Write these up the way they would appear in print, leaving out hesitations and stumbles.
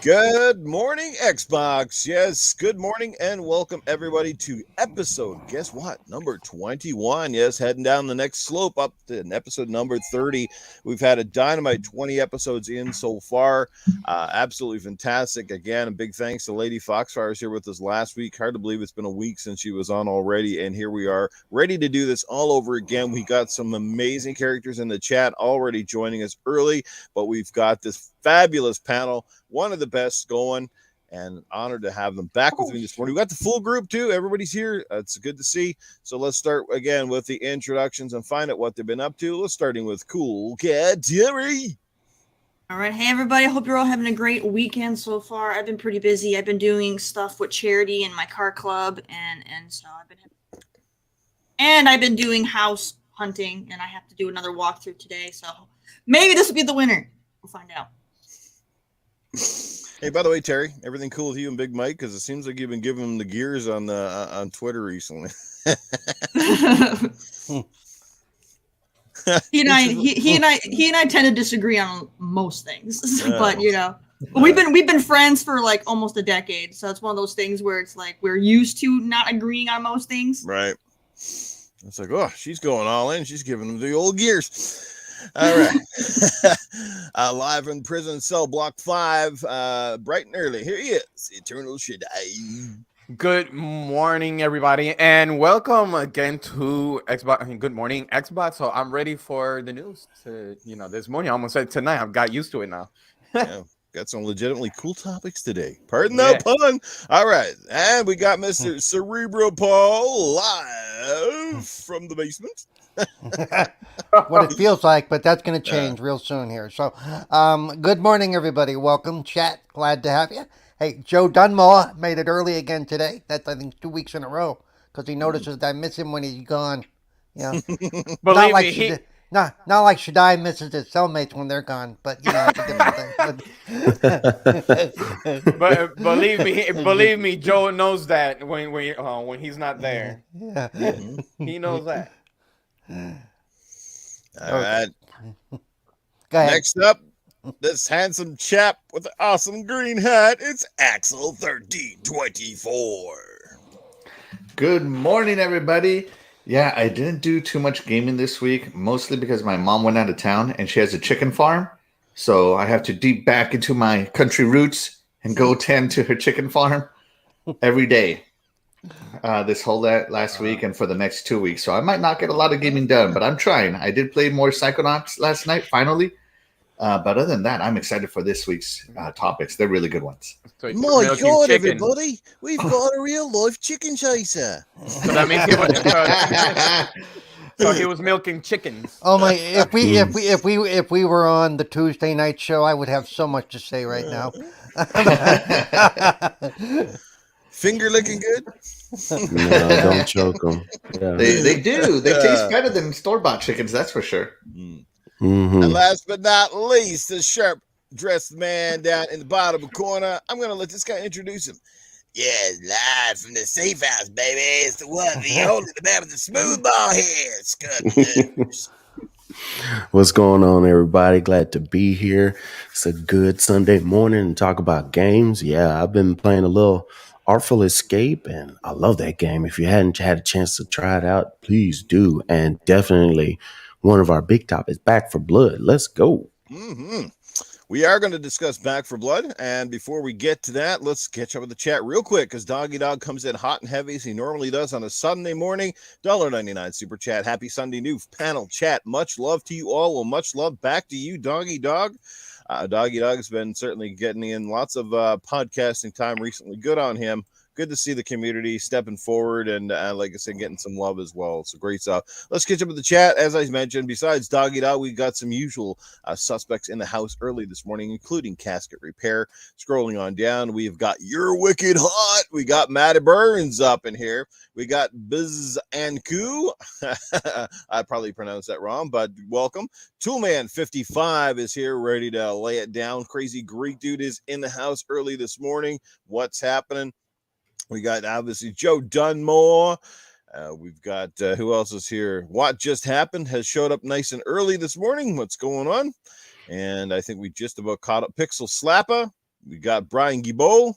Good morning, Xbox. Yes, good morning and welcome everybody to episode, guess what, number 21. Yes, heading down the next slope up to episode number 30. We've had a dynamite 20 episodes in so far. Absolutely fantastic. Again, a big thanks to Lady Foxfire here with us last week. Hard to believe it's been a week since she was on already, and here we are ready to do this all over again. We got some amazing characters in the chat already joining us early, but we've got this fabulous panel, one of the best going, and honored to have them back with me this morning. We got the full group too. Everybody's here. It's good to see. So let's start again with the introductions and find out what they've been up to. Let's starting with Coolcat Terri. All right. Hey, everybody. I hope you're all having a great weekend so far. I've been pretty busy. I've been doing stuff with charity and my car club, and so I've been doing house hunting, and I have to do another walkthrough today. So maybe this will be the winner. We'll find out. Hey, by the way, Terry, everything cool with you and Big Mike? Because it seems like you've been giving him the gears on Twitter recently. He and I tend to disagree on most things, but we've been friends for like almost a decade, so it's one of those things where it's like we're used to not agreeing on most things. Right. It's like, oh, she's going all in. She's giving him the old gears. All right. Live from prison cell block 5, bright and early. Here he is, Eternal Shaddai. Good morning, everybody, and welcome again to Xbox. Good morning, Xbox. So I'm ready for the news. This morning, I almost said tonight. I've got used to it now. Yeah, got some legitimately cool topics today. Pardon that pun. All right, and we got Mr. Cerebral Paul live from the basement. What it feels like, but that's going to change real soon here. So, good morning, everybody. Welcome, chat. Glad to have you. Hey, Joe Dunmore made it early again today. That's, I think, 2 weeks in a row because he notices that I miss him when he's gone. Yeah, not like Shaddai misses his cellmates when they're gone, but it's a different thing. But believe me, Joe knows that when he's not there. Yeah. He knows that. All right. Go ahead. Next up, this handsome chap with the awesome green hat, it's Axel 1324. Good morning, everybody. Yeah, I didn't do too much gaming this week, mostly because my mom went out of town and she has a chicken farm. So I have to deep back into my country roots and go tend to her chicken farm every day. This whole last week and for the next 2 weeks. So I might not get a lot of gaming done, but I'm trying. I did play more Psychonauts last night, finally. But other than that, I'm excited for this week's topics. They're really good ones. So my God, everybody, we've got a real life chicken chaser. So that means he was milking chickens. Oh my! If we were on the Tuesday night show, I would have so much to say right now. Finger licking good? No, don't choke them. Yeah. They do. They taste better than store-bought chickens, that's for sure. Mm-hmm. And last but not least, the sharp-dressed man down in the bottom corner. I'm going to let this guy introduce him. Yeah, live from the safe house, baby. It's the one, the only, the man with the smooth ball hair. Scott. What's going on, everybody? Glad to be here. It's a good Sunday morning and talk about games. Yeah, I've been playing a little Artful Escape, and I love that game. If you hadn't had a chance to try it out, please do. And definitely one of our big topics, Back for Blood. Let's go. Mm-hmm. We are going to discuss Back for Blood, and before we get to that, let's catch up with the chat real quick, because Doggy Dog comes in hot and heavy as he normally does on a Sunday morning. $1.99 super chat. Happy Sunday, Newf panel chat. Much love to you all. Well, much love back to you, Doggy Dog. Doggy Dog's been certainly getting in lots of podcasting time recently. Good on him. Good to see the community stepping forward and, like I said, getting some love as well. So great stuff. Let's catch up with the chat. As I mentioned, besides Doggy Dog, we got some usual suspects in the house early this morning, including Casket Repair. Scrolling on down, we've got You're Wicked Hot. We got Matty Burns up in here. We got Biz and Koo. I probably pronounced that wrong, but welcome. Toolman55 is here, ready to lay it down. Crazy Greek Dude is in the house early this morning. What's happening? We got, obviously, Joe Dunmore. We've got, who else is here? What Just Happened has showed up nice and early this morning. What's going on? And I think we just about caught up Pixel Slapper. We got Brian Guibault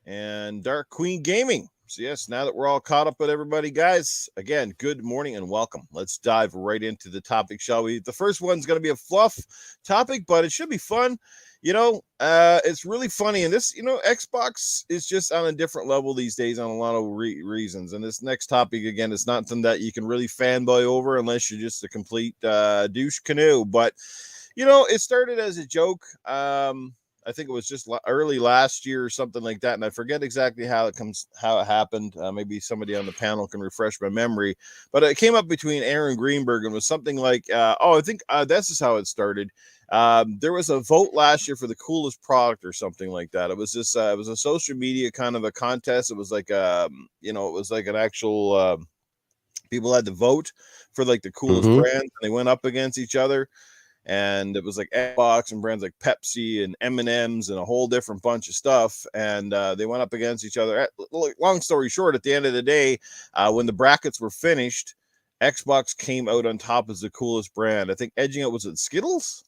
and Dark Queen Gaming. So yes, now that we're all caught up with everybody, guys, again, good morning and welcome. Let's dive right into the topic, shall we? The first one's going to be a fluff topic, but it should be fun. It's really funny. And this, Xbox is just on a different level these days on a lot of reasons. And this next topic, again, is not something that you can really fanboy over unless you're just a complete douche canoe. But, it started as a joke. I think it was just early last year or something like that. And I forget exactly how it happened. Maybe somebody on the panel can refresh my memory, but it came up between Aaron Greenberg and was something like, I think this is how it started. There was a vote last year for the coolest product or something like that. It was this, it was a social media kind of a contest. It was like, it was like an actual, people had to vote for like the coolest brands, and they went up against each other. And it was like Xbox and brands like Pepsi and M&Ms and a whole different bunch of stuff. And they went up against each other. Long story short, at the end of the day, when the brackets were finished, Xbox came out on top as the coolest brand. I think edging out, was it Skittles?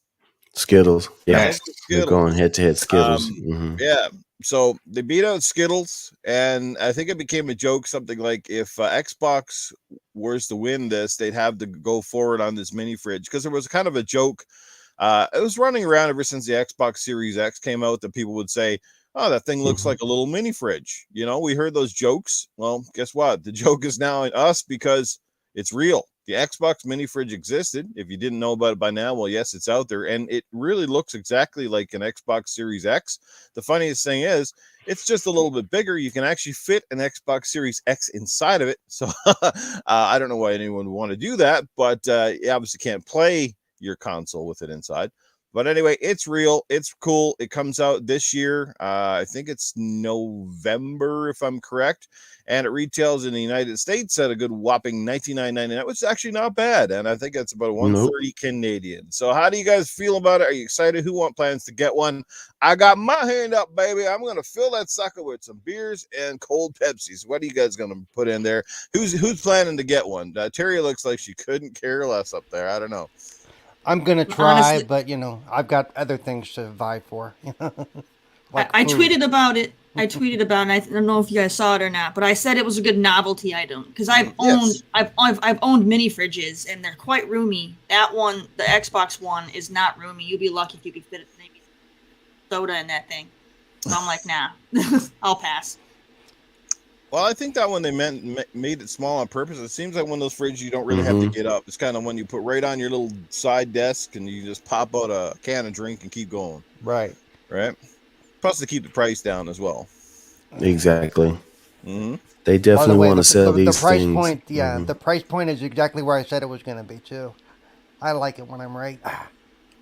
Skittles. Yeah. Skittles. They're going head to head Skittles. Yeah. So they beat out Skittles, and I think it became a joke, something like if Xbox was to win this, they'd have to go forward on this mini fridge, because there was kind of a joke. It was running around ever since the Xbox Series X came out that people would say, oh, that thing looks like a little mini fridge. We heard those jokes. Well, guess what? The joke is now in us because it's real. The Xbox mini fridge existed. If you didn't know about it by now, well, yes, it's out there, and it really looks exactly like an Xbox Series X. The funniest thing is, it's just a little bit bigger. You can actually fit an Xbox Series X inside of it. So I don't know why anyone would want to do that, but you obviously can't play your console with it inside. But anyway, it's real. It's cool. It comes out this year. I think it's November, if I'm correct. And it retails in the United States at a good whopping $99.99, which is actually not bad. And I think it's about $130 Canadian. So how do you guys feel about it? Are you excited? Who want plans to get one? I got my hand up, baby. I'm going to fill that sucker with some beers and cold Pepsis. What are you guys going to put in there? Who's planning to get one? Terry looks like she couldn't care less up there. I don't know. I'm going to try, Honestly, but, I've got other things to vie for. I tweeted about it. I don't know if you guys saw it or not, but I said it was a good novelty item because I've owned mini fridges and they're quite roomy. That one, the Xbox one, is not roomy. You'd be lucky if you could fit maybe soda in that thing. So I'm like, nah, I'll pass. Well, I think that one they made it small on purpose. It seems like one of those fridges you don't really have to get up. It's kind of one you put right on your little side desk and you just pop out a can of drink and keep going. Right. Plus to keep the price down as well. Exactly. They definitely want to sell these the price things. Point, yeah, the price point is exactly where I said it was going to be too. I like it when I'm right.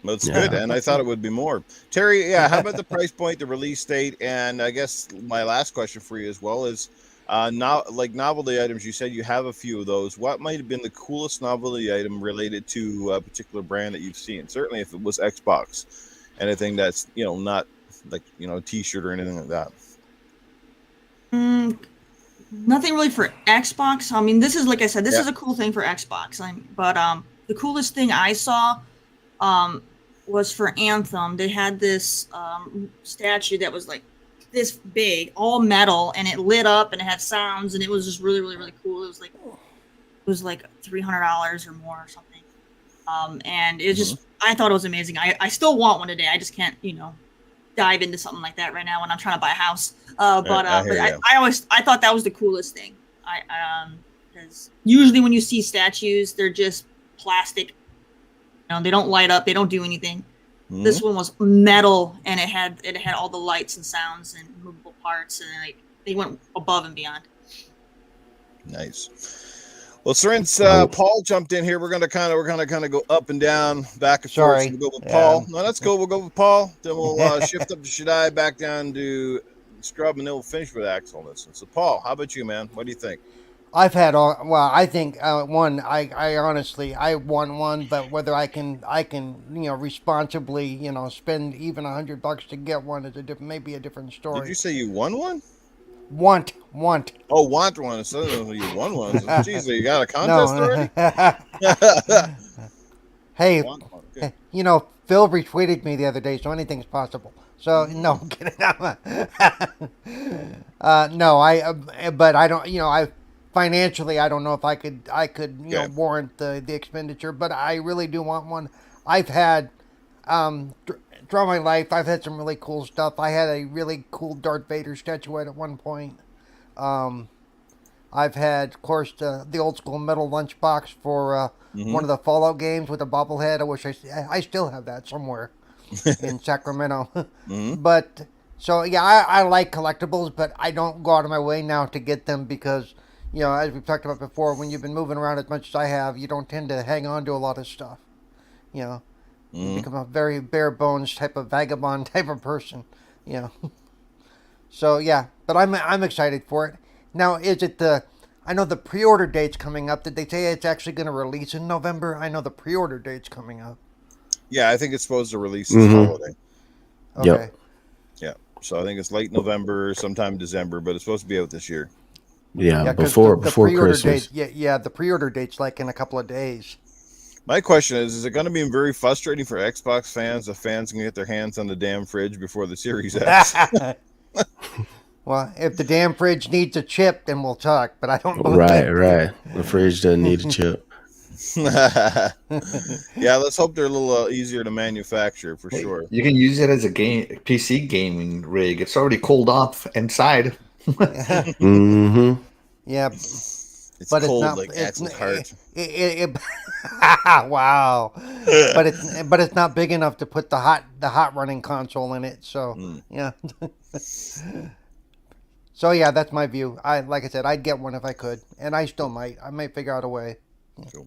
That's good, and I thought it would be more. Terry, how about the price point, the release date, and I guess my last question for you as well is, novelty items. You said you have a few of those. What might have been the coolest novelty item related to a particular brand that you've seen? Certainly, if it was Xbox, anything that's not like a T-shirt or anything like that. Nothing really for Xbox. I mean, this is, like I said, this is a cool thing for Xbox. But the coolest thing I saw was for Anthem. They had this statue that was like this big, all metal, and it lit up and it had sounds, and it was just really, really, really cool. It was like $300 or more or something. And it just, I thought it was amazing. I still want one today. I just can't, dive into something like that right now when I'm trying to buy a house. I thought that was the coolest thing. Because usually when you see statues, they're just plastic. They don't light up. They don't do anything. This one was metal, and it had all the lights and sounds and movable parts, and they went above and beyond. Nice. Well, since Paul jumped in here, we're gonna kind of go up and down, back and forth. So we'll go with Paul. No, that's cool. We'll go with Paul. Then we'll shift up to Shaddai, back down to Scrub, and then we'll finish with Axel. So, Paul, how about you, man? What do you think? I've had I think one. I honestly want one, but whether I can responsibly spend even $100 to get one is maybe a different story. Did you say you won one? Want. Oh, want one. So you won one. Jeez, you got a contest already? Hey, Phil retweeted me the other day, so anything's possible. So no, I'm kidding. No, but I don't. I financially, I don't know if I could. Warrant the expenditure, but I really do want one. I've had, throughout my life, I've had some really cool stuff. I had a really cool Darth Vader statuette at one point. I've had, of course, the old school metal lunchbox for one of the Fallout games with a bobblehead. I wish I still have that somewhere in Sacramento. But so yeah, I like collectibles, but I don't go out of my way now to get them because, as we've talked about before, when you've been moving around as much as I have, you don't tend to hang on to a lot of stuff. You become a very bare bones type of vagabond type of person. So yeah, but I'm excited for it. Now, is it I know the pre-order date's coming up. Did they say it's actually going to release in November? I know the pre-order date's coming up. Yeah, I think it's supposed to release this holiday. Okay. Yep. Yeah, so I think it's late November, sometime December, but it's supposed to be out this year. Yeah, 'cause before the pre-order Christmas. date, yeah, the pre-order date's like in a couple of days. My question is it going to be very frustrating for Xbox fans if fans can get their hands on the damn fridge before the Series X? Well, if the damn fridge needs a chip, then we'll talk. But I don't believe Right. The fridge doesn't need a chip. Yeah, let's hope they're a little easier to manufacture for sure. You can use it as a PC gaming rig. It's already cooled off inside. Mm-hmm. Yeah, It's but cold it's not like Axel's heart. Wow, but it's not big enough to put the hot running console in it. So yeah. So yeah, that's my view. Like I said, I'd get one if I could, and I still might. I might figure out a way. Cool.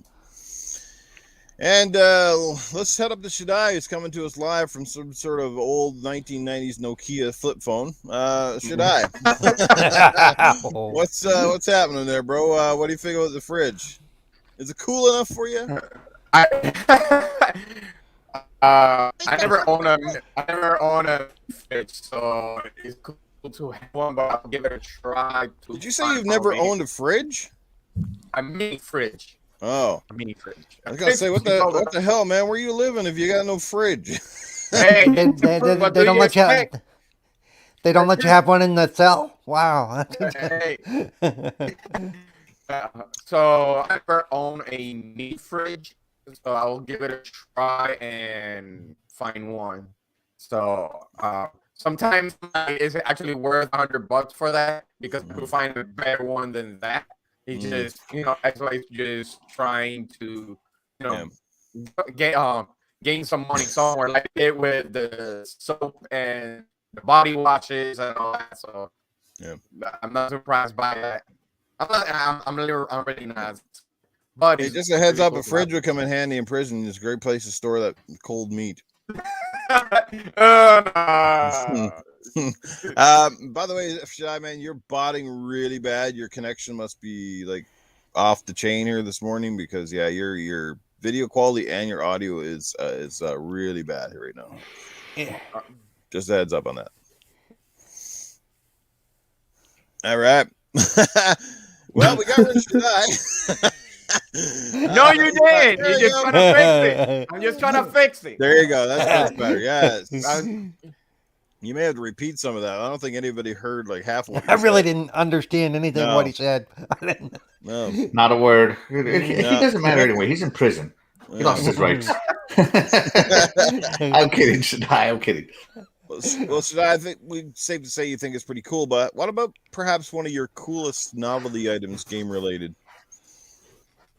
And let's head up to Shaddai, who's coming to us live from some sort of old 1990s Nokia flip phone. Shaddai, what's happening there, bro? What do you think about the fridge? Is it cool enough for you? I never own a fridge, so it's cool to have one, but I'll give it a try. Did you say you've never owned a fridge? A mini fridge. Oh, A mini fridge. I was gonna say, what the hell, man? Where you living if you got no fridge? Hey, They don't let you. They don't let you have one in the cell. Wow. Hey. So I never own a neat fridge, so I'll give it a try and find one. So sometimes it's actually worth $100 for that because people find a better one than that. It's just Xbox just trying to gain some money somewhere, like it with the soap and the body washes and all that. So yeah, I'm not surprised by that. I'm really not. But hey, just a heads up, a fridge would come in handy in prison. It's a great place to store that cold meat. By the way, Shaddai, man, you're botting really bad. Your connection must be like off the chain here this morning because your video quality and your audio is really bad here right now. Yeah. Just a heads up on that. All right. Well, we got rid of Shaddai. No, you did. You're just trying to fix it. I'm just trying to fix it. There you go. That's much better. Yes. You may have to repeat some of that. I don't think anybody heard like half of what I really didn't understand anything what he said. No. Not a word. It doesn't matter anyway. He's in prison. He lost his rights. I'm kidding, Shaddai. I'm kidding. Well, Shaddai, I think we'd safe to say you think it's pretty cool, but what about perhaps one of your coolest novelty items, game related?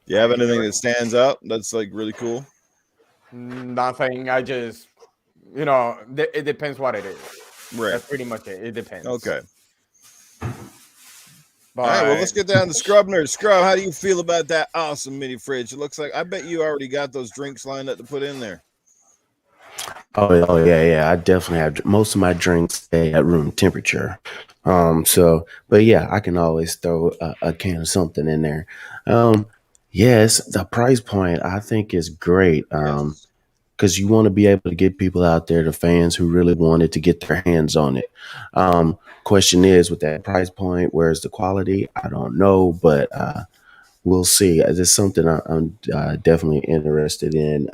Do you have anything that stands out that's like really cool? Nothing. I just, it depends what it is. Right. That's pretty much it. It depends. Okay. But, all right, well, let's get down to Scrub Nerd. Scrub, how do you feel about that awesome mini fridge? It looks like, I bet you already got those drinks lined up to put in there. Oh yeah. I definitely have most of my drinks stay at room temperature. But yeah, I can always throw a can of something in there. Yes, the price point I think is great. Because you want to be able to get people out there, the fans who really wanted to get their hands on it. Question is, with that price point, where's the quality? I don't know, but we'll see. It's something I'm definitely interested in.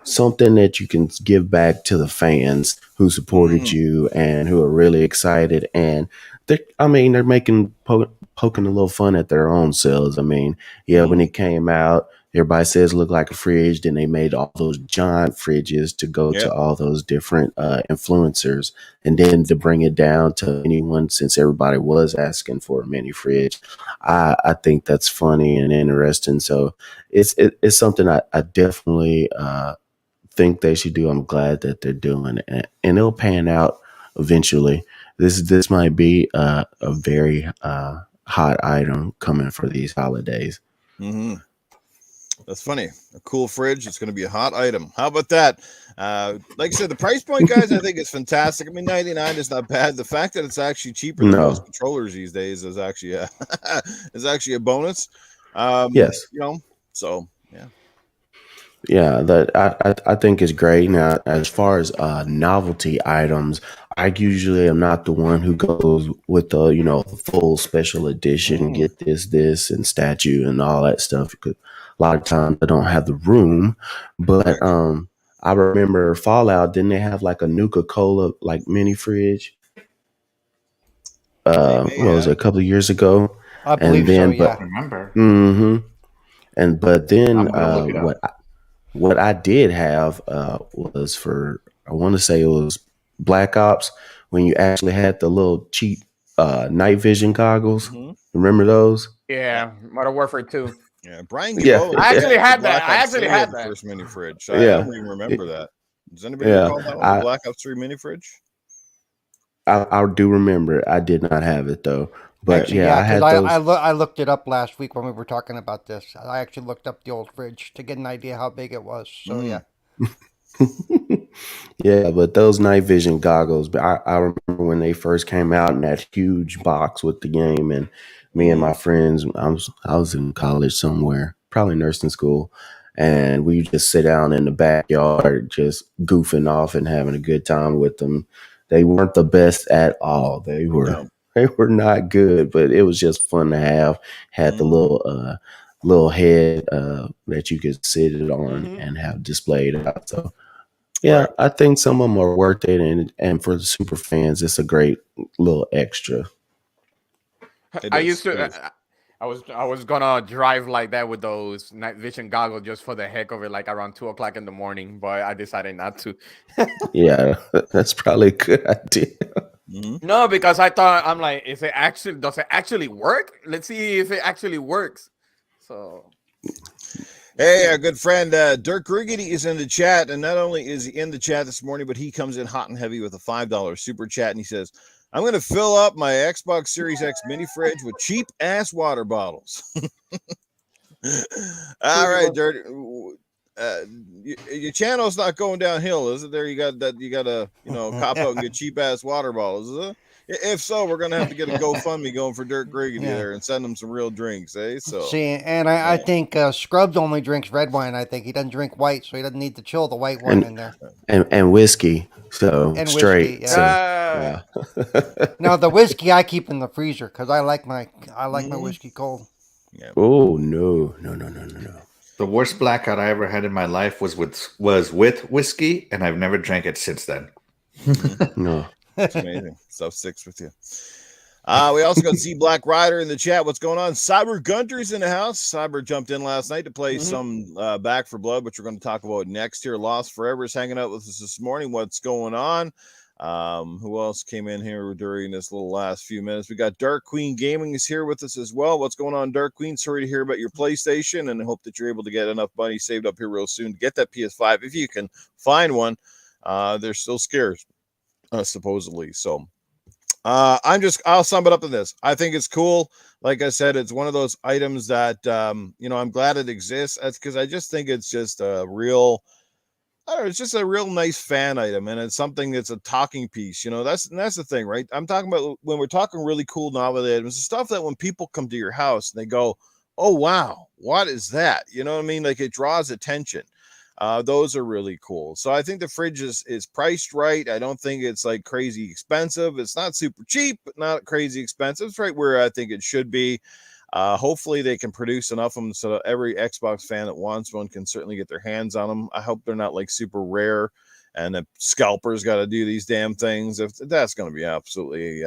something that you can give back to the fans who supported you and who are really excited. And they're making poking a little fun at their own selves. I mean, when it came out, everybody says it looked like a fridge. Then they made all those giant fridges to go to all those different influencers, and then to bring it down to anyone, since everybody was asking for a mini fridge. I think that's funny and interesting. So it's something I definitely think they should do. I'm glad that they're doing it, and it'll pan out eventually. This might be a very hot item coming for these holidays. Mm-hmm. That's funny. A cool fridge. It's going to be a hot item. How about that? Like I said, the price point, guys, I think is fantastic. I mean, $99 is not bad. The fact that it's actually cheaper than most controllers these days is actually a bonus. Yes. So yeah. Yeah, that I think is great. Now, as far as novelty items, I usually am not the one who goes with the full special edition, get this and statue and all that stuff, because a lot of times I don't have the room. But I remember Fallout, didn't they have like a Nuka-Cola like mini fridge? What was it, a couple of years ago? I believe so. Yeah. I remember. But then I'm gonna look it up. what I did have was for, I want to say it was Black Ops, when you actually had the little cheap night vision goggles. Remember those? Yeah, Modern Warfare 2. Yeah, Brian Yeah. Gilbo. I actually had Black that. I Ops actually 3 had the that. first mini fridge. So I don't even remember that. Does anybody recall that one? The Black Ops 3 mini fridge? I do remember. I did not have it though. But Actually, I had because those. I looked it up last week when we were talking about this. I actually looked up the old fridge to get an idea how big it was. So yeah. Yeah, but those night vision goggles, but I remember when they first came out in that huge box with the game, and me and my friends, I was in college somewhere, probably nursing school, and we just sit down in the backyard just goofing off and having a good time with them. They weren't the best at all. They were not good, but it was just fun to have. Had the little head that you could sit it on and have displayed out. So yeah, I think some of them are worth it, and for the super fans, it's a great little extra. I was gonna drive like that with those night vision goggles just for the heck of it, like around 2:00 in the morning, but I decided not to. Yeah, that's probably a good idea. No, because I'm like, does it actually work? Let's see if it actually works. So hey, our good friend Dirk Riggedy is in the chat, and not only is he in the chat this morning, but he comes in hot and heavy with a $5 super chat, and he says, I'm going to fill up my Xbox Series X mini fridge with cheap ass water bottles. All right, Dirk. Your channel's not going downhill, is it? There, you got to cop out and get cheap ass water bottles, is it? If so, we're gonna have to get a GoFundMe going for Dirk Riggedy there and send him some real drinks, eh? So see, and I think Scrubs only drinks red wine. I think he doesn't drink white, so he doesn't need to chill the white wine in there. And whiskey, so and straight. Whiskey, yeah. Now the whiskey I keep in the freezer because I like my whiskey cold. Yeah. Oh no. The worst blackout I ever had in my life was with whiskey, and I've never drank it since then. No. It's amazing. Stuff sticks with you. We also got Z Black Rider in the chat. What's going on? Cyber Gunter's in the house. Cyber jumped in last night to play some Back for Blood, which we're going to talk about next here. Lost Forever is hanging out with us this morning. What's going on? Who else came in here during this little last few minutes? We got Dark Queen Gaming is here with us as well. What's going on, Dark Queen? Sorry to hear about your PlayStation, and I hope that you're able to get enough money saved up here real soon to get that PS5 if you can find one. They're still scarce. Supposedly. So I'll sum it up to this. I think it's cool. Like I said, it's one of those items that I'm glad it exists. That's because I just think it's just it's just a real nice fan item, and it's something that's a talking piece. That's the thing, right? I'm talking about when we're talking really cool novelty items, the stuff that when people come to your house and they go, oh wow, what is that? You know what I mean? Like, it draws attention. Those are really cool. So I think the fridge is priced right. I don't think it's like crazy expensive. It's not super cheap, but not crazy expensive. It's right where I think it should be. Hopefully they can produce enough of them so that every Xbox fan that wants one can certainly get their hands on them. I hope they're not like super rare and the scalpers got to do these damn things. If that's going to be absolutely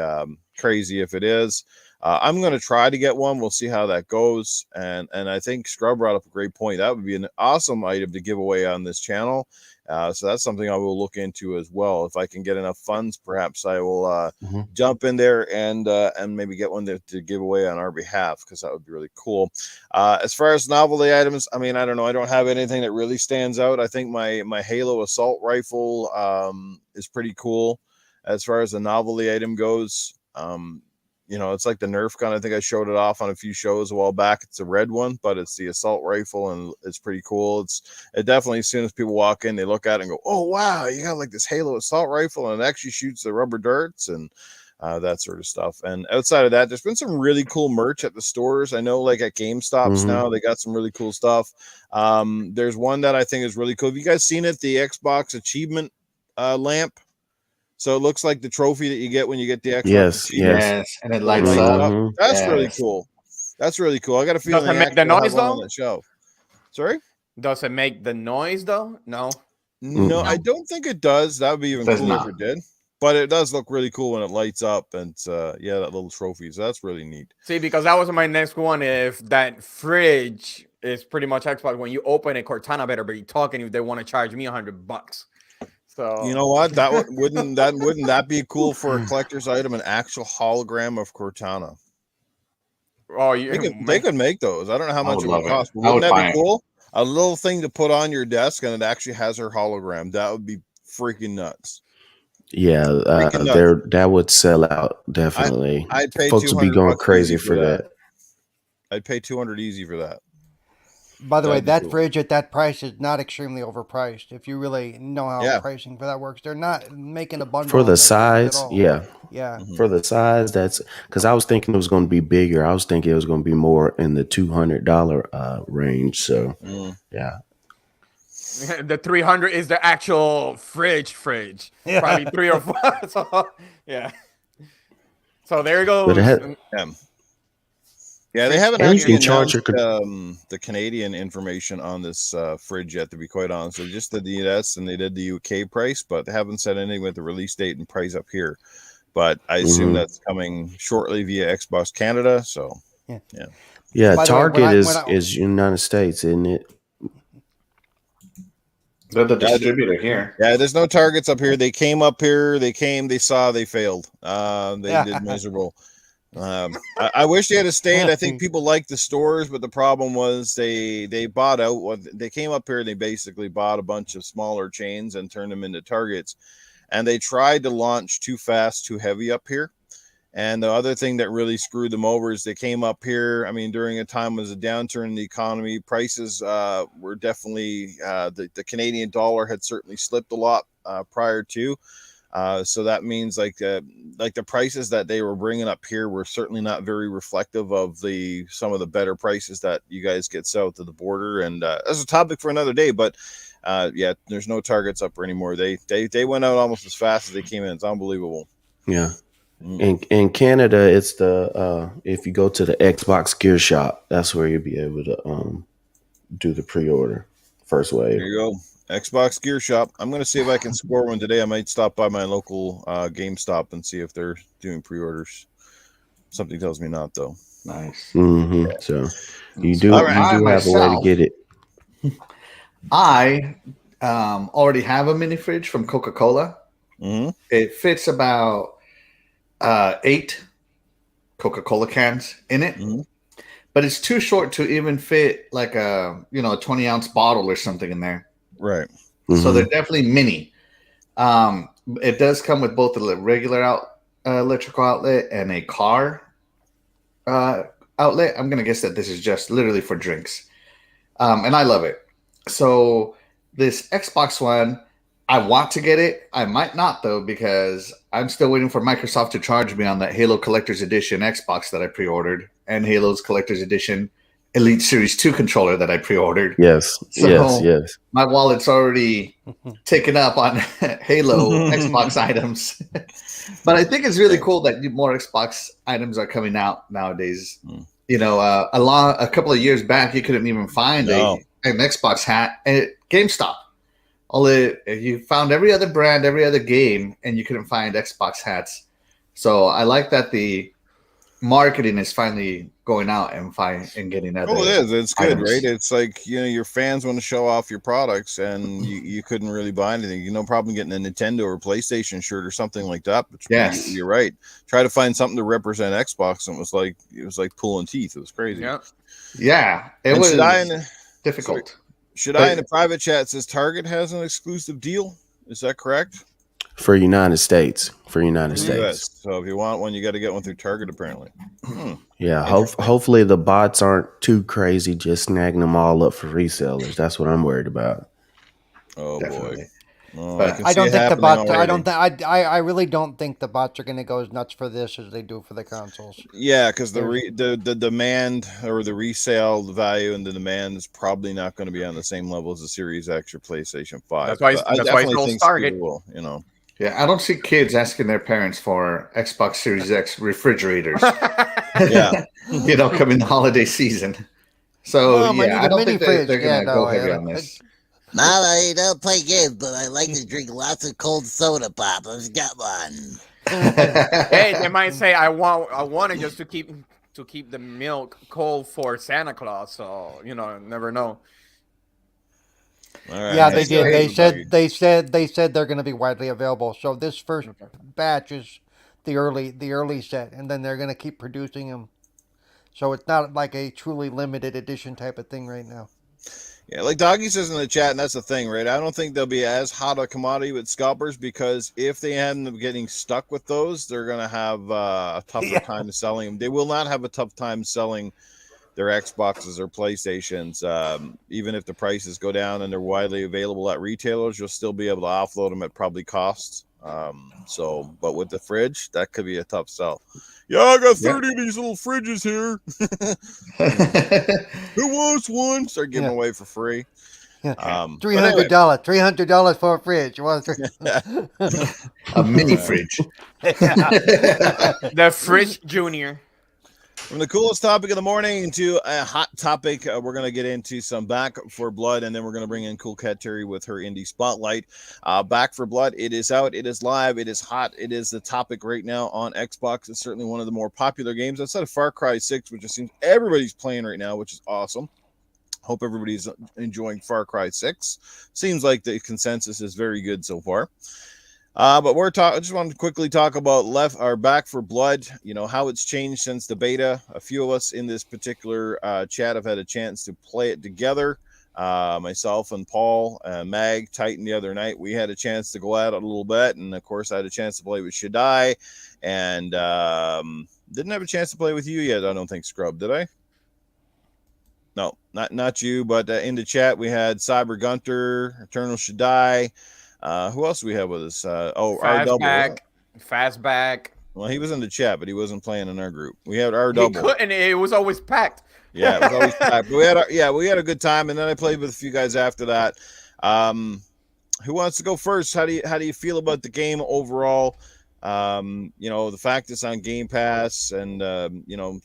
crazy if it is. I'm going to try to get one. We'll see how that goes. And I think Scrub brought up a great point. That would be an awesome item to give away on this channel. So that's something I will look into as well. If I can get enough funds, perhaps I will jump in there and maybe get one to give away on our behalf, because that would be really cool. As far as novelty items, I mean, I don't know. I don't have anything that really stands out. I think my Halo assault rifle is pretty cool as far as the novelty item goes. You know, it's like the Nerf gun. I think I showed it off on a few shows a while back. It's a red one, but it's the assault rifle, and it's pretty cool. It definitely, as soon as people walk in, they look at it and go, "Oh wow, you got like this Halo assault rifle, and it actually shoots the rubber darts," and that sort of stuff. And outside of that, there's been some really cool merch at the stores. I know, like at GameStops now, they got some really cool stuff. There's one that I think is really cool. Have you guys seen it? The Xbox achievement lamp. So it looks like the trophy that you get when you get the Xbox. Yes, and it lights up. That's really cool. That's really cool. I got a feeling. Does it make the noise though? On that shelf. Sorry. Does it make the noise though? No. No, I don't think it does. That would be even cooler if it did. But it does look really cool when it lights up, and yeah, that little trophy. So that's really neat. See, because that was my next one. If that fridge is pretty much Xbox, when you open it, Cortana better be talking if they want to charge me $100. So you know what? Wouldn't that be cool for a collector's item? An actual hologram of Cortana. Oh, they could make those. I don't know how much it would cost. But wouldn't that be cool? A little thing to put on your desk, and it actually has her hologram. That would be freaking nuts. Yeah, that would sell out definitely. I'd pay folks would be going crazy for that. I'd pay $200 easy for that. By the way, that fridge at that price is not extremely overpriced. If you really know how pricing for that works, they're not making a bundle for the size. Yeah. For the size, that's because I was thinking it was going to be bigger. I was thinking it was going to be more in the $200 range. So yeah. The 300 is the actual fridge. Yeah. Probably 3 or 4. So yeah. So there it goes. Yeah, they haven't actually announced the Canadian information on this fridge yet, to be quite honest. They just did the US and they did the UK price, but they haven't said anything with the release date and price up here. But I assume that's coming shortly via Xbox Canada. So yeah. Target is United States, isn't it? They're the distributor here. Yeah, there's no Targets up here. They came up here. They saw, they failed. They did miserable. I wish they had stayed. I think people liked the stores, but the problem was they bought out. They came up here and they basically bought a bunch of smaller chains and turned them into Targets. And they tried to launch too fast, too heavy up here. And the other thing that really screwed them over is they came up here. I mean, during a time was a downturn in the economy, prices were definitely the Canadian dollar had certainly slipped a lot prior to. So that means like the prices that they were bringing up here were certainly not very reflective of some of the better prices that you guys get south of the border. And that's a topic for another day. But yeah, there's no Targets up anymore. They went out almost as fast as they came in. It's unbelievable. Yeah. In Canada, it's if you go to the Xbox Gear Shop, that's where you'll be able to do the pre-order first wave. There you go. Xbox Gear Shop. I'm going to see if I can score one today. I might stop by my local GameStop and see if they're doing pre-orders. Something tells me not, though. Nice. Mm-hmm. So you do have a way to get it. I already have a mini fridge from Coca-Cola. Mm-hmm. It fits about 8 Coca-Cola cans in it. Mm-hmm. But it's too short to even fit like a 20-ounce bottle or something in there. Right. Mm-hmm. So they're definitely mini. It does come with both a regular electrical outlet and a car outlet. I'm going to guess that this is just literally for drinks. And I love it. So this Xbox One, I want to get it. I might not, though, because I'm still waiting for Microsoft to charge me on that Halo Collector's Edition Xbox that I pre-ordered and Halo's Collector's Edition Elite Series 2 controller that I pre-ordered. Yes, so yes. My wallet's already taken up on Halo Xbox items. But I think it's really cool that more Xbox items are coming out nowadays. a couple of years back, you couldn't even find No. an Xbox hat at GameStop. You found every other brand, every other game, and you couldn't find Xbox hats. So I like that the marketing is finally going out and getting other. Oh, it is. It's good, items. right? It's like, your fans want to show off your products, and you couldn't really buy anything. No problem getting a Nintendo or PlayStation shirt or something like that. But Yes. you're right. Try to find something to represent Xbox, and it was like pulling teeth. It was crazy. Yeah, it And was Sorry. difficult. Shaddai in the private chat says Target has an exclusive deal. Is that correct? For United States. For US. So if you want one, you got to get one through Target, apparently. Yeah, hopefully the bots aren't too crazy, just snagging them all up for resellers. That's what I'm worried about. Oh, Definitely. boy. Oh, But I don't think the bots. already. I really don't think the bots are going to go as nuts for this as they do for the consoles. Yeah, because the demand or the resale value and the demand is probably not going to be on the same level as the Series X or PlayStation 5. That's why it's Target. Will, Yeah, I don't see kids asking their parents for Xbox Series X refrigerators. Yeah. Coming the holiday season. So Mom, I need I a don't mini think they're fridge. going to Yeah, go no, heavy yeah. on this. Mom, I don't play games, but I like to drink lots of cold soda pop. I've got one. Hey, they might say I want it just to keep the milk cold for Santa Claus. So never know. All right. Yeah, they did. They said they're going to be widely available. So this first batch is the early set, and then they're going to keep producing them. So it's not like a truly limited edition type of thing right now. Yeah, like Doggy says in the chat, and that's the thing, right? I don't think they'll be as hot a commodity with scalpers, because if they end up getting stuck with those, they're going to have a tougher time selling them. They will not have a tough time selling their Xboxes or PlayStations. Even if the prices go down and they're widely available at retailers, you'll still be able to offload them at probably cost. But with the fridge, that could be a tough sell. Yeah, I got 30 of these little fridges here. Who wants one? Start giving away for free. Yeah. $300 for a fridge. You want a mini fridge. The fridge junior. From the coolest topic of the morning to a hot topic, we're going to get into some Back for Blood, and then we're going to bring in Coolcat Terri with her indie spotlight. Back for Blood, it is out, it is live, it is hot, it is the topic right now on Xbox. It's certainly one of the more popular games outside of Far Cry 6, which it seems everybody's playing right now, which is awesome. Hope everybody's enjoying Far Cry 6. Seems like the consensus is very good so far. But I just wanted to quickly talk about Back for Blood, how it's changed since the beta. A few of us in this particular chat have had a chance to play it together. Myself and Paul, Mag, Titan the other night, we had a chance to go at it a little bit. And of course, I had a chance to play with Shaddai, and didn't have a chance to play with you yet, I don't think, Scrub, did I? No, not you, but in the chat, we had Cyber Gunter, Eternal Shaddai. Who else do we have with us? Fastback. Well, he was in the chat, but he wasn't playing in our group. We had our double. He couldn't. It was always packed. Yeah, it was always packed. But we had a good time, and then I played with a few guys after that. Who wants to go first? How do you feel about the game overall? The fact it's on Game Pass, and the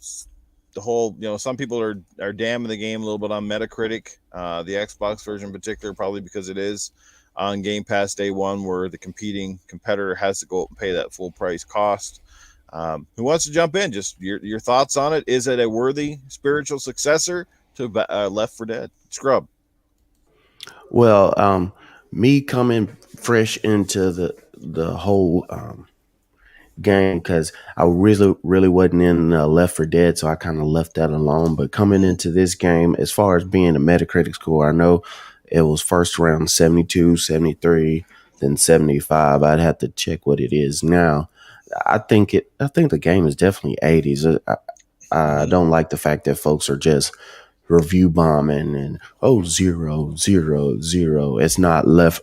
whole, some people are damning the game a little bit on Metacritic. The Xbox version in particular, probably because it is on Game Pass day one, where the competing competitor has to go up and pay that full price cost. Who wants to jump in? Just your thoughts on it. Is it a worthy spiritual successor to Left 4 Dead? Scrub. Well, me coming fresh into the whole game, because I really wasn't in Left 4 Dead, so I kind of left that alone. But coming into this game, as far as being a Metacritic score, I know it was first round 72, 73, then 75. I'd have to check what it is now. I think the game is definitely 80s. I don't like the fact that folks are just review bombing and 0, 0, 0. It's not Left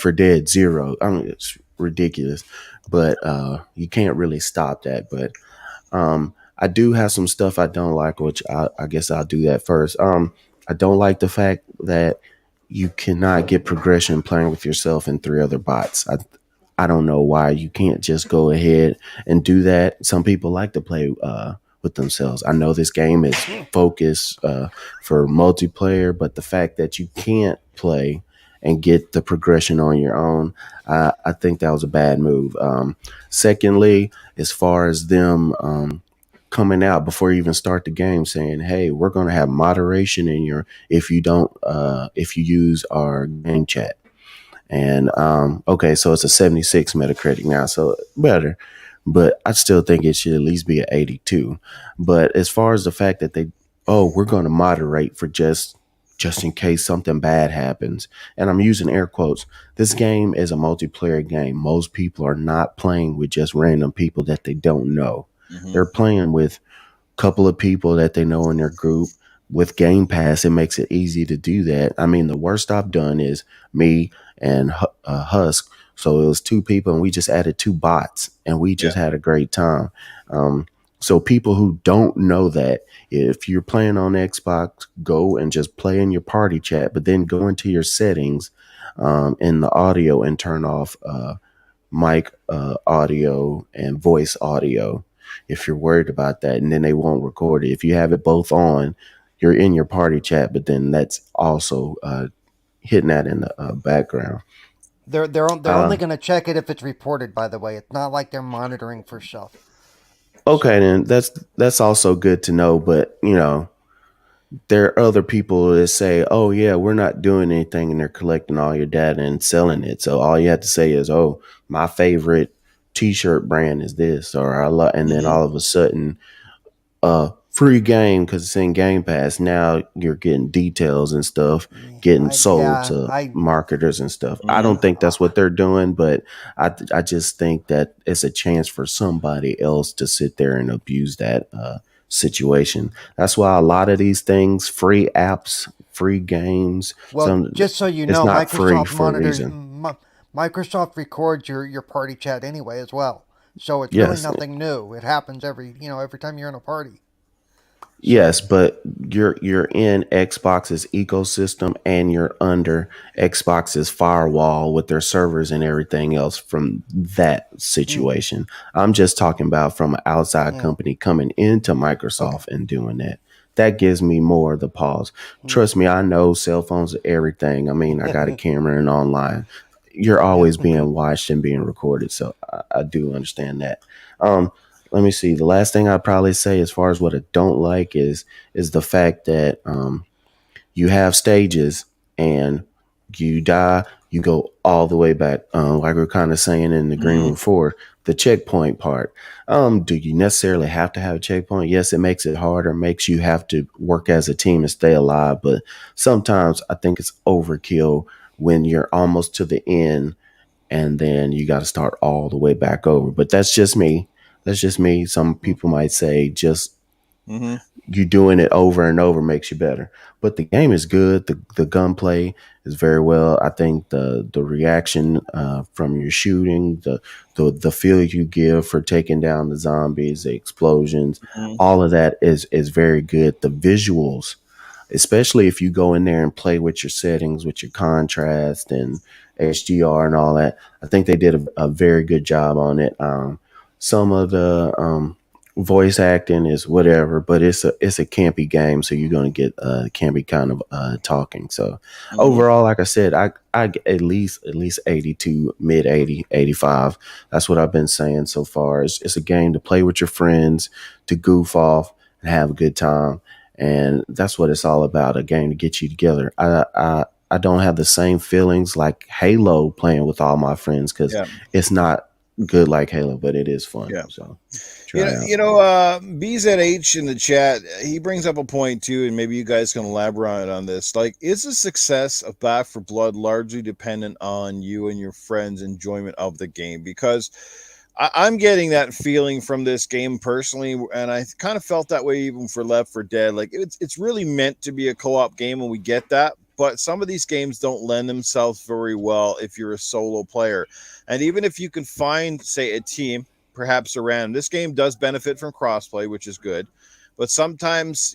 4 Dead 0. I mean, it's ridiculous. But you can't really stop that. But I do have some stuff I don't like, which I guess I'll do that first. I don't like the fact that you cannot get progression playing with yourself and 3 other bots. I don't know why you can't just go ahead and do that. Some people like to play with with themselves. I know this game is focused for multiplayer, but the fact that you can't play and get the progression on your own, I think that was a bad move. Secondly, as far as them coming out before you even start the game saying, hey, we're going to have moderation in your, if you use our game chat. And okay, so it's a 76 Metacritic now, so better, but I still think it should at least be an 82. But as far as the fact that we're going to moderate for just in case something bad happens, and I'm using air quotes, this game is a multiplayer game. Most people are not playing with just random people that they don't know. They're playing with a couple of people that they know in their group. With Game Pass, it makes it easy to do that. I mean, the worst I've done is me and Husk. So it was two people, and we just added two bots, and we just had a great time. So people who don't know that, if you're playing on Xbox, go and just play in your party chat, but then go into your settings in the audio and turn off mic audio and voice audio if you're worried about that, and then they won't record it. If you have it both on, you're in your party chat, but then that's also hitting that in the background. They're only going to check it if it's reported. By the way, it's not like they're monitoring for stuff. Okay, then that's also good to know. But there are other people that say, "Oh yeah, we're not doing anything," and they're collecting all your data and selling it. So all you have to say is, "Oh, my favorite T-shirt brand is this," or and then all of a sudden, free game because it's in Game Pass. Now you're getting details and stuff getting sold to marketers and stuff. I don't think that's what they're doing, but I just think that it's a chance for somebody else to sit there and abuse that situation. That's why a lot of these things, free apps, free games. Well, just so you know, not free Microsoft for a monitors. reason. Microsoft records your party chat anyway as well, so it's really nothing new. It happens every time you're in a party. Yes, but you're in Xbox's ecosystem and you're under Xbox's firewall with their servers and everything else from that situation. I'm just talking about from an outside company coming into Microsoft and doing that. That gives me more of the pause. Trust me, I know cell phones are everything. I mean, I got a camera and online. You're always being watched and being recorded, so I do understand that. Let me see. The last thing I'd probably say as far as what I don't like is the fact that you have stages and you die, you go all the way back. Like we're kind of saying in the Green Room 4, the checkpoint part. Do you necessarily have to have a checkpoint? Yes, it makes it harder, makes you have to work as a team and stay alive. But sometimes I think it's overkill when you're almost to the end and then you got to start all the way back over. But that's just me. Some people might say just you doing it over and over makes you better. But the game is good. The gunplay is very well. I think the reaction from your shooting, the feel you give for taking down the zombies, the explosions, all of that is very good. The visuals, especially if you go in there and play with your settings, with your contrast and HDR and all that, I think they did a very good job on it. Some of the voice acting is whatever, but it's a campy game, so you're going to get campy kind of talking. So overall, like I said, I at least 82, mid 80, 85. That's what I've been saying so far. It's a game to play with your friends, to goof off and have a good time, and that's what it's all about. A game to get you together. I don't have the same feelings like Halo playing with all my friends because it's not good like Halo, but it is fun. So BZH in the chat, he brings up a point too, and maybe you guys can elaborate on this. Like, is the success of Back 4 Blood largely dependent on you and your friends' enjoyment of the game? Because I'm getting that feeling from this game personally, and I kind of felt that way even for Left 4 Dead. Like, it's really meant to be a co-op game, and we get that. But some of these games don't lend themselves very well if you're a solo player. And even if you can find, say, a team, perhaps a random, this game does benefit from crossplay, which is good. But sometimes,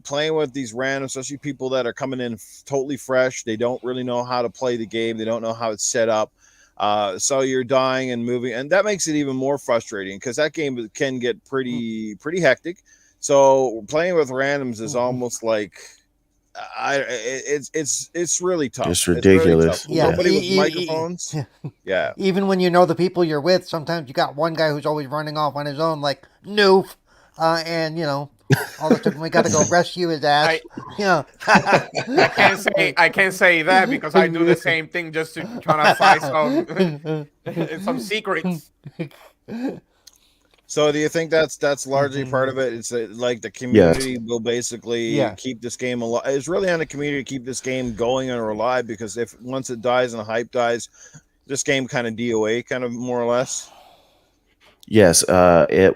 playing with these random, especially people that are coming in totally fresh, they don't really know how to play the game. They don't know how it's set up. So you're dying and moving. And that makes it even more frustrating because that game can get pretty hectic. So playing with randoms is almost like it's really tough. It's It's really tough. ridiculous. Yeah. Nobody with microphones. Yeah. Even when you know the people you're with, sometimes you got one guy who's always running off on his own, like Newf, and all of a sudden we got to go rescue his ass. I can't say that because I do the same thing just to try to find some secrets. So do you think that's largely part of it? It's like the community will basically keep this game alive. It's really on the community to keep this game going and alive, because if once it dies and the hype dies, this game kind of DOA, kind of more or less. Yes,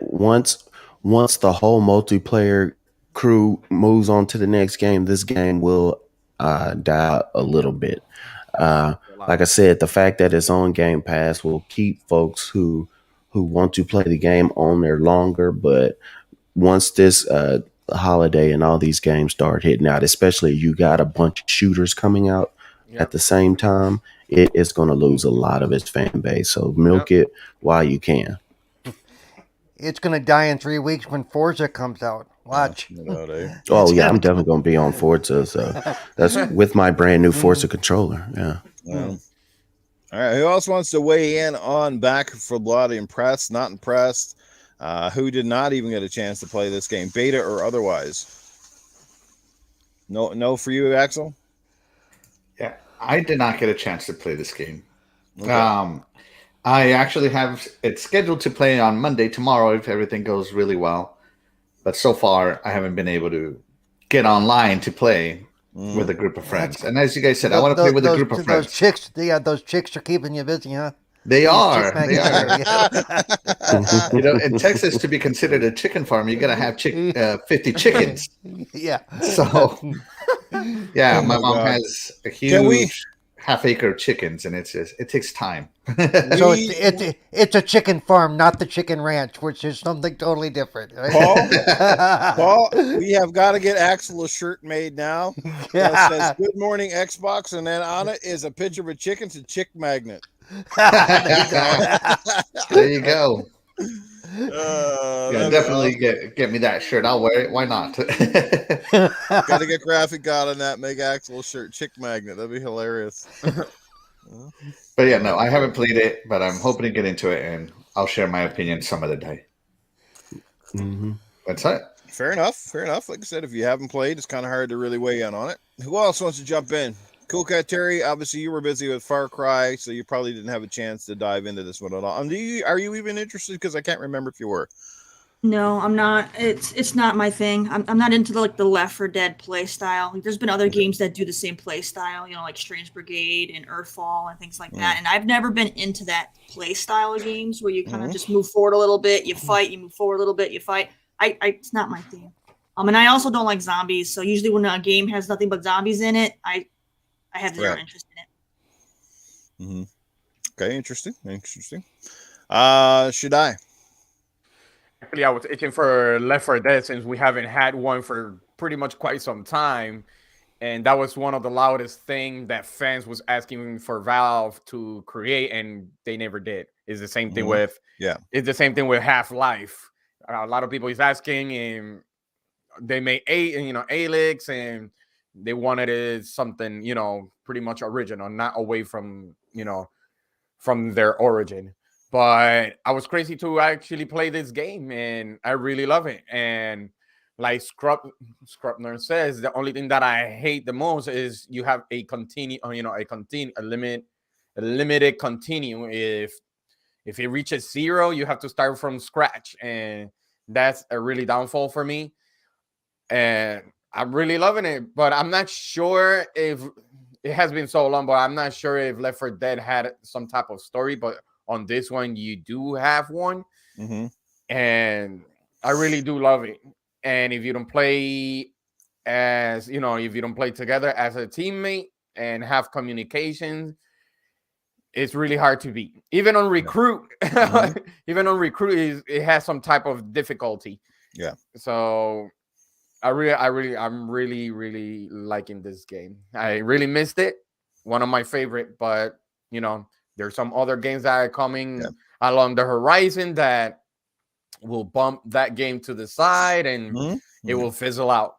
once the whole multiplayer crew moves on to the next game, this game will die a little bit. Like I said, the fact that it's on Game Pass will keep folks who want to play the game on there longer. But once this holiday and all these games start hitting out, especially you got a bunch of shooters coming out at the same time, it's going to lose a lot of its fan base. So milk it while you can. It's going to die in 3 weeks when Forza comes out. Watch. Oh, yeah, I'm definitely going to be on Forza. So that's with my brand new Forza controller. Yeah. All right. Who else wants to weigh in on Back for Blood? Impressed, not impressed? Who did not even get a chance to play this game, beta or otherwise? No for you, Axel? Yeah, I did not get a chance to play this game. Okay. I actually have it scheduled to play on Monday, tomorrow, if everything goes really well. But so far, I haven't been able to get online to play with a group of friends. And as you guys said, I want to play with a group of friends. Those chicks are keeping you busy, huh? They are. In Texas, to be considered a chicken farm, you got to have 50 chickens. Yeah. So, yeah, my mom has a huge half-acre of chickens, and it takes time. So it's a chicken farm, not the chicken ranch, which is something totally different. Right? Paul, we have got to get Axel a shirt made now that says "Good Morning Xbox," and then on it is a picture of a chicken to chick magnet. There you go. Definitely get me that shirt. I'll wear it. Why not? Got to get graphic god on that. Make Axel a shirt, chick magnet. That'd be hilarious. But yeah, no, I haven't played it, but I'm hoping to get into it, and I'll share my opinion some other day. That's it. Fair enough. Like I said, if you haven't played, it's kind of hard to really weigh in on it. Who else wants to jump in? Coolcat Terri, obviously you were busy with Far Cry, so you probably didn't have a chance to dive into this one at all. Are you even interested? Because I can't remember if you were. No, I'm not. It's not my thing. I'm not into the Left 4 Dead play style. Like, there's been other games that do the same play style, like Strange Brigade and Earthfall and things like that. And I've never been into that play style of games where you kind of just move forward a little bit, you fight, you move forward a little bit, you fight. It's not my thing. And I also don't like zombies. So usually when a game has nothing but zombies in it, I have zero interest in it. Okay, interesting. Shaddai. Actually, I was itching for Left 4 Dead since we haven't had one for pretty much quite some time. And that was one of the loudest things that fans was asking for Valve to create, and they never did. It's the same thing with It's the same thing with Half-Life. A lot of people is asking, and they made Alyx, and they wanted it something, pretty much original, not away from, from their origin. But I was crazy to actually play this game, and I really love it. And like Scrubner says, the only thing that I hate the most is you have a limited continue. If it reaches 0, you have to start from scratch, and that's a really downfall for me. And I'm really loving it, but I'm not sure if it has been so long, but I'm not sure if Left 4 Dead had some type of story, but on this one, you do have one. And I really do love it. And if you don't play if you don't play together as a teammate and have communications, it's really hard to beat. Even on Recruit, it has some type of difficulty. Yeah. So I'm really liking this game. I really missed it. One of my favorite, but there's some other games that are coming along the horizon that we'll bump that game to the side and it will fizzle out.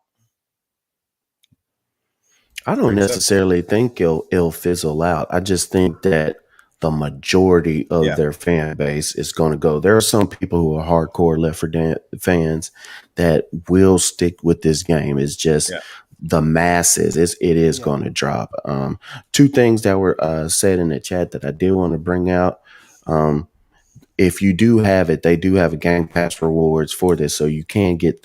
I don't necessarily think it'll fizzle out. I just think that the majority of their fan base is going to go. There are some people who are hardcore Left 4 Dead fans that will stick with this game. It's just the masses. It is going to drop. Two things that were said in the chat that I did want to bring out. If you do have it, they do have a Game Pass rewards for this, so you can get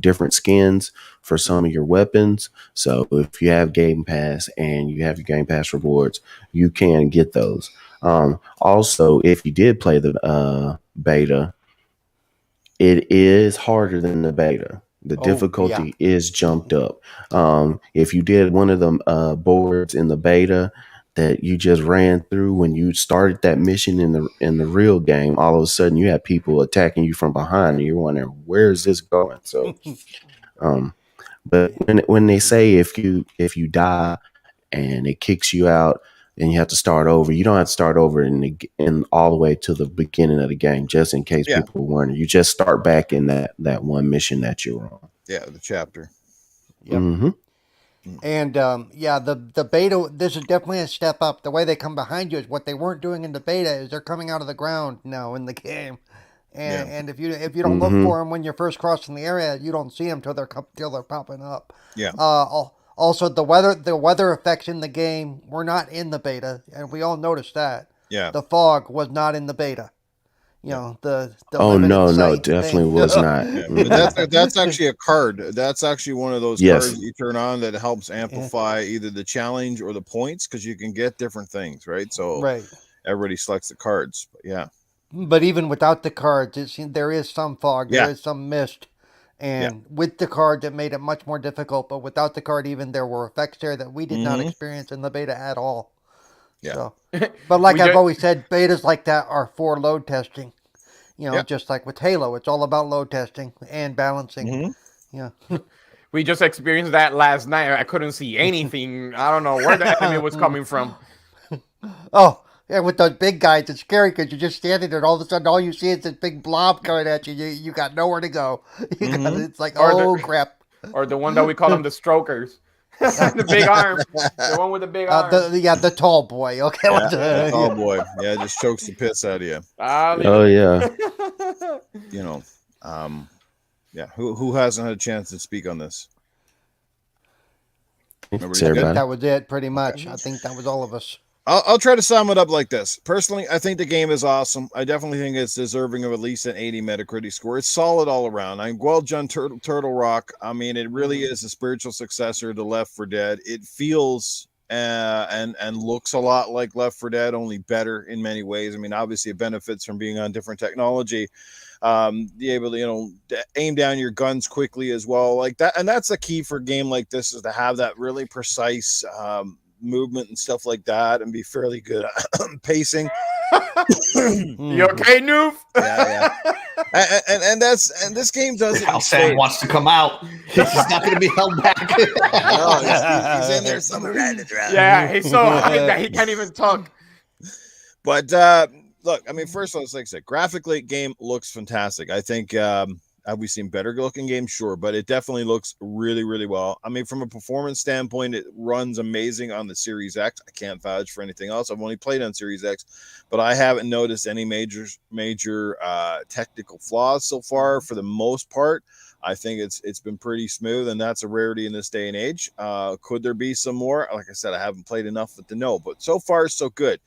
different skins for some of your weapons. So if you have Game Pass and you have your Game Pass rewards, you can get those. Also, if you did play the beta, it is harder than the beta. The difficulty is jumped up. If you did one of them boards in the beta that you just ran through when you started that mission in the real game, all of a sudden you have people attacking you from behind and you're wondering, where is this going? So but when they say if you die and it kicks you out and you have to start over, you don't have to start over in all the way to the beginning of the game, just in case people were wondering. You just start back in that one mission that you were on. Yeah, the chapter. Yep. Mm-hmm. And the beta, this is definitely a step up. The way they come behind you is what they weren't doing in the beta. Is they're coming out of the ground now in the game, and if you don't look for them when you're first crossing the area, you don't see them till they're popping up. Yeah. Also, the weather effects in the game were not in the beta, and we all noticed that. Yeah. The fog was not in the beta. You know, the oh no, sight definitely thing. was not. But that's actually a card. That's actually one of those cards that you turn on that helps amplify either the challenge or the points, because you can get different things, right? So everybody selects the cards. But But even without the cards, there is some fog, there is some mist. And with the card, it made it much more difficult. But without the card, even there were effects there that we did not experience in the beta at all. Yeah. So, but like I've always said, betas like that are for load testing. You know, just like with Halo, it's all about load testing and balancing. Yeah. We just experienced that last night. I couldn't see anything. I don't know where the enemy was coming from. Oh, yeah, with those big guys, it's scary because you're just standing there and all of a sudden all you see is this big blob coming at you. You got nowhere to go. It's like, crap. Or the one that we call them the strokers. The big arm. The one with the big arm. The tall boy. Okay. The tall boy. Yeah, just chokes the piss out of you. Oh, yeah. You know, who hasn't had a chance to speak on this? I think that was it, pretty much. I think that was all of us. I'll try to sum it up like this. Personally, I think the game is awesome. I definitely think it's deserving of at least an 80 Metacritic score. It's solid all around. I'm John Turtle Rock. I mean, it really is a spiritual successor to Left 4 Dead. It feels and looks a lot like Left 4 Dead, only better in many ways. I mean, obviously it benefits from being on different technology. Be able to, aim down your guns quickly as well, like that. And that's the key for a game like this, is to have that really precise movement and stuff like that, and be fairly good at pacing. You okay, Newf? Yeah. And this game does it. How Sam wants to come out. He's not going to be held back. No, he's in there somewhere right around. Yeah, he's so high that he can't even talk. But look, I mean, first of all, like I said, graphically, game looks fantastic. I think have we seen better looking games? Sure, but it definitely looks really, really well. I mean, from a performance standpoint, it runs amazing on the Series X. I can't vouch for anything else. I've only played on Series X, but I haven't noticed any major technical flaws so far. For the most part, I think it's been pretty smooth, and that's a rarity in this day and age. Could there be some more? Like I said, I haven't played enough to know, but so far so good.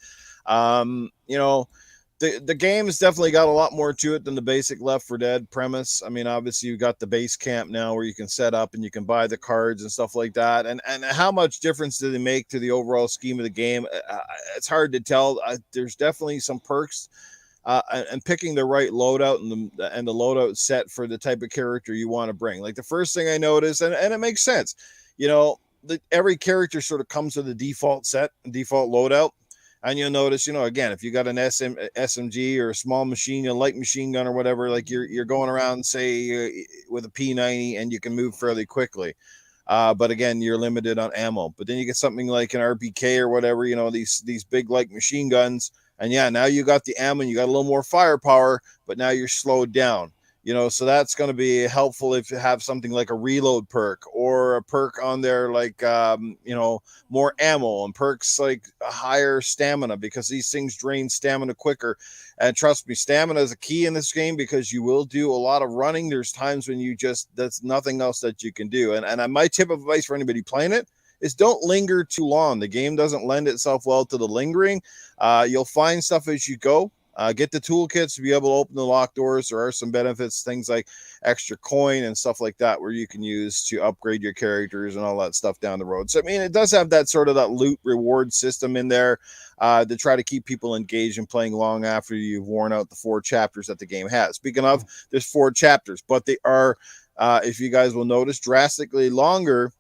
The game has definitely got a lot more to it than the basic Left 4 Dead premise. I mean, obviously you got the base camp now where you can set up and you can buy the cards and stuff like that. And how much difference do they make to the overall scheme of the game? It's hard to tell. There's definitely some perks, and picking the right loadout and the loadout set for the type of character you want to bring. Like the first thing I noticed, and it makes sense, every character sort of comes with a default set, default loadout. And you'll notice, again, if you got an SMG or a small machine, a light machine gun or whatever, like you're going around, say, with a P90 and you can move fairly quickly. But again, you're limited on ammo. But then you get something like an RPK or whatever, these big light machine guns. And yeah, now you got the ammo and you got a little more firepower, but now you're slowed down. So that's going to be helpful if you have something like a reload perk or a perk on there like, more ammo and perks like a higher stamina, because these things drain stamina quicker. And trust me, stamina is a key in this game because you will do a lot of running. There's times when that's nothing else that you can do. And my tip of advice for anybody playing it is don't linger too long. The game doesn't lend itself well to the lingering. You'll find stuff as you go. Get the toolkits to be able to open the locked doors. There are some benefits, things like extra coin and stuff like that, where you can use to upgrade your characters and all that stuff down the road. So, I mean, it does have that sort of that loot reward system in there to try to keep people engaged and playing long after you've worn out the 4 chapters that the game has. Speaking of, there's 4 chapters, but they are, if you guys will notice, drastically longer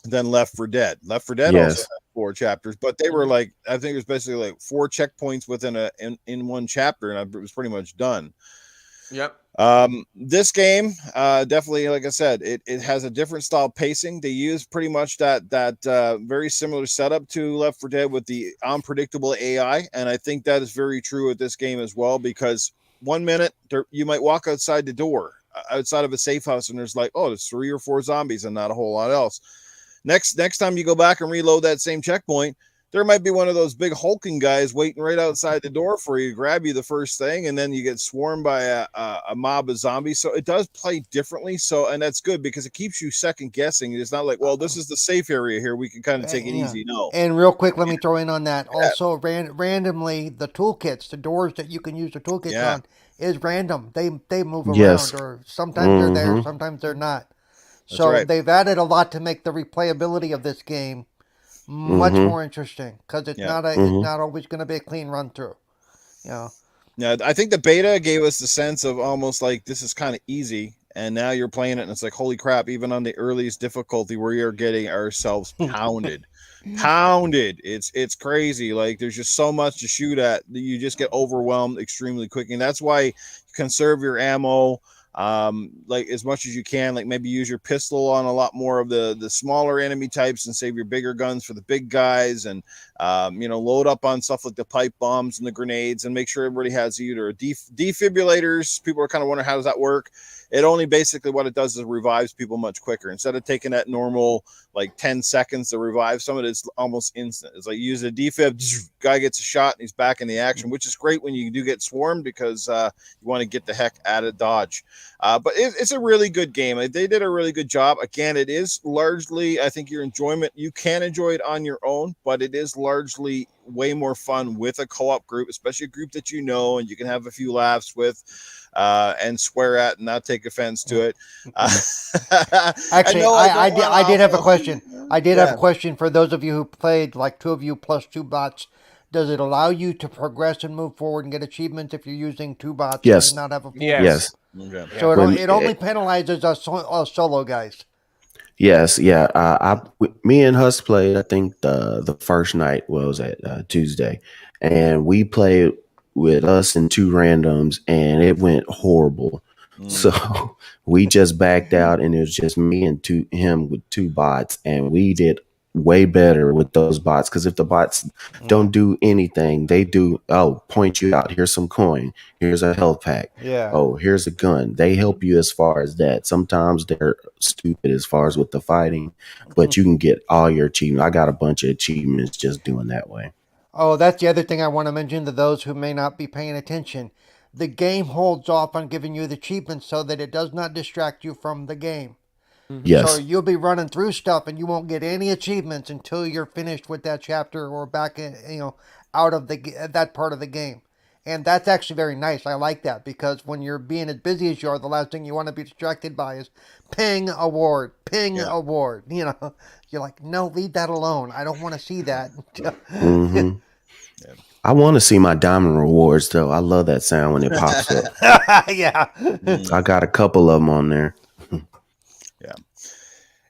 than Left 4 Dead. Left 4 Dead also Yes. had 4 chapters, but they were like, I think it was basically like 4 checkpoints within in one chapter, and it was pretty much done. Yep. This game, definitely, like I said, it has a different style pacing. They use pretty much that very similar setup to Left 4 Dead with the unpredictable AI, and I think that is very true with this game as well, because 1 minute you might walk outside the door, outside of a safe house, and there's like, oh, there's 3 or 4 zombies and not a whole lot else. Next time you go back and reload that same checkpoint, there might be one of those big hulking guys waiting right outside the door for you to grab you the first thing, and then you get swarmed by a mob of zombies. So it does play differently. So, and that's good because it keeps you second guessing. It's not like, well, this is the safe area here, we can kind of take it easy. No. And real quick, let me throw in on that. Also, randomly, the toolkits, the doors that you can use the toolkits on, is random. They move Yes. around, or sometimes they're there, sometimes they're not. So right. they've added a lot to make the replayability of this game much more interesting, because it's not it's not always going to be a clean run through. Yeah, I think the beta gave us the sense of almost like this is kind of easy, and now you're playing it and it's like, holy crap, even on the earliest difficulty, we are getting ourselves pounded. It's crazy. Like, there's just so much to shoot at that you just get overwhelmed extremely quick, and that's why you conserve your ammo like as much as you can. Like, maybe use your pistol on a lot more of the smaller enemy types and save your bigger guns for the big guys, and load up on stuff like the pipe bombs and the grenades, and make sure everybody has either defibrillators. People are kind of wondering, how does that work? It only basically, what it does is revives people much quicker. Instead of taking that normal like 10 seconds to revive someone, it's almost instant. It's like, you use a defib, guy gets a shot and he's back in the action, which is great when you do get swarmed, because you want to get the heck out of dodge. But it's a really good game. They did a really good job. Again, it is largely, I think, your enjoyment. You can enjoy it on your own, but it is largely way more fun with a co-op group, especially a group that you know and you can have a few laughs with, and swear at and not take offense to it. Actually, I did have a question. I did have a question for those of you who played, like 2 of you plus 2 bots. Does it allow you to progress and move forward and get achievements if you're using 2 bots Yes. and not have a full Yes. Okay. So it only penalizes us solo guys. Yes, yeah. Me and Hus played. I think the first night was at Tuesday, and we played with us and 2 randoms, and it went horrible. So we just backed out, and it was just me and him with 2 bots, and we did way better with those bots, because if the bots don't do anything, they do, point you out, here's some coin, here's a health pack, here's a gun. They help you as far as that. Sometimes they're stupid as far as with the fighting, but you can get all your achievements. I got a bunch of achievements just doing that way. Oh, that's the other thing I want to mention to those who may not be paying attention. The game holds off on giving you the achievements so that it does not distract you from the game. Yes. So you'll be running through stuff and you won't get any achievements until you're finished with that chapter or back in, out of that part of the game. And that's actually very nice. I like that, because when you're being as busy as you are, the last thing you want to be distracted by is ping award. You're like, no, leave that alone. I don't want to see that. I want to see my diamond rewards, though. I love that sound when it pops up. Yeah. I got a couple of them on there.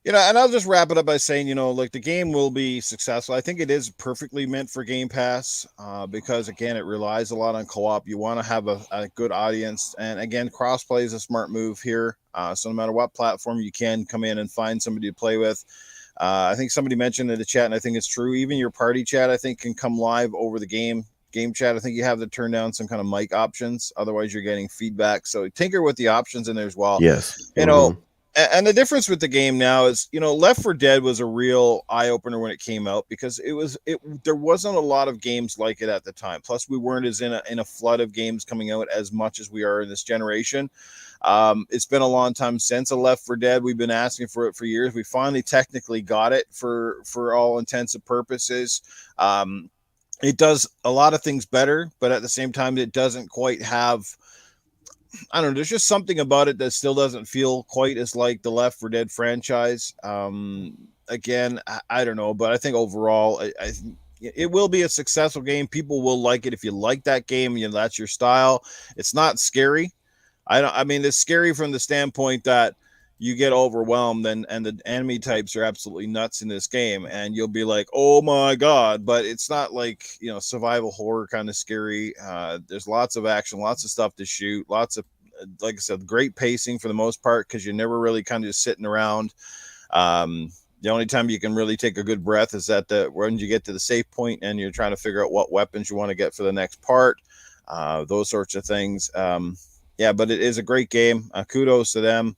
And I'll just wrap it up by saying, like, the game will be successful. I think it is perfectly meant for Game Pass, because, again, it relies a lot on co-op. You want to have a good audience. And, again, crossplay is a smart move here. So no matter what platform, you can come in and find somebody to play with. I think somebody mentioned in the chat, and I think it's true, even your party chat, I think, can come live over the game game chat, I think you have to turn down some kind of mic options. Otherwise, you're getting feedback. So tinker with the options in there as well. Yes. You know, and the difference with the game now is, you know, Left 4 Dead was a real eye opener when it came out because there wasn't a lot of games like it at the time. Plus, we weren't as in a flood of games coming out as much as we are in this generation. It's been a long time since a Left 4 Dead. We've been asking for it for years. We finally technically got it for all intents and purposes. It does a lot of things better, but at the same time, it doesn't quite have. I don't know. There's just something about it that still doesn't feel quite as like the Left 4 Dead franchise. Again, I don't know, but I think overall, it will be a successful game. People will like it if you like that game. You know, that's your style. It's not scary. I mean, it's scary from the standpoint that you get overwhelmed and the enemy types are absolutely nuts in this game, and you'll be like, oh my god. But it's not like, you know, survival horror kind of scary. There's lots of action, lots of stuff to shoot, lots of, like I said, great pacing for the most part, because you're never really kind of just sitting around. The only time you can really take a good breath is when you get to the safe point and you're trying to figure out what weapons you want to get for the next part, those sorts of things. Yeah, but it is a great game. Kudos to them.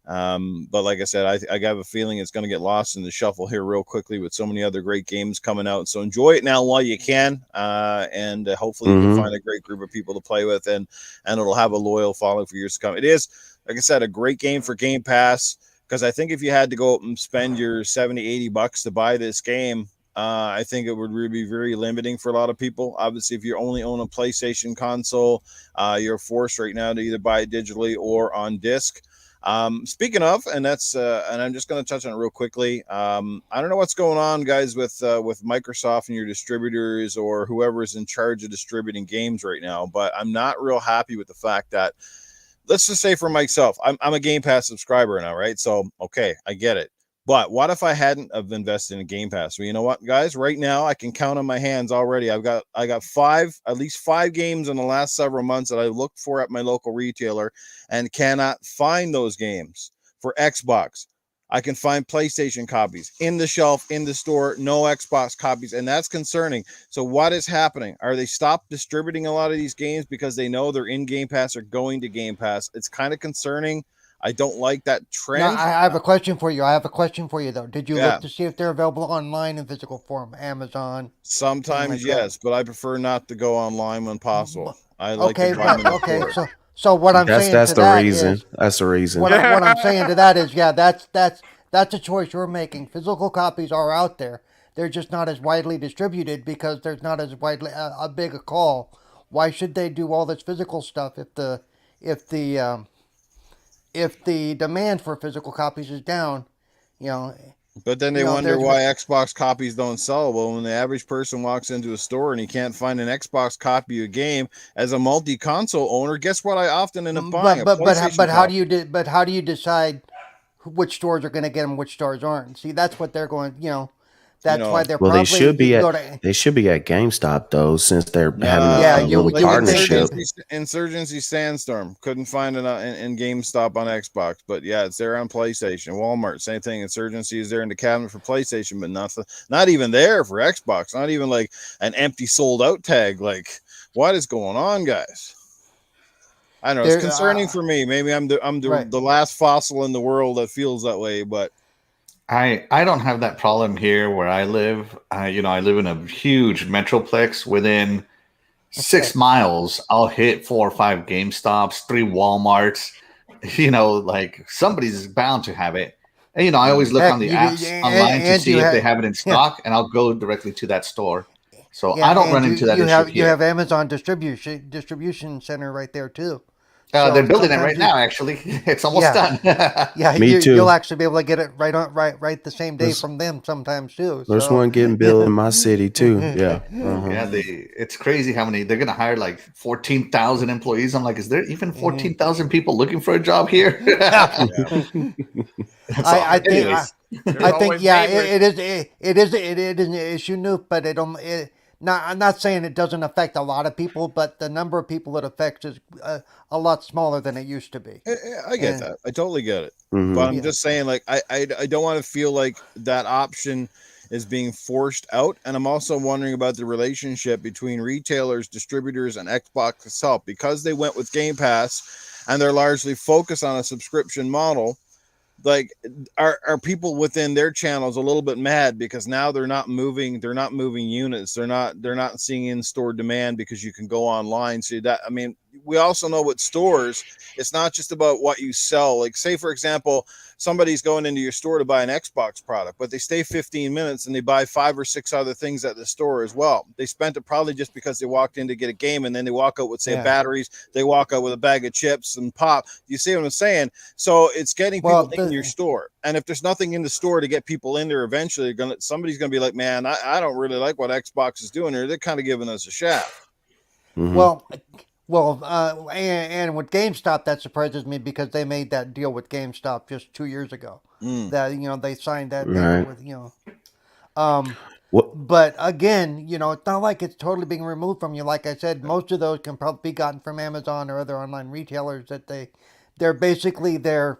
But like I said, I have a feeling it's going to get lost in the shuffle here real quickly with so many other great games coming out. So enjoy it now while you can, and hopefully you can find a great group of people to play with, and it'll have a loyal following for years to come. It is, like I said, a great game for Game Pass, because I think if you had to go and spend your $70-$80 to buy this game, I think it would really be very limiting for a lot of people. Obviously, if you only own a PlayStation console, you're forced right now to either buy it digitally or on disc. Speaking of, and I'm just going to touch on it real quickly. I don't know what's going on, guys, with Microsoft and your distributors or whoever is in charge of distributing games right now, but I'm not real happy with the fact that, let's just say for myself, I'm a Game Pass subscriber now, right? So, okay, I get it. But what if I hadn't have invested in Game Pass? Well, you know what, guys? Right now, I can count on my hands already. I got at least five games in the last several months that I looked for at my local retailer and cannot find those games. For Xbox, I can find PlayStation copies in the shelf, in the store, no Xbox copies, and that's concerning. So what is happening? Are they stopped distributing a lot of these games because they know they're in Game Pass or going to Game Pass? It's kind of concerning. I don't like that trend. Now, I have a question for you. Though. Did you look to see if they're available online in physical form? Amazon? Sometimes, yes, but I prefer not to go online when possible. I like to buy them in the store. So what I'm saying that's to the that reason. is, that's the reason. What I'm saying to that is, yeah, that's a choice you're making. Physical copies are out there. They're just not as widely distributed because there's not as widely a big a call. Why should they do all this physical stuff if the demand for physical copies is down, you know? But then they wonder why Xbox copies don't sell. Well, when the average person walks into a store and he can't find an Xbox copy of a game, as a multi-console owner, guess what I often end up buying? But how do you decide which stores are going to get them, which stores aren't? See, that's what they're going. That's why they're well, probably they should be at GameStop though, since they're having a little partnership. Insurgency Sandstorm couldn't find it in GameStop on Xbox, but yeah, it's there on PlayStation. Walmart, same thing. Insurgency is there in the cabinet for PlayStation, but not even there for Xbox. Not even like an empty sold out tag. Like, what is going on, guys? I don't know. It's concerning for me. Maybe I'm the last fossil in the world that feels that way, but. I don't have that problem here where I live. I live in a huge metroplex. Within 6 miles, I'll hit 4 or 5 GameStops, 3 Walmarts. Like somebody's bound to have it. And I always look on the apps online to see if they have it in stock, and I'll go directly to that store. So I don't run into that issue. You have Amazon distribution center right there too. They're building it right now. Actually, it's almost done. Yeah, me too. You'll actually be able to get it right the same day from them sometimes too. There's one getting built in my city too. Yeah, yeah. It's crazy how many they're gonna hire, like 14,000 employees. I'm like, is there even 14,000 people looking for a job here? I think yeah, it is an issue, Newf, but I'm not saying it doesn't affect a lot of people, but the number of people it affects is a lot smaller than it used to be. I get that. I totally get it. Mm-hmm. But I'm just saying, like, I don't want to feel like that option is being forced out. And I'm also wondering about the relationship between retailers, distributors, and Xbox itself, because they went with Game Pass and they're largely focused on a subscription model. Like, are people within their channels a little bit mad because now they're not moving units, they're not seeing in-store demand because you can go online. So that, I mean, we also know with stores, it's not just about what you sell. Like, say for example, somebody's going into your store to buy an Xbox product, but they stay 15 minutes and they buy 5 or 6 other things at the store as well. They spent it probably just because they walked in to get a game, and then they walk out with, say, batteries, they walk out with a bag of chips and pop. You see what I'm saying? So it's getting people in your store. And if there's nothing in the store to get people in there, eventually somebody's gonna be like, man, I don't really like what Xbox is doing here. They're kind of giving us a shaft. Well, and with GameStop, that surprises me because they made that deal with GameStop just 2 years ago. That they signed that deal with But again, it's not like it's totally being removed from you. Like I said, most of those can probably be gotten from Amazon or other online retailers that they're basically they're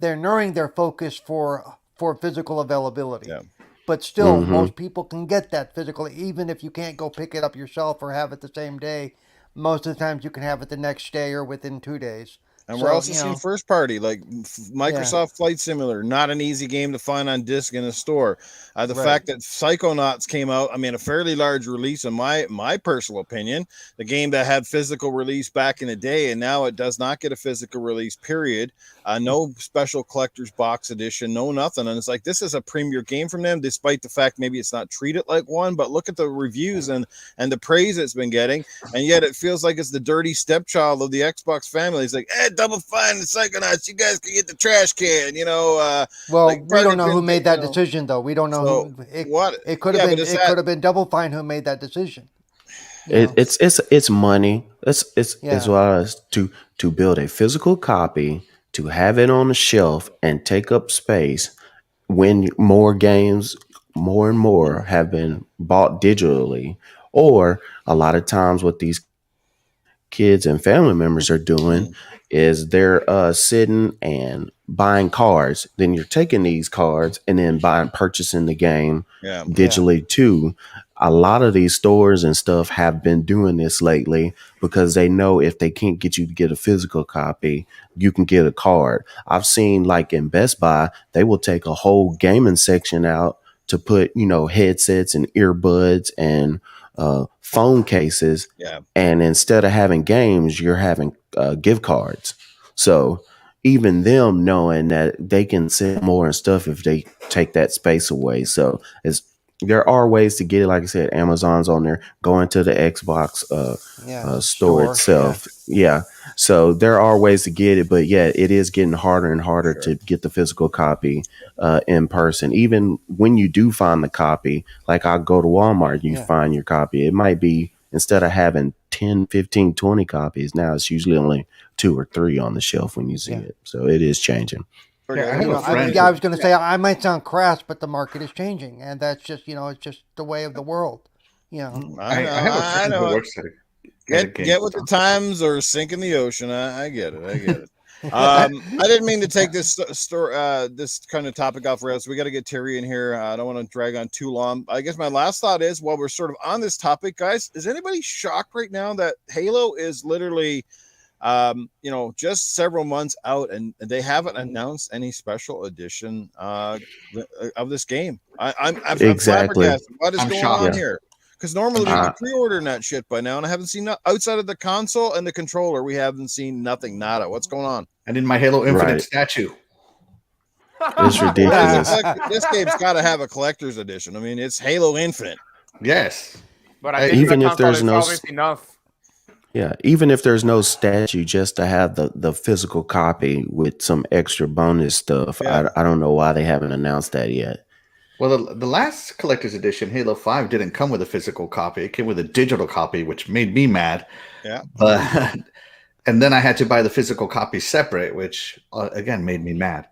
narrowing their focus for physical availability. Yeah. But still, most people can get that physically, even if you can't go pick it up yourself or have it the same day. Most of the times you can have it the next day or within 2 days. And we're also seeing first party, like Microsoft Flight Simulator, not an easy game to find on disc in a store. The fact that Psychonauts came out, I mean, a fairly large release in my personal opinion, the game that had physical release back in the day, and now it does not get a physical release, period. No special collector's box edition, no nothing. And it's like, this is a premier game from them, despite the fact maybe it's not treated like one, but look at the reviews and the praise it's been getting. And yet it feels like it's the dirty stepchild of the Xbox family. It's like, Double Fine and Psychonauts, you guys can get the trash can, Well, like, we don't know who made that decision, though. We don't know who. It could have been. It could have been Double Fine who made that decision. It's money. It's wise to build a physical copy, to have it on the shelf and take up space when more games, more and more, have been bought digitally, or a lot of times what these kids and family members are doing is they're sitting and buying cards. Then you're taking these cards and then purchasing the game digitally too. A lot of these stores and stuff have been doing this lately because they know if they can't get you to get a physical copy, you can get a card. I've seen, like in Best Buy, they will take a whole gaming section out to put, headsets and earbuds and phone cases. And instead of having games, you're having gift cards. So even them knowing that they can sell more and stuff if they take that space away. So there are ways to get it. Like I said, Amazon's on there, going to the Xbox store itself. Yeah. So there are ways to get it, but it is getting harder and harder to get the physical copy in person. Even when you do find the copy, like I'll go to Walmart, you find your copy. It might be, instead of having 10, 15, 20 copies, now it's usually only 2 or 3 on the shelf when you see it. So it is changing. I was going to say, I might sound crass, but the market is changing, and that's just, it's just the way of the world. I have a friend who works at a get with the times or sink in the ocean. I get it. I didn't mean to take this kind of topic off rails. We got to get Terri in here. I don't want to drag on too long. I guess my last thought is, while we're sort of on this topic, guys, is anybody shocked right now that Halo is literally just several months out and they haven't announced any special edition of this game? I'm flabbergasted. What is going on here? Because normally we'd be pre-ordering that shit by now, and I haven't seen outside of the console and the controller. We haven't seen nothing. Nada. What's going on? And in my Halo Infinite statue. It's ridiculous. This game's got to have a collector's edition. I mean, it's Halo Infinite. Yes, but I think even if there's no enough. Yeah, even if there's no statue, just to have the physical copy with some extra bonus stuff. I don't know why they haven't announced that yet. Well, the last collector's edition, Halo 5, didn't come with a physical copy. It came with a digital copy, which made me mad. Yeah. And then I had to buy the physical copy separate, which, again, made me mad.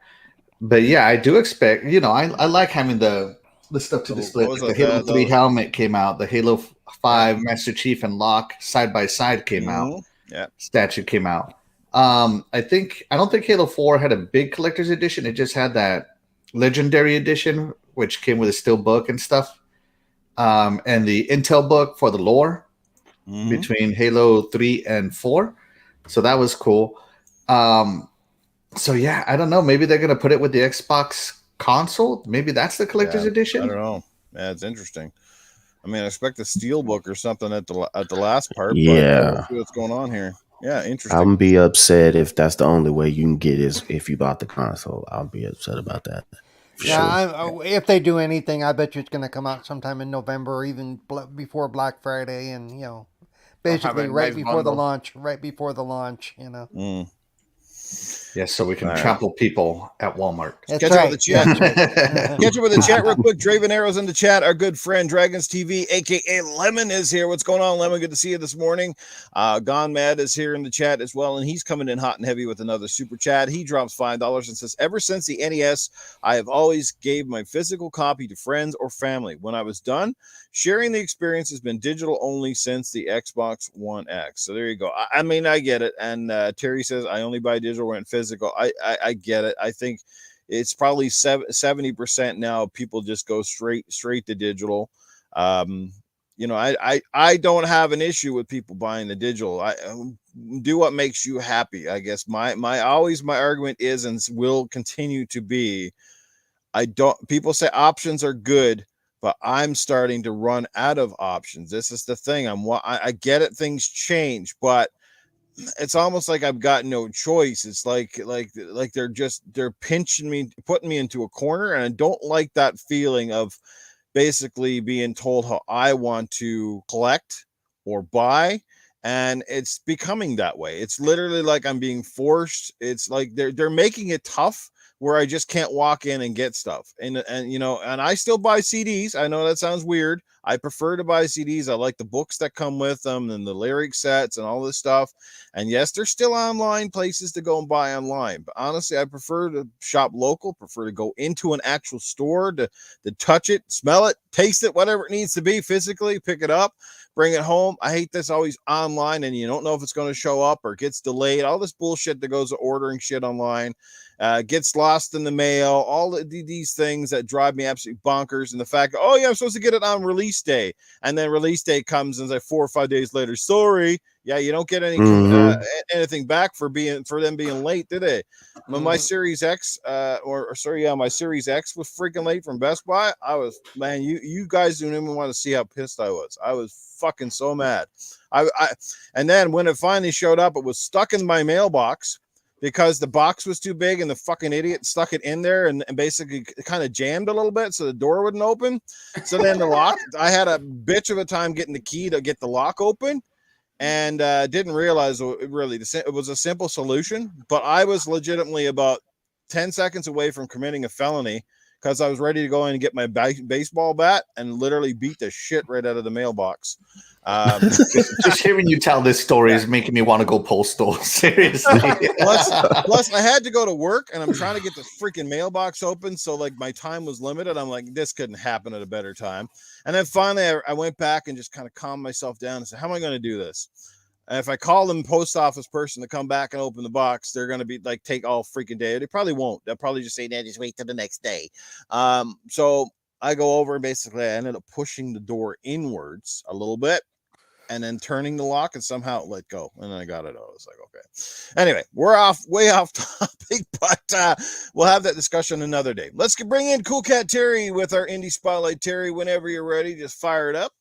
But yeah, I do expect, I like having the stuff to display. Like the Halo 3 helmet came out. The Halo 5 Master Chief and Locke side-by-side came out. Yeah. Statue came out. I don't think Halo 4 had a big collector's edition. It just had that Legendary edition which came with a steel book and stuff, and the intel book for the lore between Halo 3 and 4. So that was cool. So yeah, I don't know. Maybe they're gonna put it with the Xbox console. Maybe that's the collector's edition. I don't know. Yeah, it's interesting. I mean, I expect a steel book or something at the last part. Yeah. But we'll see what's going on here. Yeah, interesting. I'm be upset if that's the only way you can get is if you bought the console. I'll be upset about that. If they do anything, I bet you it's going to come out sometime in November or even before Black Friday, and basically right before the launch. Right before the launch, Yes, so we can trample people at Walmart. That's Catch right. up with the chat. Catch up with the chat real quick. Draven Arrows in the chat. Our good friend Dragons TV, aka Lemon, is here. What's going on, Lemon? Good to see you this morning. Gone Mad is here in the chat as well, and he's coming in hot and heavy with another super chat. He drops $5 and says, "Ever since the NES, I have always gave my physical copy to friends or family. When I was done, sharing the experience has been digital only since the Xbox One X." So there you go. I mean, I get it. And Terry says, "I only buy digital when physical." I get it. I think it's probably 70% now. People just go straight to digital. I don't have an issue with people buying the digital. I do what makes you happy. I guess my argument is and will continue to be, people say options are good, but I'm starting to run out of options. This is the thing. I get it. Things change, but it's almost like I've got no choice. It's like they're pinching me, putting me into a corner, and I don't like that feeling of basically being told how I want to collect or buy, and it's becoming that way. It's literally like I'm being forced. It's like they're making it tough where I just can't walk in and get stuff. And I still buy CDs. I know that sounds weird. I prefer to buy CDs. I like the books that come with them and the lyric sets and all this stuff. And yes, there's still online places to go and buy online. But honestly, I prefer to shop local, prefer to go into an actual store to touch it, smell it, taste it, whatever it needs to be, physically pick it up, bring it home. I hate this always online and you don't know if it's going to show up or gets delayed. All this bullshit that goes to ordering shit online. Gets lost in the mail, all these things that drive me absolutely bonkers. And the fact, I'm supposed to get it on release day. And then release day comes and it's like 4 or 5 days later. Sorry. Yeah, you don't get anything back for them being late, did they? When my Series X, my Series X was freaking late from Best Buy, I was, man, you guys don't even want to see how pissed I was. I was fucking so mad. And then when it finally showed up, it was stuck in my mailbox, because the box was too big and the fucking idiot stuck it in there and basically kind of jammed a little bit so the door wouldn't open. So then the lock, I had a bitch of a time getting the key to get the lock open, and didn't realize it was a simple solution, but I was legitimately about 10 seconds away from committing a felony because I was ready to go in and get my baseball bat and literally beat the shit right out of the mailbox. Just hearing you tell this story is making me want to go postal. Seriously. Plus, I had to go to work, and I'm trying to get the freaking mailbox open. So, like, my time was limited. I'm like, this couldn't happen at a better time. And then finally, I went back and just kind of calmed myself down and said, how am I going to do this? And if I call them post office person to come back and open the box, they're going to be like, take all freaking day. They probably won't. They'll probably just say, nah, just wait till the next day. So I go over and basically I ended up pushing the door inwards a little bit and then turning the lock, and somehow it let go. And then I got it out. I was like, okay. Anyway, we're way off topic, but we'll have that discussion another day. Let's bring in Coolcat Terri with our Indie Spotlight. Terry, whenever you're ready, just fire it up.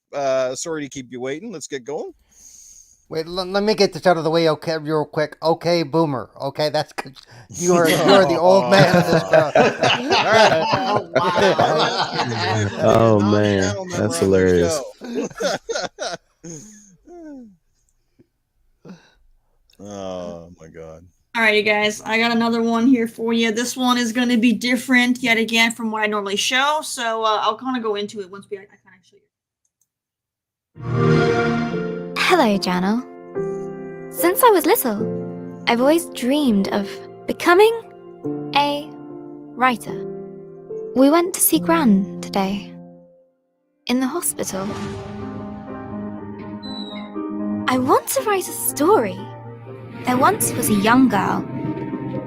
Sorry to keep you waiting. Let's get going. Wait, let me get this out of the way, okay, real quick. Okay, Boomer. Okay, that's good. You are the old man of this crowd. Oh man, that's hilarious. Oh my god. All right, you guys, I got another one here for you. This one is going to be different yet again from what I normally show, so I'll kind of go into it once I kind of show you. Hello, Janelle. Since I was little, I've always dreamed of becoming a writer. We went to see Gran today, in the hospital. I want to write a story. There once was a young girl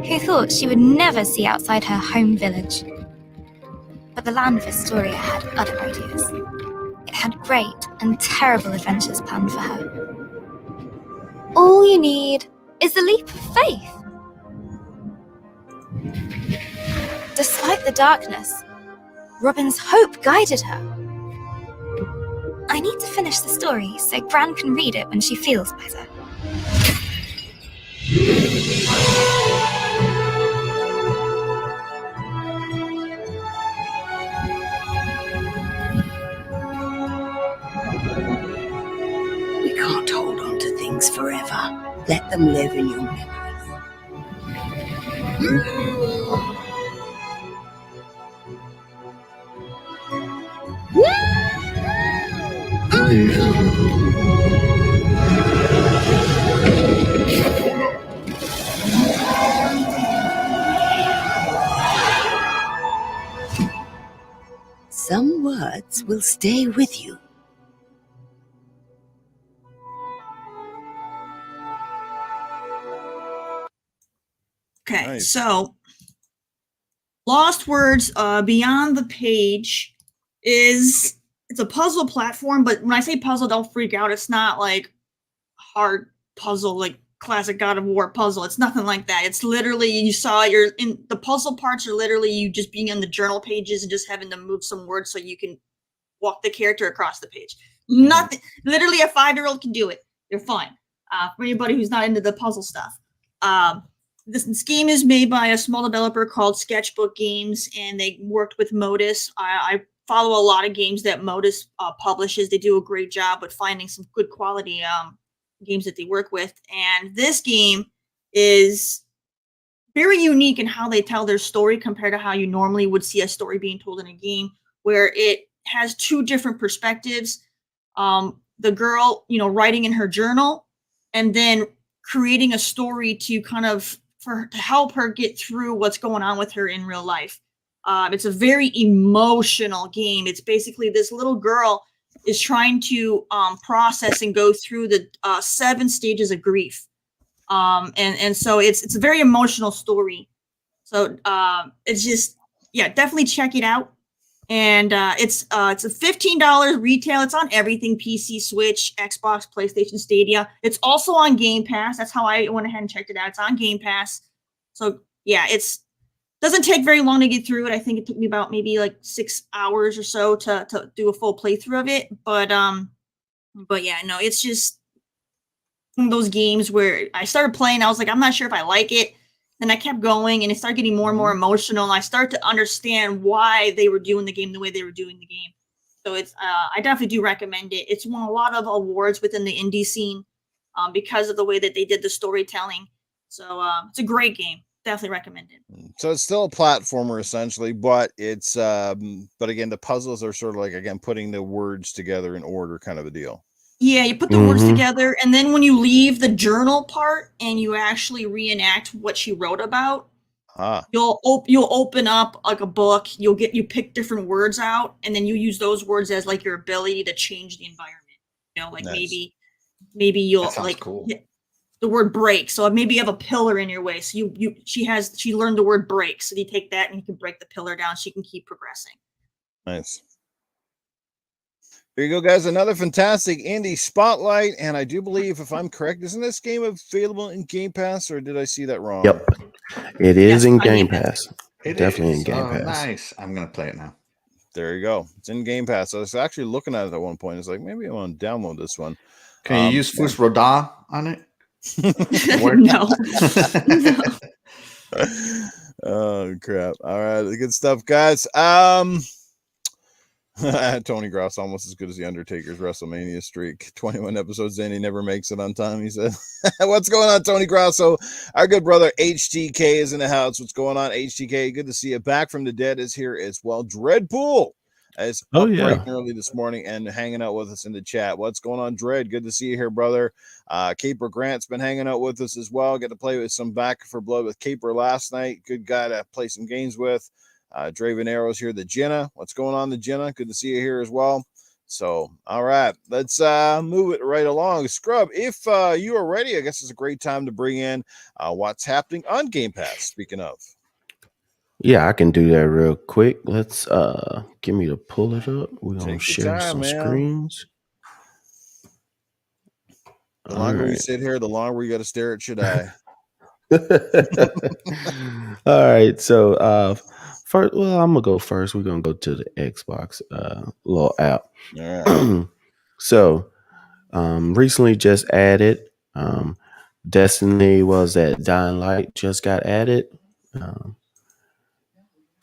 who thought she would never see outside her home village. But the land of Historia had other ideas. It had great and terrible adventures planned for her. All you need is a leap of faith. Despite the darkness, Robin's hope guided her. I need to finish the story so Gran can read it when she feels better. We can't hold on to things forever. Let them live in your memories. Some words will stay with you. Okay, Nice. so Lost Words Beyond the Page it's a puzzle platform, but when I say puzzle, don't freak out. It's not like hard puzzle like classic God of War puzzle. It's nothing like that. It's literally the puzzle parts are literally you just being on the journal pages and just having to move some words so you can walk the character across the page. Nothing. Literally a 5-year-old can do it. They're fine. For anybody who's not into the puzzle stuff. This game is made by a small developer called Sketchbook Games, and they worked with Modus. I follow a lot of games that Modus publishes. They do a great job with finding some good quality games that they work with. And this game is very unique in how they tell their story compared to how you normally would see a story being told in a game, where it has two different perspectives. The girl, writing in her journal, and then creating a story to to help her get through what's going on with her in real life. It's a very emotional game. It's basically this little girl is trying to process and go through the 7 stages of grief. And so it's a very emotional story. So it's just, definitely check it out. And it's a $15 retail. It's on everything: PC, Switch, Xbox, PlayStation, Stadia. It's also on Game Pass. That's how I went ahead and checked it out. It's on Game Pass. So it's doesn't take very long to get through it. I think it took me about maybe like 6 hours or so to do a full playthrough of it. But it's just one of those games where I started playing. I was like, I'm not sure if I like it. Then I kept going, and it started getting more and more emotional. And I started to understand why they were doing the game the way they were doing the game. So it's I definitely do recommend it. It's won a lot of awards within the indie scene because of the way that they did the storytelling. So it's a great game. Definitely recommend it. So it's still a platformer essentially, but it's but again, the puzzles are sort of like, again, putting the words together in order kind of a deal. Yeah, you put the words together, and then when you leave the journal part and you actually reenact what she wrote about, you'll open up like a book. You pick different words out, and then you use those words as like your ability to change the environment. Nice. maybe you'll That sounds cool. The word break. So maybe you have a pillar in your way. So she learned the word break. So you take that and you can break the pillar down. She can keep progressing. Nice. There you go, guys. Another fantastic indie spotlight. And I do believe, if I'm correct, isn't this game available in Game Pass, or did I see that wrong? Yep. It is in Game Pass. Definitely in Game Pass. Nice. I'm going to play it now. There you go. It's in Game Pass. I was actually looking at it at one point. It's like, maybe I want to download this one. Can you use Fus Roda on it? No. Oh, crap. All right. Good stuff, guys. Tony Gross, almost as good as the Undertaker's WrestleMania streak. 21 episodes in, he never makes it on time, he said. What's going on, Tony Grosso? Our good brother HTK is in the house. What's going on, HTK? Good to see you. Back from the dead is here as well. Dreadpool is up bright and early this morning and hanging out with us in the chat. What's going on, Dread? Good to see you here, brother. Caper Grant's been hanging out with us as well. Got to play with some Back for Blood with Caper last night. Good guy to play some games with. Draven Arrows here, the Jenna. What's going on, the Jenna? Good to see you here as well. So, all right, let's move it right along. Scrub, if you are ready, I guess it's a great time to bring in what's happening on Game Pass. Speaking of, Yeah, I can do that real quick. Let's give me to pull it up. We're gonna Take your share time, some man. screens. The longer we sit here, the longer we got to stare at Shaddai. All right, so first, well, I'm gonna go first. We're gonna go to the Xbox little app. All right. So recently just added Destiny was that Dying Light just got added.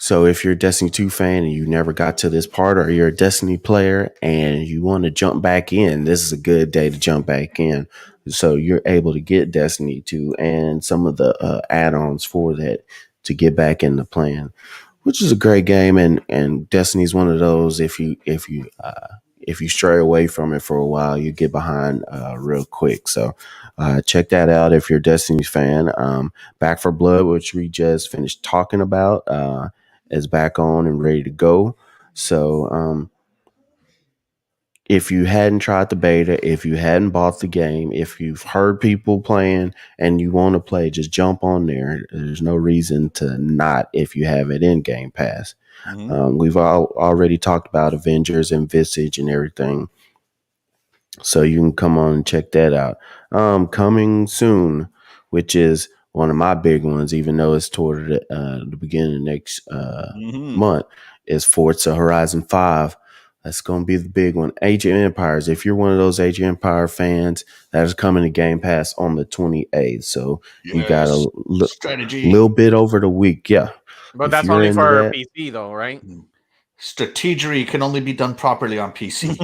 So if you're a Destiny 2 fan and you never got to this part, or you're a Destiny player and you want to jump back in, this is a good day to jump back in. So you're able to get Destiny 2 and some of the add-ons for that to get back in the plan, which is a great game. And Destiny is one of those, if you stray away from it for a while, you get behind real quick. So check that out if you're a Destiny fan. Back for Blood, which we just finished talking about, is back on and ready to go. So if you hadn't tried the beta, if you hadn't bought the game, if you've heard people playing and you want to play, just jump on there. There's no reason to not if you have it in Game Pass. We've already talked about Avengers and Visage and everything. So you can come on and check that out. Coming soon, which is one of my big ones, even though it's toward the beginning of next month, is Forza Horizon 5. That's going to be the big one. Age of Empires. If you're one of those Age of Empire fans, that is coming to Game Pass on the 28th. So you got a little bit over the week. Yeah. But if that's only for PC though, right? Strategery can only be done properly on PC.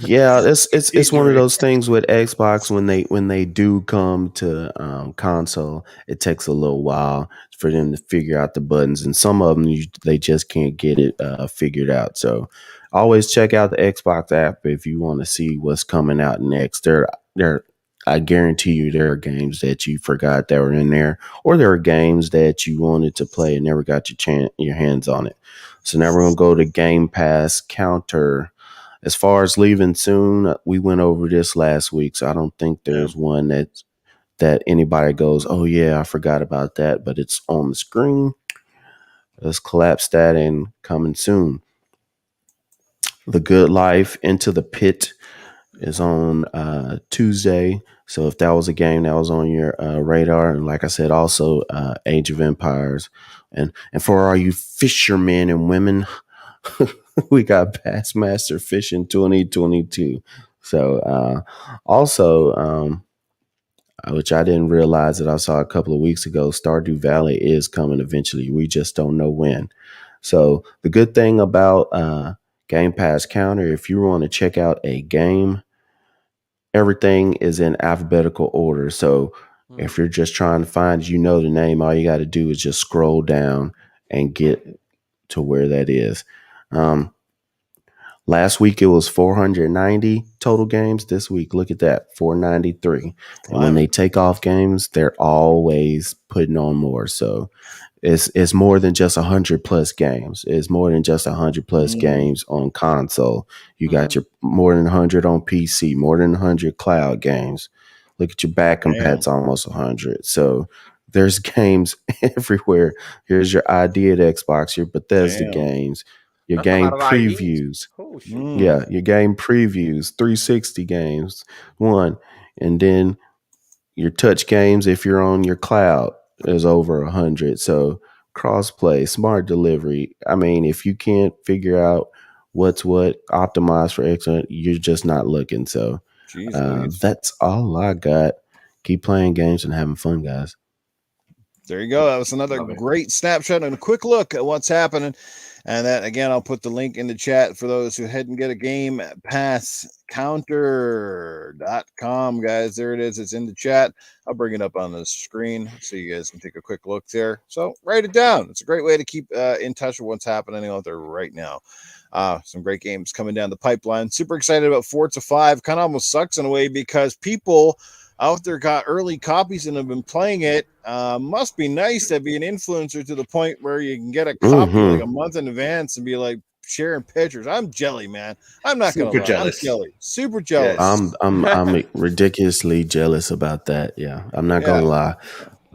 Yeah, it's one of those things with Xbox when they do come to console, it takes a little while for them to figure out the buttons, and some of them they just can't get it figured out. So always check out the Xbox app if you want to see what's coming out next. I guarantee you there are games that you forgot that were in there, or there are games that you wanted to play and never got your hands on it. So now we're going to go to Game Pass counter. As far as leaving soon, we went over this last week, so I don't think there's one that anybody goes, oh yeah, I forgot about that, but it's on the screen. Let's collapse that and coming soon. The Good Life Into the Pit is on Tuesday. So if that was a game that was on your radar, and like I said, also Age of Empires, and for all you fishermen and women, we got Bassmaster Fishing 2022. So also, which I didn't realize that I saw a couple of weeks ago, Stardew Valley is coming eventually. We just don't know when. So the good thing about Game Pass Counter, if you want to check out a game, everything is in alphabetical order. So if you're just trying to find, the name, all you got to do is just scroll down and get to where that is. Last week it was 490 total games. This week, look at that, 493. And when they take off games, they're always putting on more. So it's more than just 100 plus games. It's more than just 100 plus games on console. You got your more than 100 on PC, more than 100 cloud games. Look at your back compats, almost 100. So there's games everywhere. Here's your ID at Xbox, your Bethesda games, your game previews. Oh, yeah, your game previews, 360 games, one. And then your touch games, if you're on your cloud, is over 100. So crossplay, smart delivery. I mean, if you can't figure out what's what, optimized for excellent, you're just not looking. So that's all I got. Keep playing games and having fun, guys. There you go. That was another great snapshot and a quick look at what's happening. And that, again, I'll put the link in the chat for those who hadn't get a Game Pass counter.com, guys. There it is. It's in the chat. I'll bring it up on the screen so you guys can take a quick look there. So write it down. It's a great way to keep in touch with what's happening out there right now. Some great games coming down the pipeline. Super excited about Forza 5. Kind of almost sucks in a way because people out there got early copies and have been playing it. Must be nice to be an influencer to the point where you can get a copy like a month in advance and be like sharing pictures. I'm jelly, man. I'm not gonna lie. Jealous. I'm jelly. Super jealous. I'm ridiculously jealous about that. Yeah, I'm not gonna lie.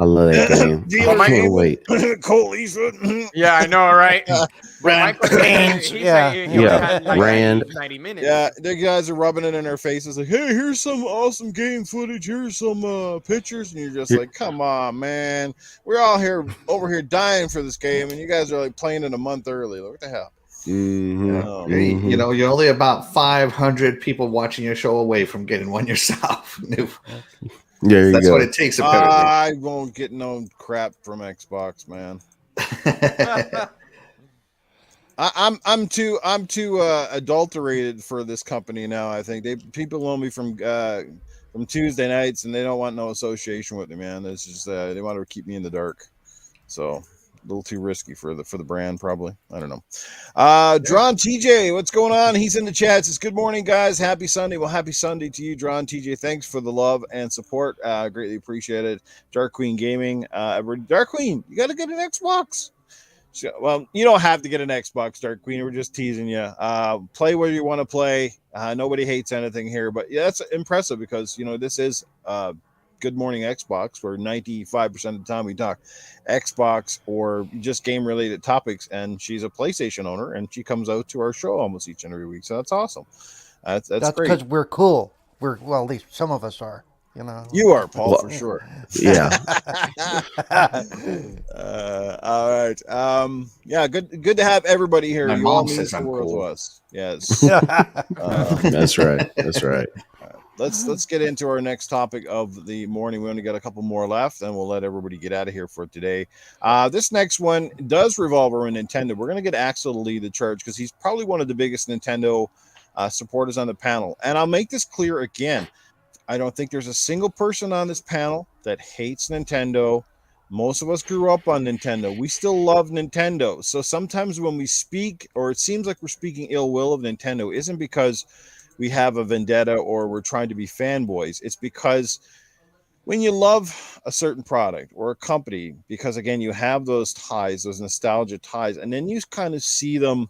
I love that game. I can't wait. Cole Eastwood. Yeah, I know, right? But Rand Michael, Range, he yeah. said he only Yeah, had like Rand. 90 minutes. Yeah, the guys are rubbing it in our faces like, hey, here's some awesome game footage. Here's some pictures. And you're just like, come on, man. We're all over here dying for this game, and you guys are like playing it a month early. Like, what the hell? You know, you're only about 500 people watching your show away from getting one yourself. That's what it takes, apparently. I won't get no crap from Xbox, man. I'm too adulterated for this company now. I think people know me from Tuesday nights, and they don't want no association with me, man. It's just they want to keep me in the dark. So a little too risky for the brand, probably. I don't know. Drawn TJ, what's going on? He's in the chat. Says, good morning, guys. Happy Sunday. Well, happy Sunday to you, Drawn TJ. Thanks for the love and support. Greatly appreciated. Dark Queen Gaming. Dark Queen, you got to get an Xbox. So, well, you don't have to get an Xbox, Dark Queen. We're just teasing you. Play where you want to play. Nobody hates anything here, but yeah, that's impressive because this is Good Morning Xbox, where 95% of the time we talk Xbox or just game-related topics, and she's a PlayStation owner, and she comes out to our show almost each and every week, so that's awesome. That's great. Because we're cool. Well, at least some of us are. You are, Paul, for sure. Yeah. All right. Yeah, good to have everybody here. My You mom all mean says the I'm world cool. to us. Yes. That's right. That's right. Let's get into our next topic of the morning. We only got a couple more left, and we'll let everybody get out of here for today. This next one does revolve around Nintendo. We're going to get Axel to lead the charge because he's probably one of the biggest Nintendo supporters on the panel. And I'll make this clear again. I don't think there's a single person on this panel that hates Nintendo. Most of us grew up on Nintendo. We still love Nintendo. So sometimes when we speak, or it seems like we're speaking ill will of Nintendo, isn't because we have a vendetta or we're trying to be fanboys. It's because when you love a certain product or a company, because again, you have those ties, those nostalgia ties, and then you kind of see them.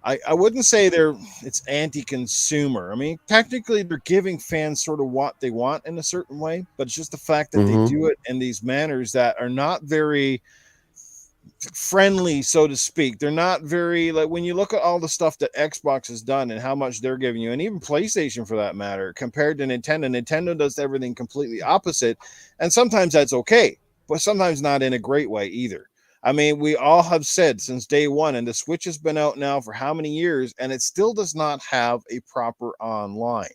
I wouldn't say it's anti-consumer. I mean, technically they're giving fans sort of what they want in a certain way, but it's just the fact that they do it in these manners that are not very friendly, so to speak. They're not very, like, when you look at all the stuff that Xbox has done and how much they're giving you, and even PlayStation for that matter, compared to Nintendo does everything completely opposite. And sometimes that's okay, but sometimes not in a great way either. I mean, we all have said since day one, and the Switch has been out now for how many years, and it still does not have a proper online.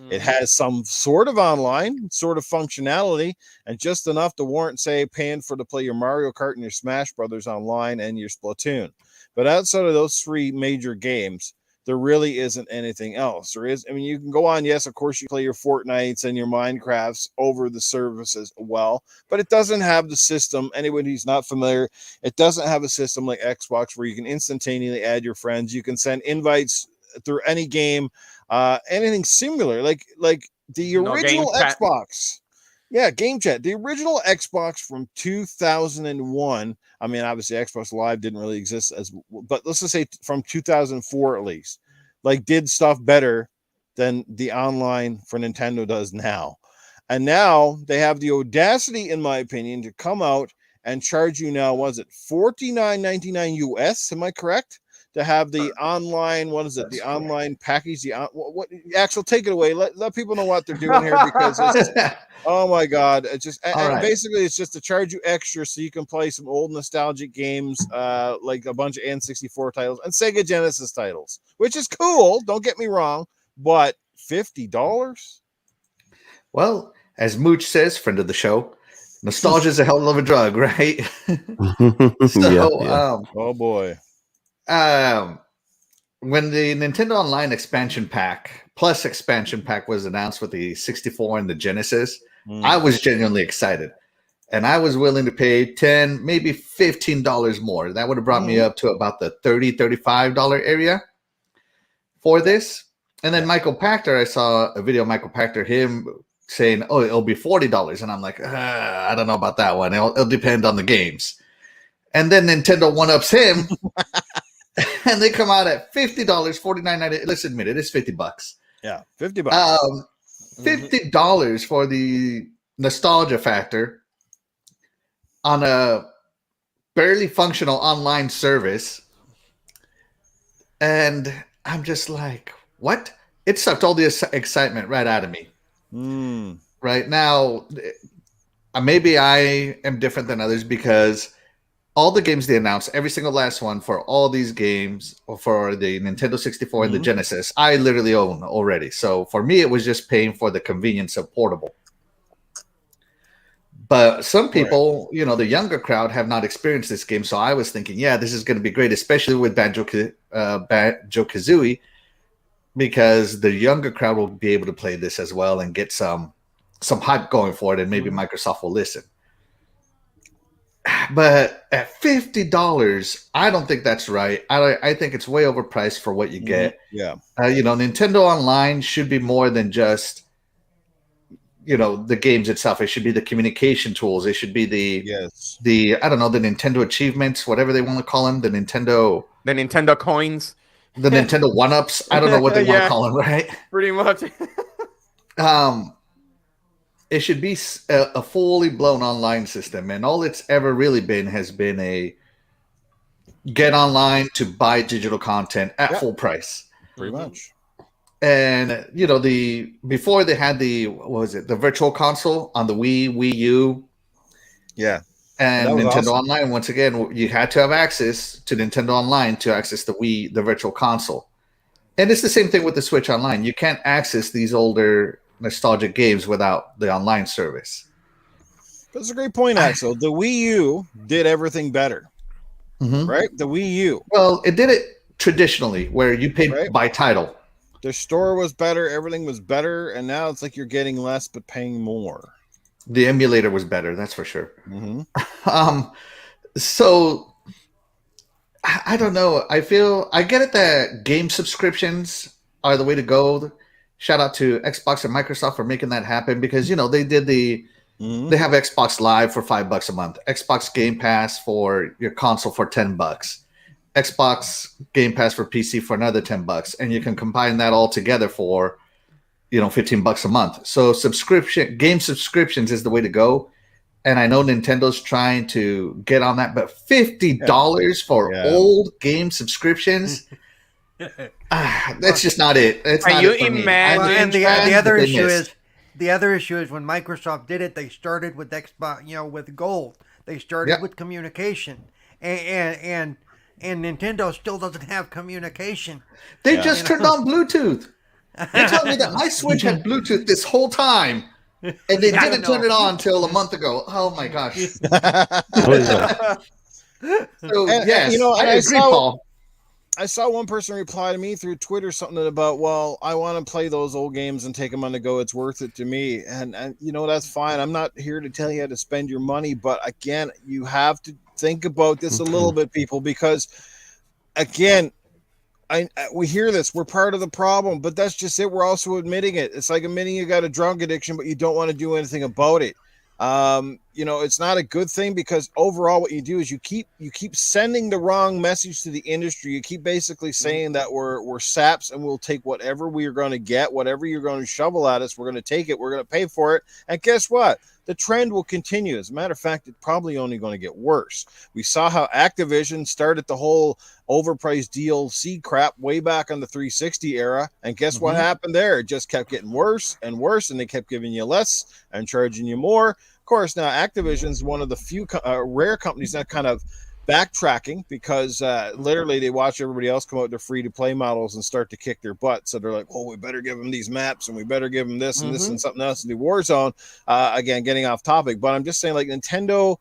It has some sort of online, sort of functionality, and just enough to warrant, say, paying to play your Mario Kart and your Smash Brothers online and your Splatoon. But outside of those three major games, there really isn't anything else. You can go on, yes, of course, you play your Fortnites and your Minecrafts over the service as well, but it doesn't have the system. Anybody who's not familiar, it doesn't have a system like Xbox where you can instantaneously add your friends. You can send invites through any game, anything similar, like the original Xbox. Yeah, game chat. The original Xbox from 2001. I mean, obviously, Xbox Live didn't really exist but let's just say from 2004 at least, did stuff better than the online for Nintendo does now. And now they have the audacity, in my opinion, to come out and charge you now. Was it $49.99 US? Am I correct? To have the online, what is it? The online package. What? Axel, take it away. Let people know what they're doing here because it's. Oh my God! It's just basically it's just to charge you extra so you can play some old nostalgic games, like a bunch of N64 titles and Sega Genesis titles, which is cool. Don't get me wrong, but $50. Well, as Mooch says, friend of the show, nostalgia is a hell of a drug, right? Oh boy. When the Nintendo Online expansion pack plus expansion pack was announced with the 64 and the Genesis, I was genuinely excited. And I was willing to pay $10, maybe $15 more. That would have brought me up to about the $30, $35 area for this. And then Michael Pachter, I saw a video of Michael Pachter, him saying, oh, it'll be $40. And I'm like, I don't know about that one. It'll depend on the games. And then Nintendo one-ups him. And they come out at $50, $49.98. Let's admit it is $50. Yeah, $50. $50 for the nostalgia factor. on a barely functional online service. And I'm just like, what? It sucked all the excitement right out of me. Right now, maybe I am different than others because all the games they announced, every single last one for all these games, or for the Nintendo 64 and the Genesis, I literally own already. So for me, it was just paying for the convenience of portable. But some people, the younger crowd have not experienced this game. So I was thinking, yeah, this is going to be great, especially with Banjo-Kazooie, because the younger crowd will be able to play this as well and get some hype going for it, and maybe Microsoft will listen. But at $50, I don't think that's right. I think it's way overpriced for what you get. Yeah. Nintendo Online should be more than just, the games itself. It should be the communication tools. It should be the I don't know, the Nintendo achievements, whatever they want to call them, the Nintendo coins, the Nintendo one-ups. I don't know what they want to call them, right? Pretty much. It should be a fully blown online system, and all it's ever really been has been a get online to buy digital content at full price. Pretty much. And before they had the virtual console on the Wii U, and Nintendo awesome. Online. Once again, you had to have access to Nintendo Online to access the virtual console, and it's the same thing with the Switch Online. You can't access these older nostalgic games without the online service. That's a great point, Axel. The Wii U did everything better, right? The Wii U. Well, it did it traditionally, where you paid by title. The store was better, everything was better, and now it's like you're getting less but paying more. The emulator was better, that's for sure. So I don't know. I get it that game subscriptions are the way to go. Shout out to Xbox and Microsoft for making that happen, because they did they have Xbox Live for $5 a month, Xbox Game Pass for your console for $10, Xbox Game Pass for PC for another $10, and you can combine that all together for $15 a month. So game subscriptions is the way to go. And I know Nintendo's trying to get on that, but $50 for old game subscriptions. That's just not it. Can you imagine? And the other issue is when Microsoft did it, they started with Xbox, with Gold. They started with communication, and Nintendo still doesn't have communication. They just turned on Bluetooth. They told me that my Switch had Bluetooth this whole time, and they didn't turn it on until a month ago. Oh my gosh! So yes, I agree, Paul. I saw one person reply to me through Twitter something about, well, I want to play those old games and take them on the go. It's worth it to me. And that's fine. I'm not here to tell you how to spend your money. But again, you have to think about this a little bit, people, because again, we hear this. We're part of the problem, but that's just it. We're also admitting it. It's like admitting you got a drug addiction, but you don't want to do anything about it. It's not a good thing, because overall what you do is you keep sending the wrong message to the industry. You keep basically saying that we're saps and we'll take whatever we are going to get, whatever you're going to shovel at us, we're going to take it, we're going to pay for it. And guess what? The trend will continue. As a matter of fact, it's probably only going to get worse. We saw how Activision started the whole overpriced DLC crap way back on the 360 era. And guess what happened there? It just kept getting worse and worse, and they kept giving you less and charging you more. Of course, now Activision is one of the few rare companies that kind of backtracking, because literally they watch everybody else come out with their free-to-play models and start to kick their butt. So they're like, oh, we better give them these maps, and we better give them this and this and something else to do Warzone. Again, getting off topic, but I'm just saying, like, Nintendo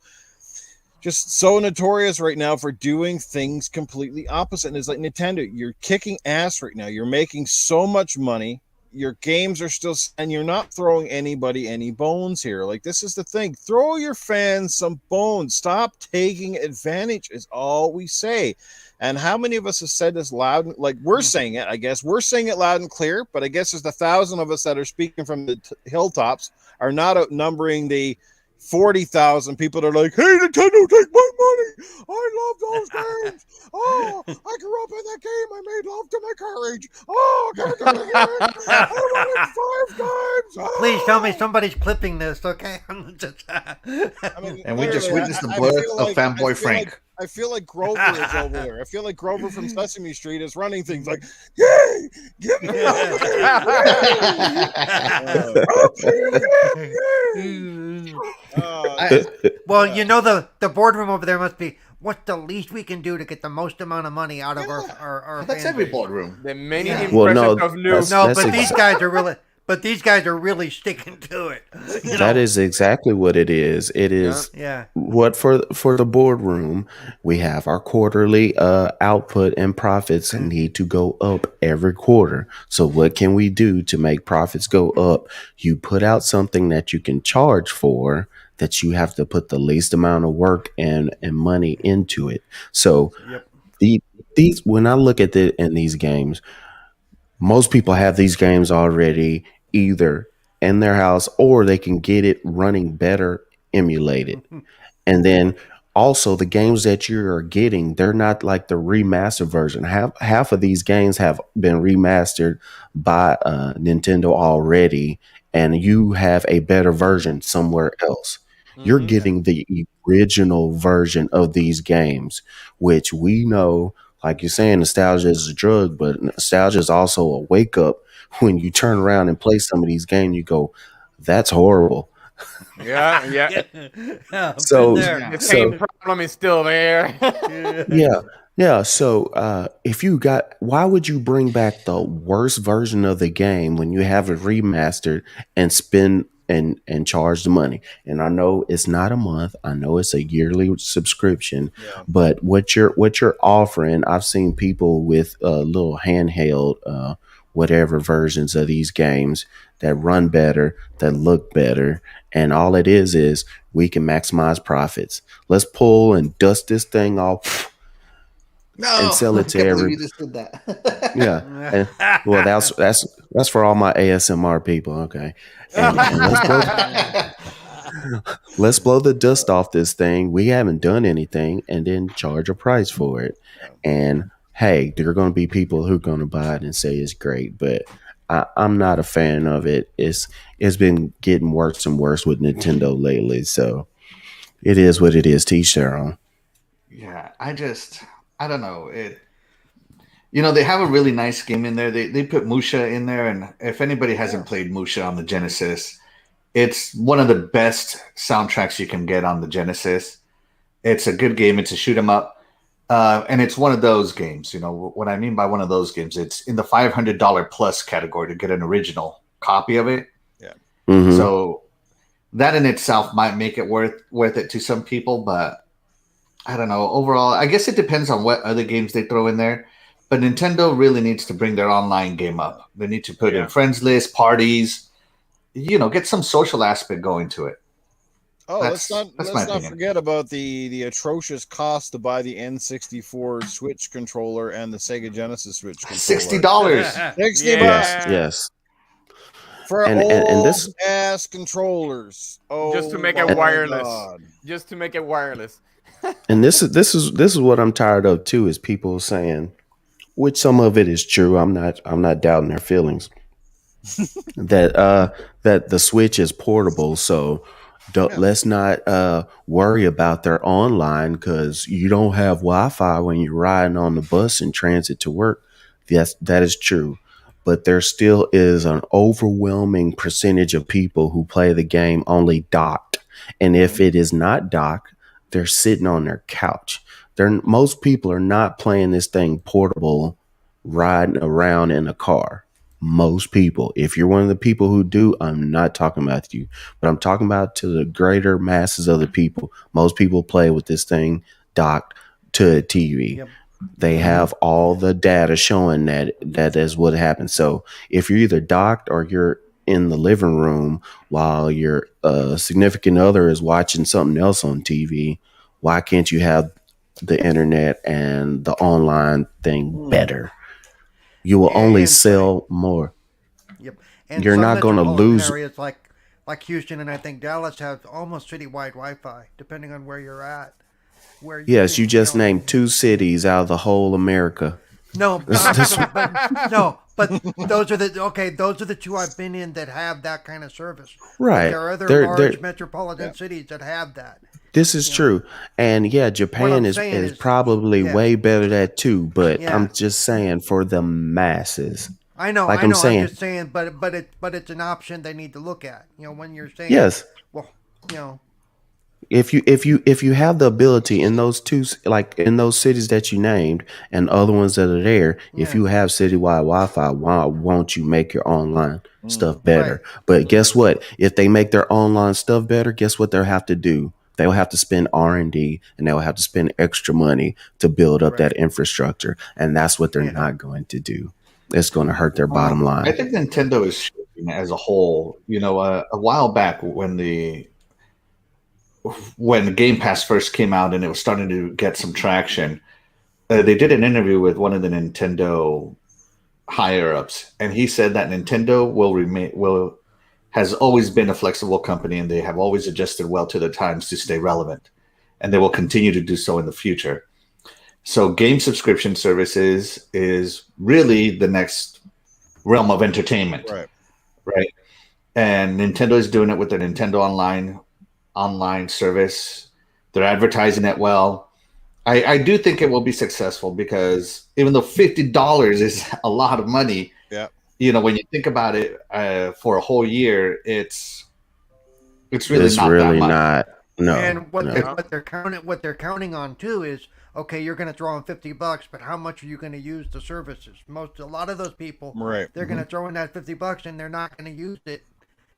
just so notorious right now for doing things completely opposite. And it's like, Nintendo, you're kicking ass right now. You're making so much money. Your games are still, and you're not throwing anybody any bones here. Like, this is the thing. Throw your fans some bones. Stop taking advantage is all we say. And how many of us have said this loud? Like, we're saying it, I guess. We're saying it loud and clear, but I guess there's 1,000 of us that are speaking from the hilltops are not outnumbering the 40,000 people are like, "Hey, Nintendo, take my money! I love those games! Oh, I grew up in that game. I made love to my carriage. Oh, can I do it again? I want it 5 times! Oh. Please tell me somebody's clipping this, okay? I mean, And we just literally, witnessed the I birth feel of like- fanboy I feel Frank. like- I feel like Grover is over there. I feel like Grover from Sesame Street is running things like, "Yay! Give me another game! Well, you know the boardroom over there must be. What's the least we can do to get the most amount of money out of our That's fan every base? boardroom. The many Yeah. impressions Well, no, of Newf. No, That's but these guys are really. But these guys are really sticking to it. You That know? is exactly what it is. It is Yeah. what for the boardroom. We have our quarterly output and profits need to go up every quarter. So what can we do to make profits go up? You put out something that you can charge for, that you have to put the least amount of work and money into it. So these when I look at it in these games, most people have these games already either in their house or they can get it running better emulated. And then also the games that you're getting, they're not like the remastered version. Half of these games have been remastered by Nintendo already, and you have a better version somewhere else. You're getting the original version of these games, which we know, like you're saying, nostalgia is a drug, but nostalgia is also a wake up. When you turn around and play some of these games, you go, "That's horrible." Yeah. Yeah, So- been there. The same problem is still there. Yeah. So if you got, why would you bring back the worst version of the game when you have it remastered and spend and charge the money? And I know it's not a month. I know it's a yearly subscription, but what you're offering, I've seen people with little handheld whatever versions of these games that run better, that look better, and all it is we can maximize profits. Let's pull and dust this thing off. No, And sell it to I can't every- believe you just did that. Yeah. And, well, that's for all my ASMR people. Okay. And let's blow the dust off this thing. We haven't done anything, and then charge a price for it. And hey, there are going to be people who are going to buy it and say it's great, but I'm not a fan of it. It's been getting worse and worse with Nintendo lately. So it is what it is. Teach their own. Yeah, I don't know. They have a really nice game in there. They put Musha in there, and if anybody hasn't played Musha on the Genesis, it's one of the best soundtracks you can get on the Genesis. It's a good game. It's a shoot 'em up, and it's one of those games. What I mean by one of those games, it's in the $500 plus category to get an original copy of it. Yeah. Mhm. So that in itself might make it worth it to some people, but I don't know. Overall, I guess it depends on what other games they throw in there. But Nintendo really needs to bring their online game up. They need to put in friends list, parties, get some social aspect going to it. Oh, let's my not opinion. forget about the atrocious cost to buy the N64 Switch controller and the Sega Genesis Switch controller. $60. 60 Yes, bucks yes. for And old this- ass controllers. Oh, Just to make it my wireless. God. Just to make it wireless. And this is what I'm tired of too, is people saying, which some of it is true. I'm not doubting their feelings. that the Switch is portable, so let's not worry about their online, because you don't have Wi-Fi when you're riding on the bus in transit to work. Yes, that is true. But there still is an overwhelming percentage of people who play the game only docked. And if it is not docked, they're sitting on their couch. Most people are not playing this thing portable, riding around in a car. Most people. If you're one of the people who do, I'm not talking about you, but I'm talking about to the greater masses of the people. Most people play with this thing docked to a TV. Yep. They have all the data showing that is what happens. So if you're either docked or you're in the living room while your significant other is watching something else on TV, why can't you have the internet and the online thing better? You will only And sell more. Yep. And You're not some gonna metropolitan lose- areas like like Houston and I think Dallas have almost citywide Wi-Fi, depending on where you're at. Where Yes, you just named 2 cities out of the whole America. No, but those are the 2 I've been in that have that kind of service. Right. But there are other They're- large they're- metropolitan cities that have that. This is true. And yeah, Japan is probably way better at that too, but I'm just saying for the masses. I know. I'm saying. I'm just saying, but it's an option they need to look at. When you're saying Yes. Well, If you have the ability in those in those cities that you named and other ones that are there, if you have citywide Wi-Fi, why won't you make your online stuff better? Right. But guess what? If they make their online stuff better, guess what they'll have to do? They'll have to spend R&D and they'll have to spend extra money to build up that infrastructure, and that's what they're not going to do. It's going to hurt their bottom line. I think Nintendo is shifting as a whole. A while back when Game Pass first came out and it was starting to get some traction, they did an interview with one of the Nintendo higher ups, and he said that Nintendo has always been a flexible company, and they have always adjusted well to the times to stay relevant, and they will continue to do so in the future. So game subscription services is really the next realm of entertainment, right? And Nintendo is doing it with their Nintendo online service. They're advertising it well. I do think it will be successful because even though $50 is a lot of money, when you think about it, for a whole year, it's really not that much. No. And what they're counting on too is, okay, you're going to throw in $50, but how much are you going to use the services? A lot of those people, they're going to throw in that $50 and they're not going to use it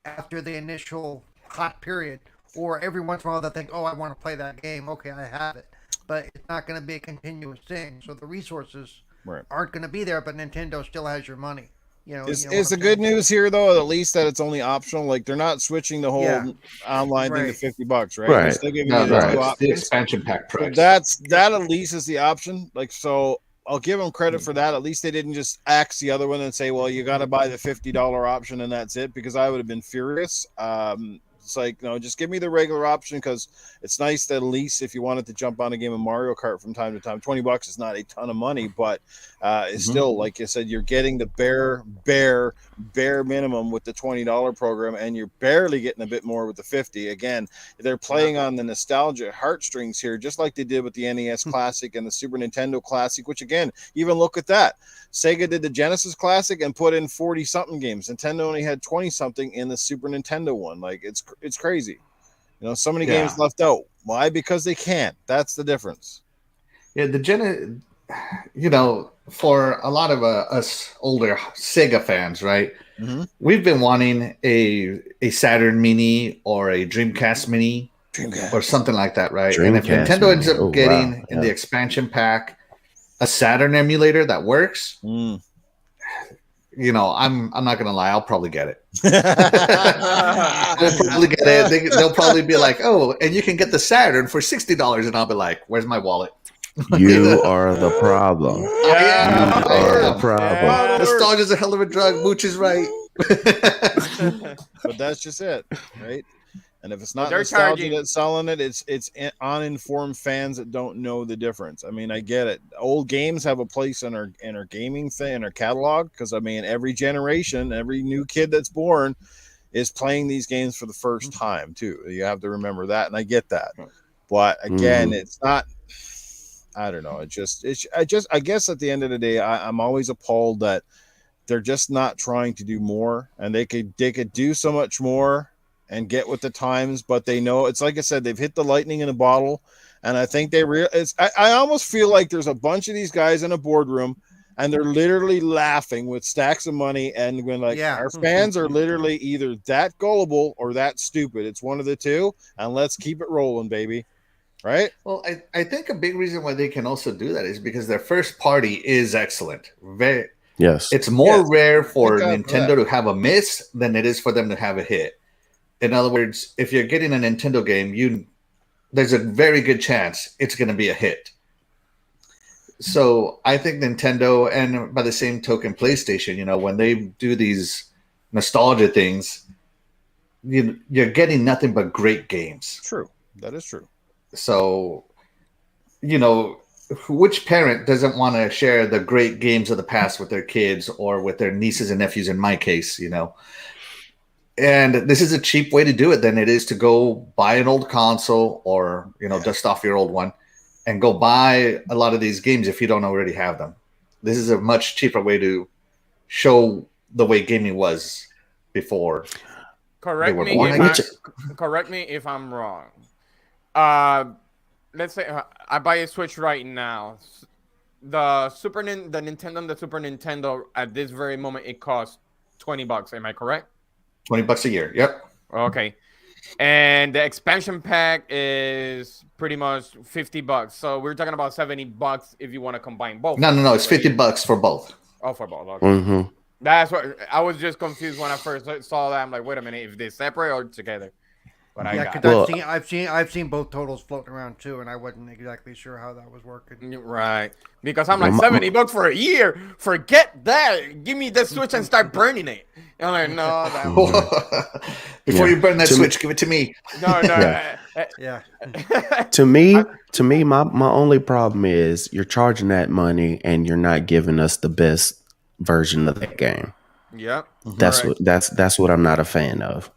after the initial hot period. Or every once in a while they think, oh, I want to play that game. Okay, I have it. But it's not going to be a continuous thing. So the resources aren't going to be there, but Nintendo still has your money. It's the good news here, though, at least that it's only optional. Like, they're not switching the whole online thing to $50, right? They're still giving you the expansion pack price. That at least is the option. Like, so I'll give them credit for that. At least they didn't just axe the other one and say, well, you got to buy the $50 option and that's it, because I would have been furious. It's like, no, just give me the regular option, because it's nice that at least if you wanted to jump on a game of Mario Kart from time to time, $20 is not a ton of money, but it's still, like you said, you're getting the bare minimum with the $20 program, and you're barely getting a bit more with the 50. Again, they're playing on the nostalgia heartstrings here, just like they did with the NES Classic and the Super Nintendo Classic, which, again, even look at that. Sega did the Genesis Classic and put in 40-something games. Nintendo only had 20-something in the Super Nintendo one. Like, it's crazy. So many games left out. Why? Because they can't. That's the difference. Yeah, for a lot of us older Sega fans, right? We've been wanting a Saturn Mini or a Dreamcast Mini or something like that, right? And if Nintendo ends up getting in the expansion pack a Saturn emulator that works, I'm not gonna lie, I'll probably get it. We'll probably get it. They'll probably be like, oh, and you can get the Saturn for $60, and I'll be like, where's my wallet? You are the problem. You are the problem. Nostalgia's a hell of a drug. Mooch is right. But that's just it, right? And if it's not nostalgia that's selling it, it's uninformed fans that don't know the difference. I mean, I get it. Old games have a place in our gaming thing, in our catalog, because I mean, every generation, every new kid that's born is playing these games for the first time too. You have to remember that, and I get that. But again, it's not. I don't know. I guess at the end of the day, I'm always appalled that they're just not trying to do more, and they could do so much more and get with the times, but they know, it's like I said, they've hit the lightning in a bottle, and I think I almost feel like there's a bunch of these guys in a boardroom, and they're literally laughing with stacks of money, and when our fans are literally either that gullible or that stupid. It's one of the two, and let's keep it rolling, baby. Right? Well, I think a big reason why they can also do that is because their first party is excellent. It's more rare for Nintendo to have a miss than it is for them to have a hit. In other words, if you're getting a Nintendo game, there's a very good chance it's going to be a hit. So I think Nintendo, and by the same token, PlayStation, when they do these nostalgia things, you're getting nothing but great games. True. That is true. So, which parent doesn't want to share the great games of the past with their kids or with their nieces and nephews, in my case, And this is a cheap way to do it than it is to go buy an old console or, dust off your old one and go buy a lot of these games if you don't already have them. This is a much cheaper way to show the way gaming was before. Correct me if I'm wrong. Let's say I buy a Switch right now. The Nintendo and the Super Nintendo at this very moment, it costs $20. Am I correct? $20 a year. Yep. Okay. And the expansion pack is pretty much $50. So we're talking about $70 if you want to combine both. No. It's $50 for both. Oh, for both. Okay. Mm-hmm. That's what I was just confused when I first saw that. I'm like, wait a minute, if they're separate or together. But I've seen both totals floating around too, and I wasn't exactly sure how that was working. Right, because I'm like $70 for a year. Forget that. Give me the Switch and start burning it. And I'm like, no. Before you burn that Switch, give it to me. No. Yeah. To me, my only problem is you're charging that money and you're not giving us the best version of that game. Yep. That's what I'm not a fan of.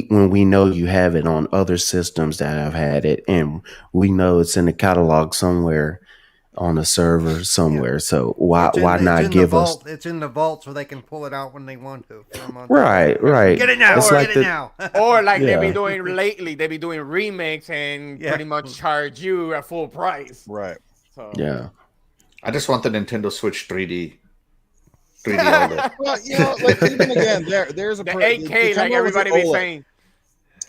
When we know you have it on other systems that have had it, and we know it's in the catalog somewhere on a server somewhere. Yeah. So why not give us? It's in the vault, so they can pull it out when they want to. For a month. Right. Get it now. Get it now. Or like they be doing lately, they be doing remakes and pretty much charge you at full price. Right. So. Yeah. I just want the Nintendo Switch 3D. 3D OLED. Well, like even again, there's a the 8K, like everybody be saying.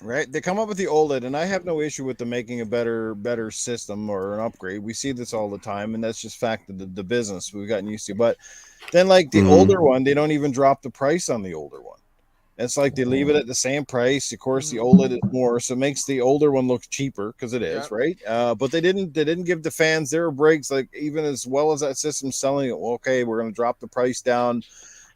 Right, they come up with the OLED, and I have no issue with them making a better system or an upgrade. We see this all the time, and that's just fact of the business we've gotten used to. But then, like the older one, they don't even drop the price on the older one. It's like they leave it at the same price. Of course, the OLED is more, so it makes the older one look cheaper because it is, right? But they didn't give the fans their breaks. Like even as well as that system's selling it, well, okay, we're going to drop the price down,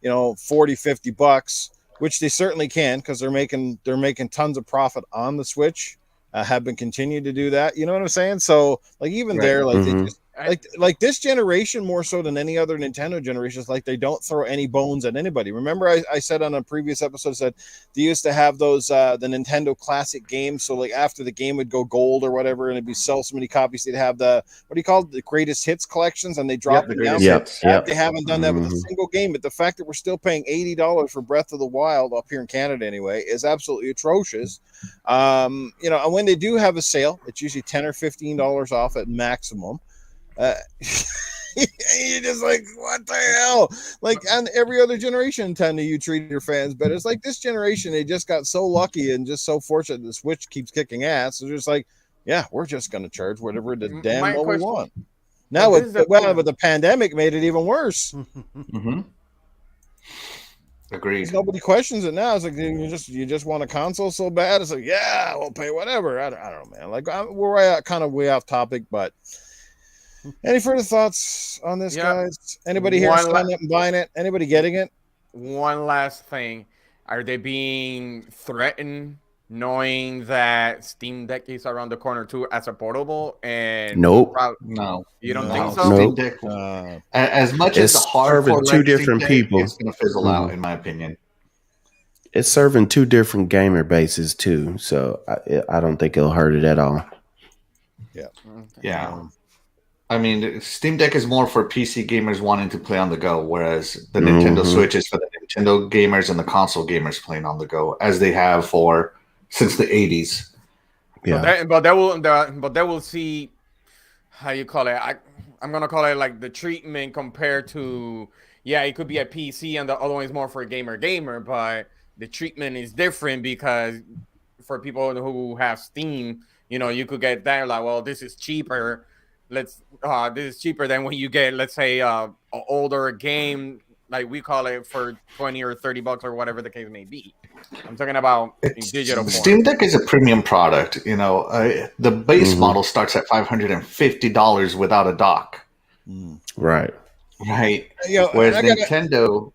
$40-$50, which they certainly can because they're making tons of profit on the Switch. Have been continuing to do that. You know what I'm saying? So like even there, like they just. Like this generation more so than any other Nintendo generation, like they don't throw any bones at anybody. Remember I said on a previous episode that they used to have those the Nintendo classic games. So like after the game would go gold or whatever, and it'd be sell so many copies, they'd have the the greatest hits collections, and they drop it down. They haven't done that with a single game. But the fact that we're still paying $80 for Breath of the Wild up here in Canada anyway is absolutely atrocious. And when they do have a sale, it's usually $10 or $15 off at maximum. You're just like, what the hell? Like on every other generation, Nintendo, you treat your fans better. It's like this generation, they just got so lucky and just so fortunate the Switch keeps kicking ass. They're just like, yeah, we're just going to charge whatever the damn well we want. Now, but the pandemic made it even worse. Agreed. Nobody questions it now. It's like you just want a console so bad. It's like, yeah, we'll pay whatever. I don't know, man. Like we're kind of way off topic, but. Any further thoughts on this, guys? Anybody here signing up and buying it? Anybody getting it? One last thing. Are they being threatened knowing that Steam Deck is around the corner too as a portable? And nope. No. You don't think so? Steam Deck, as much as the hardcore two different people, it's going to fizzle out, in my opinion. It's serving two different gamer bases too, so I don't think it'll hurt it at all. Yeah. I mean, Steam Deck is more for PC gamers wanting to play on the go, whereas the Nintendo Switch is for the Nintendo gamers and the console gamers playing on the go, as they have since the 80s. Yeah, but they will see how you call it. I'm gonna call it like the treatment compared to it could be a PC and the other one is more for a gamer, but the treatment is different because for people who have Steam, you could get that like, well, this is cheaper. This is cheaper than when you get, let's say, an older game, like we call it, for $20 or $30 or whatever the case may be. I'm talking about in digital form. Steam Deck is a premium product. The base model starts at $550 without a dock. Right. Whereas Nintendo,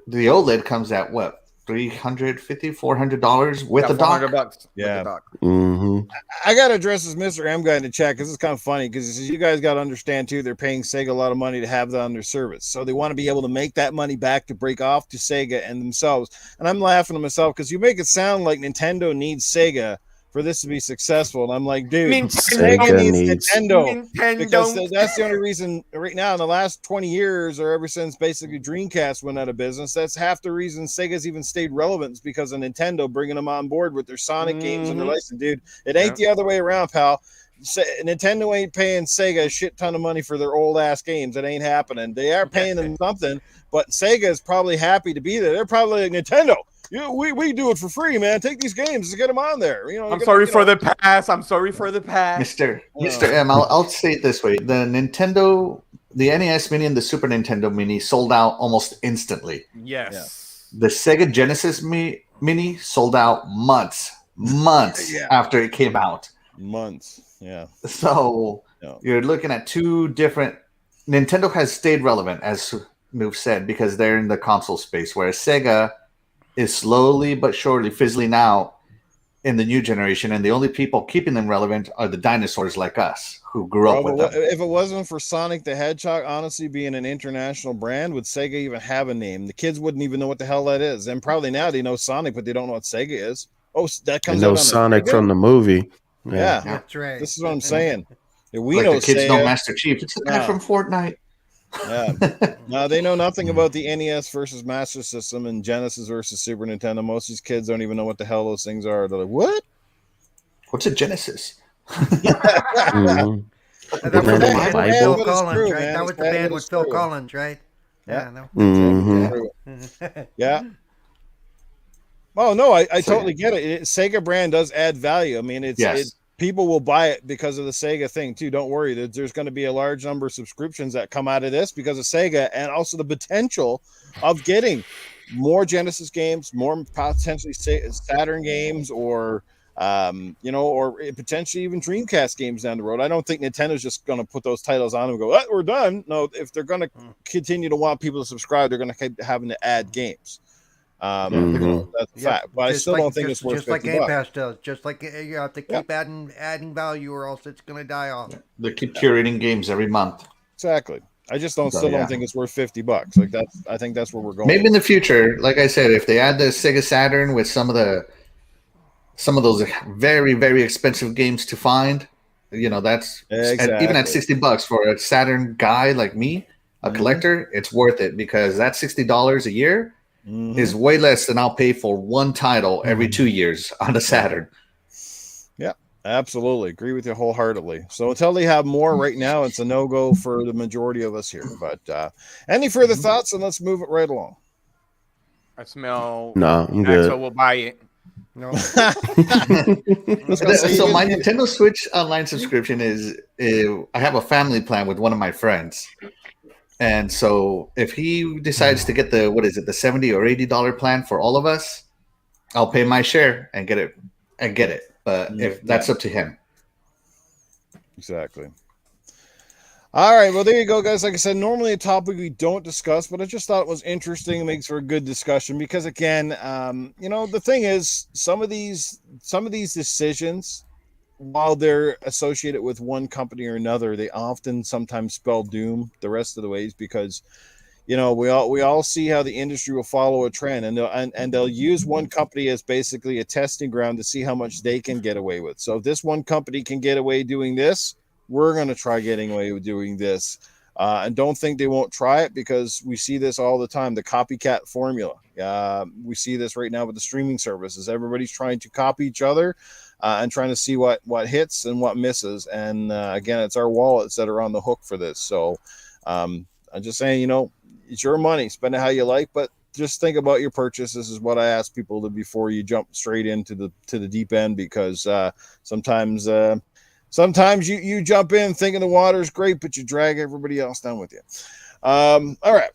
the OLED comes at what? $350, $400 with the dock. $400 Yeah. with the dock. Mm-hmm. I got to address this Mr. M guy in the chat because it's kind of funny because you guys got to understand too, they're paying Sega a lot of money to have that on their service. So they want to be able to make that money back to break off to Sega and themselves. And I'm laughing to myself because you make it sound like Nintendo needs Sega for this to be successful. And I'm like, dude, Sega needs Nintendo. Because that's the only reason right now in the last 20 years or ever since basically Dreamcast went out of business, that's half the reason Sega's even stayed relevant is because of Nintendo bringing them on board with their Sonic games and their license. Dude, it ain't the other way around, pal. Nintendo ain't paying Sega a shit ton of money for their old ass games. It ain't happening. They are paying them something, but Sega is probably happy to be there. They're probably like, Nintendo, we do it for free, man. Take these games and get them on there. I'm sorry for the past. I'm sorry for the past. Mr. M, I'll say it this way. The NES Mini and the Super Nintendo Mini sold out almost instantly. Yes. The Sega Genesis Mini sold out months after it came out. Months, yeah. So you're looking at two different... Nintendo has stayed relevant, as Newf said, because they're in the console space, whereas Sega is slowly but surely fizzling out in the new generation, and the only people keeping them relevant are the dinosaurs like us who grew up with them. If it wasn't for Sonic the Hedgehog, honestly, being an international brand, would Sega even have a name? The kids wouldn't even know what the hell that is. And probably now they know Sonic, but they don't know what Sega is. Oh, that comes out on Sonic from the movie. Yeah, that's right. This is what I'm saying. We like know the kids Sega. know Master Chief. It's the guy from Fortnite. Yeah. No, they know nothing about the NES versus Master System and Genesis versus Super Nintendo. Most of these kids don't even know what the hell those things are. They're like, what? What's a Genesis? That was the band with Phil Collins, right? That was the band with Phil Collins, right? Yeah. Yeah. Yeah. Oh no, I totally get it. Sega brand does add value. I mean, people will buy it because of the Sega thing too. Don't worry, there's going to be a large number of subscriptions that come out of this because of Sega, and also the potential of getting more Genesis games, more potentially Saturn games, or or potentially even Dreamcast games down the road. I don't think Nintendo's just going to put those titles on and go, we're done. No, if they're going to continue to want people to subscribe, they're going to keep having to add games. That's a fact. But I still don't think it's worth $50. Just like Game Pass does. Just like you have to keep adding value, or else it's going to die off. They keep curating games every month. Exactly. I just don't think it's worth $50. Like I think that's where we're going. Maybe in the future, like I said, if they add the Sega Saturn with some of those very, very expensive games to find, that's even at $60 for a Saturn guy like me, a collector, it's worth it, because that $60 a year is way less than I'll pay for one title every 2 years on the Saturn. Yeah, absolutely. Agree with you wholeheartedly. So until they have more right now, it's a no-go for the majority of us here. But any further thoughts? And let's move it right along. I smell. No, I'm good. So we'll buy it. No. So my Nintendo Switch online subscription is I have a family plan with one of my friends. And so if he decides to get the $70 or $80 plan for all of us, I'll pay my share and get it. But if that's up to him. Exactly. All right. Well, there you go, guys. Like I said, normally a topic we don't discuss, but I just thought it was interesting. It makes for a good discussion because, again, the thing is, some of these decisions, while they're associated with one company or another, they often sometimes spell doom the rest of the ways, because we all see how the industry will follow a trend, and they'll use one company as basically a testing ground to see how much they can get away with. So if this one company can get away doing this, we're going to try getting away with doing this. And don't think they won't try it, because we see this all the time, the copycat formula. We see this right now with the streaming services. Everybody's trying to copy each other and trying to see what hits and what misses. And again, it's our wallets that are on the hook for this. So I'm just saying, it's your money. Spend it how you like, but just think about your purchase. This is what I ask people to before you jump straight into the deep end, because sometimes you jump in thinking the water is great, but you drag everybody else down with you. All right.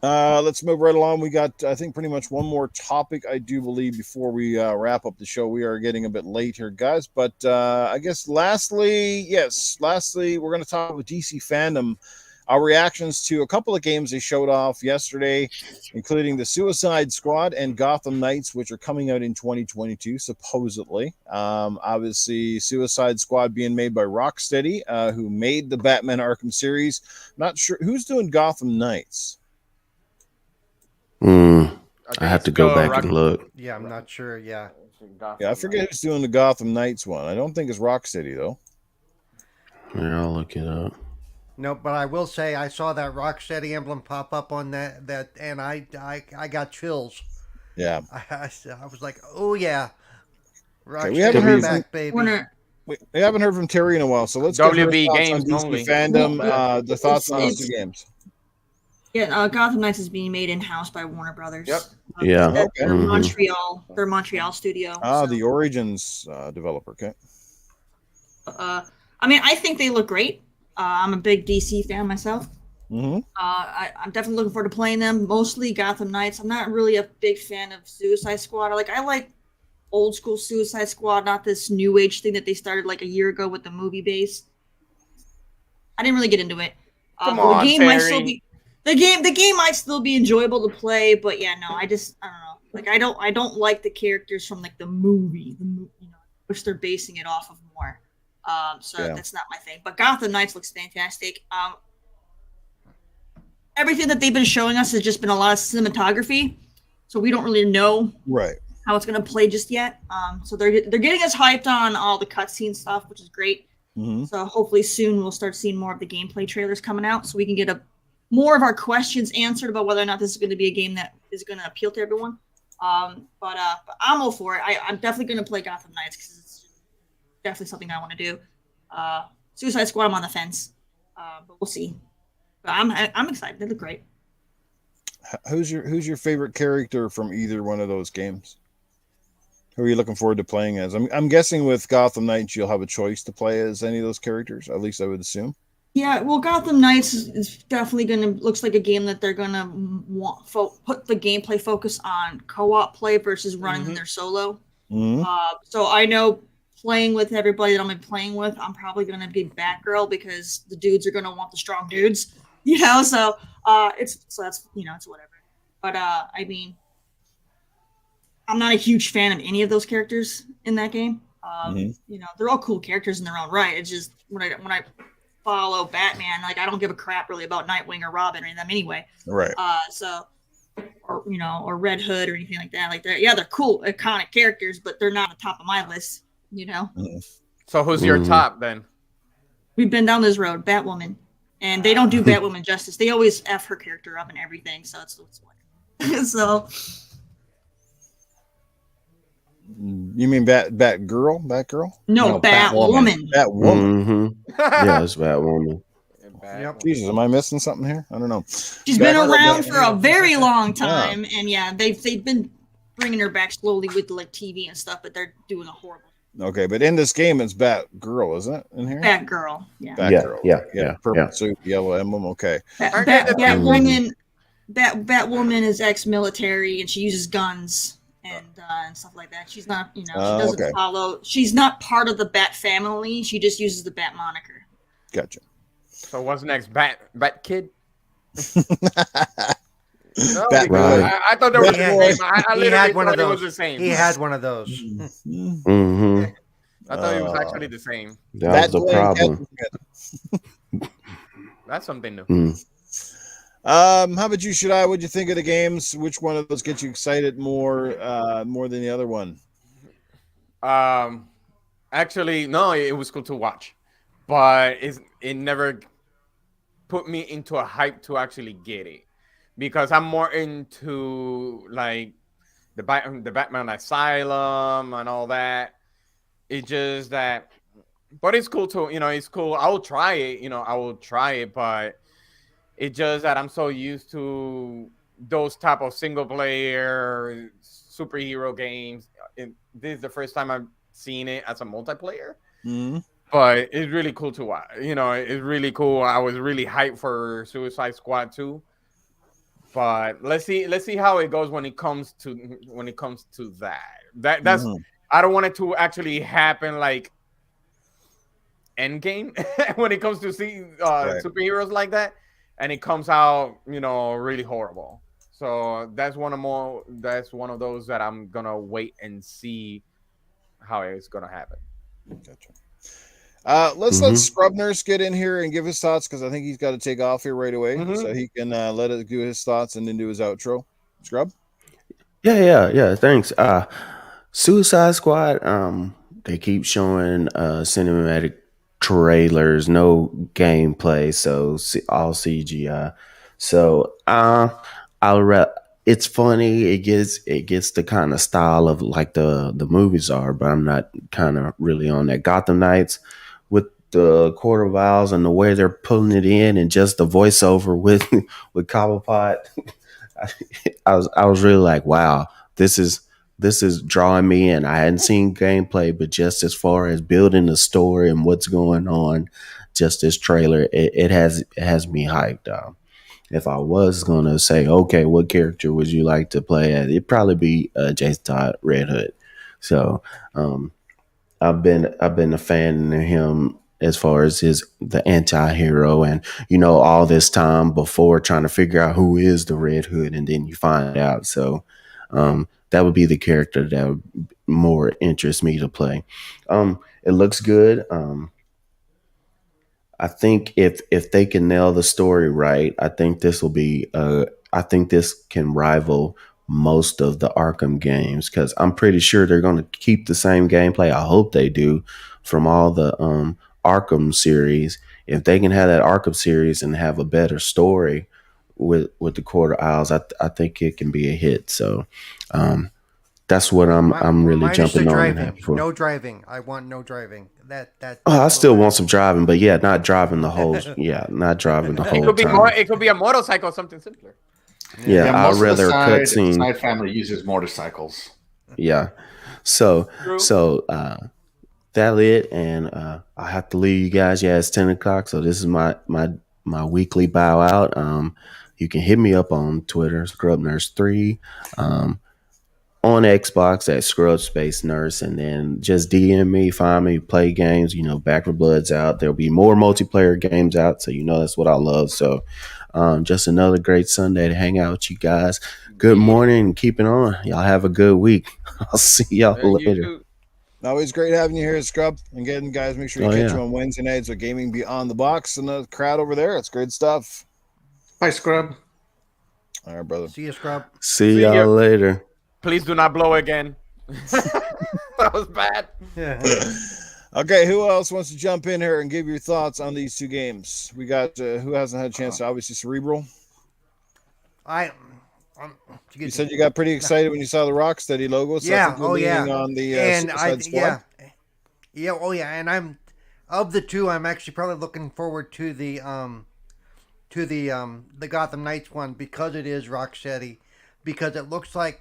Let's move right along. We got, I think, pretty much one more topic, I do believe, before we wrap up the show. We are getting a bit late here, guys. But I guess lastly, we're going to talk about DC Fandome. our reactions to a couple of games they showed off yesterday, including the Suicide Squad and Gotham Knights, which are coming out in 2022, supposedly. Obviously, Suicide Squad being made by Rocksteady, who made the Batman Arkham series. Not sure who's doing Gotham Knights. I have to go back and look. Yeah, I'm not sure. Yeah. Yeah, I forget who's doing the Gotham Knights one. I don't think it's Rocksteady, though. Yeah, I'll look it up. No, but I will say I saw that Rocksteady emblem pop up on that, and I got chills. Yeah. I was like, oh yeah, Okay, we haven't heard back, baby. We haven't heard from Terri in a while, so let's get her WB thoughts games on DC only. Fandome. The thoughts on those two games. Yeah, Gotham Knights is being made in house by Warner Brothers. Yep. Yeah. They're Mhm. Montreal. They're Montreal studio. The Origins developer. Okay. I mean, I think they look great. I'm a big DC fan myself. Mm-hmm. I'm definitely looking forward to playing them. Mostly Gotham Knights. I'm not really a big fan of Suicide Squad. I like old school Suicide Squad, not this new age thing that they started like a year ago with the movie base. I didn't really get into it. Come on, the game Terri. might still be the game might still be enjoyable to play, but yeah, no, I don't know. Like I don't like the characters from like the movie, which they're basing it off of more. That's not my thing. But Gotham Knights looks fantastic. Everything that they've been showing us has just been a lot of cinematography, so we don't really know how it's going to play just yet. So they're getting us hyped on all the cutscene stuff, which is great. Mm-hmm. So hopefully soon we'll start seeing more of the gameplay trailers coming out, so we can get more of our questions answered about whether or not this is going to be a game that is going to appeal to everyone. But I'm all for it. I'm definitely going to play Gotham Knights because it's definitely something I want to do. Suicide Squad, I'm on the fence, but we'll see. But I'm excited. They look great. Who's your favorite character from either one of those games? Who are you looking forward to playing as? I'm guessing with Gotham Knights you'll have a choice to play as any of those characters. At least I would assume. Yeah, well, Gotham Knights is definitely looks like a game that they're gonna put the gameplay focus on co-op play versus running in their solo. Mm-hmm. So I know playing with everybody that I'm gonna be playing with, I'm probably gonna be Batgirl because the dudes are gonna want the strong dudes, So it's whatever. But I mean, I'm not a huge fan of any of those characters in that game. They're all cool characters in their own right. It's just when I follow Batman, like I don't give a crap really about Nightwing or Robin or any of them anyway. Right. Or Red Hood or anything like that. Like they're cool, iconic characters, but they're not on top of my list. Mm-hmm. So who's your top then? We've been down this road, Batwoman, and they don't do Batwoman justice. They always f her character up and everything. So it's so. You mean Batgirl? Batgirl? No, Batwoman. Batwoman. Mm-hmm. Yeah, it's Batwoman. Yep. Jesus, am I missing something here? I don't know. She's been around for a very long time, and they've been bringing her back slowly with like TV and stuff, but they're doing a horrible. Okay, but in this game, it's Batgirl, isn't it? In here, Batgirl. Yeah. Batgirl. Yeah. Purple suit, yellow emblem. Okay. Batwoman is ex-military, and she uses guns and stuff like that. She's not, she doesn't follow. She's not part of the Bat family. She just uses the Bat moniker. Gotcha. So what's next? Bat Kid? No, Right. I thought there was the same. I He had literally one of thought it those. was the same. He had one of those. Mm-hmm. I thought it was actually the same. That was the problem. That's something new. How about you, Shaddai? What'd you think of the games? Which one of those gets you excited more than the other one? Actually, no, it was cool to watch, but it never put me into a hype to actually get it because I'm more into like the Batman Asylum and all that. It's just that, but it's cool too. It's cool. I will try it. But it's just that I'm so used to those type of single player superhero games. This is the first time I've seen it as a multiplayer. Mm-hmm. But it's really cool to watch. It's really cool. I was really hyped for Suicide Squad 2. But let's see how it goes when it comes to that. That's I don't want it to actually happen like Endgame when it comes to superheroes like that. and it comes out, really horrible. So that's one of those that I'm gonna wait and see how it's gonna happen. Gotcha. Let's let Mm-hmm. Scrub Nurse get in here and give his thoughts because I think he's got to take off here right away, Mhm. so he can let it do his thoughts and then do his outro. Scrub. Yeah. Thanks. Suicide Squad. They keep showing cinematic trailers, no gameplay, so all CGI. So it's funny. It gets the kind of style of like the movies are, but I'm not kind of really on that. Gotham Knights with the quarter vowels and the way they're pulling it in, and just the voiceover with with Cobblepot. I was really like, wow, this is drawing me in. I hadn't seen gameplay, but just as far as building the story and what's going on, just this trailer, it has me hyped. If I was gonna say, okay, what character would you like to play as? It'd probably be Jason Todd, Red Hood. So I've been a fan of him as far as the anti-hero, and all this time before trying to figure out who is the Red Hood, and then you find out. So that would be the character that would more interest me to play. It looks good. I think if they can nail the story right, I think this can rival most of the Arkham games, because I'm pretty sure they're going to keep the same gameplay. I hope they do, from all the Arkham series. If they can have that Arkham series and have a better story with the Quarter Isles, I think it can be a hit. So that's what I'm really Minus the jumping on and driving. happy for. No driving. I want no driving. I still want some driving, but yeah, not driving the whole. Yeah, not driving the It whole could be time. It could be a motorcycle, something simpler. Yeah, I'd most of rather the a cutscene. side family uses motorcycles. Yeah, so True. that it, and I have to leave you guys. Yeah, it's 10 o'clock, so this is my weekly bow out. You can hit me up on Twitter, ScrubNurse3. On Xbox at Scrub Space Nurse, and then just DM me, find me, play games. Back for Blood's out. There'll be more multiplayer games out, so that's what I love. So just another great Sunday to hang out with you guys. Good morning and keep it on. Y'all have a good week. I'll see y'all later. Always great having you here, Scrub. And again, guys, make sure you catch yeah. you on Wednesday nights with Gaming Beyond the Box and the crowd over there. It's great stuff. Bye, Scrub. All right, brother. See you, Scrub. See y'all later. Please do not blow again. That was bad. Okay, who else wants to jump in here and give your thoughts on these two games? We got who hasn't had a chance to, obviously, Cerebral. You said you got pretty excited when you saw the Rocksteady logo. So yeah. I think you're leaning on the Suicide Squad. Yeah. Oh yeah. And I'm of the two. I'm actually probably looking forward to the Gotham Knights one, because it is Rocksteady, because it looks like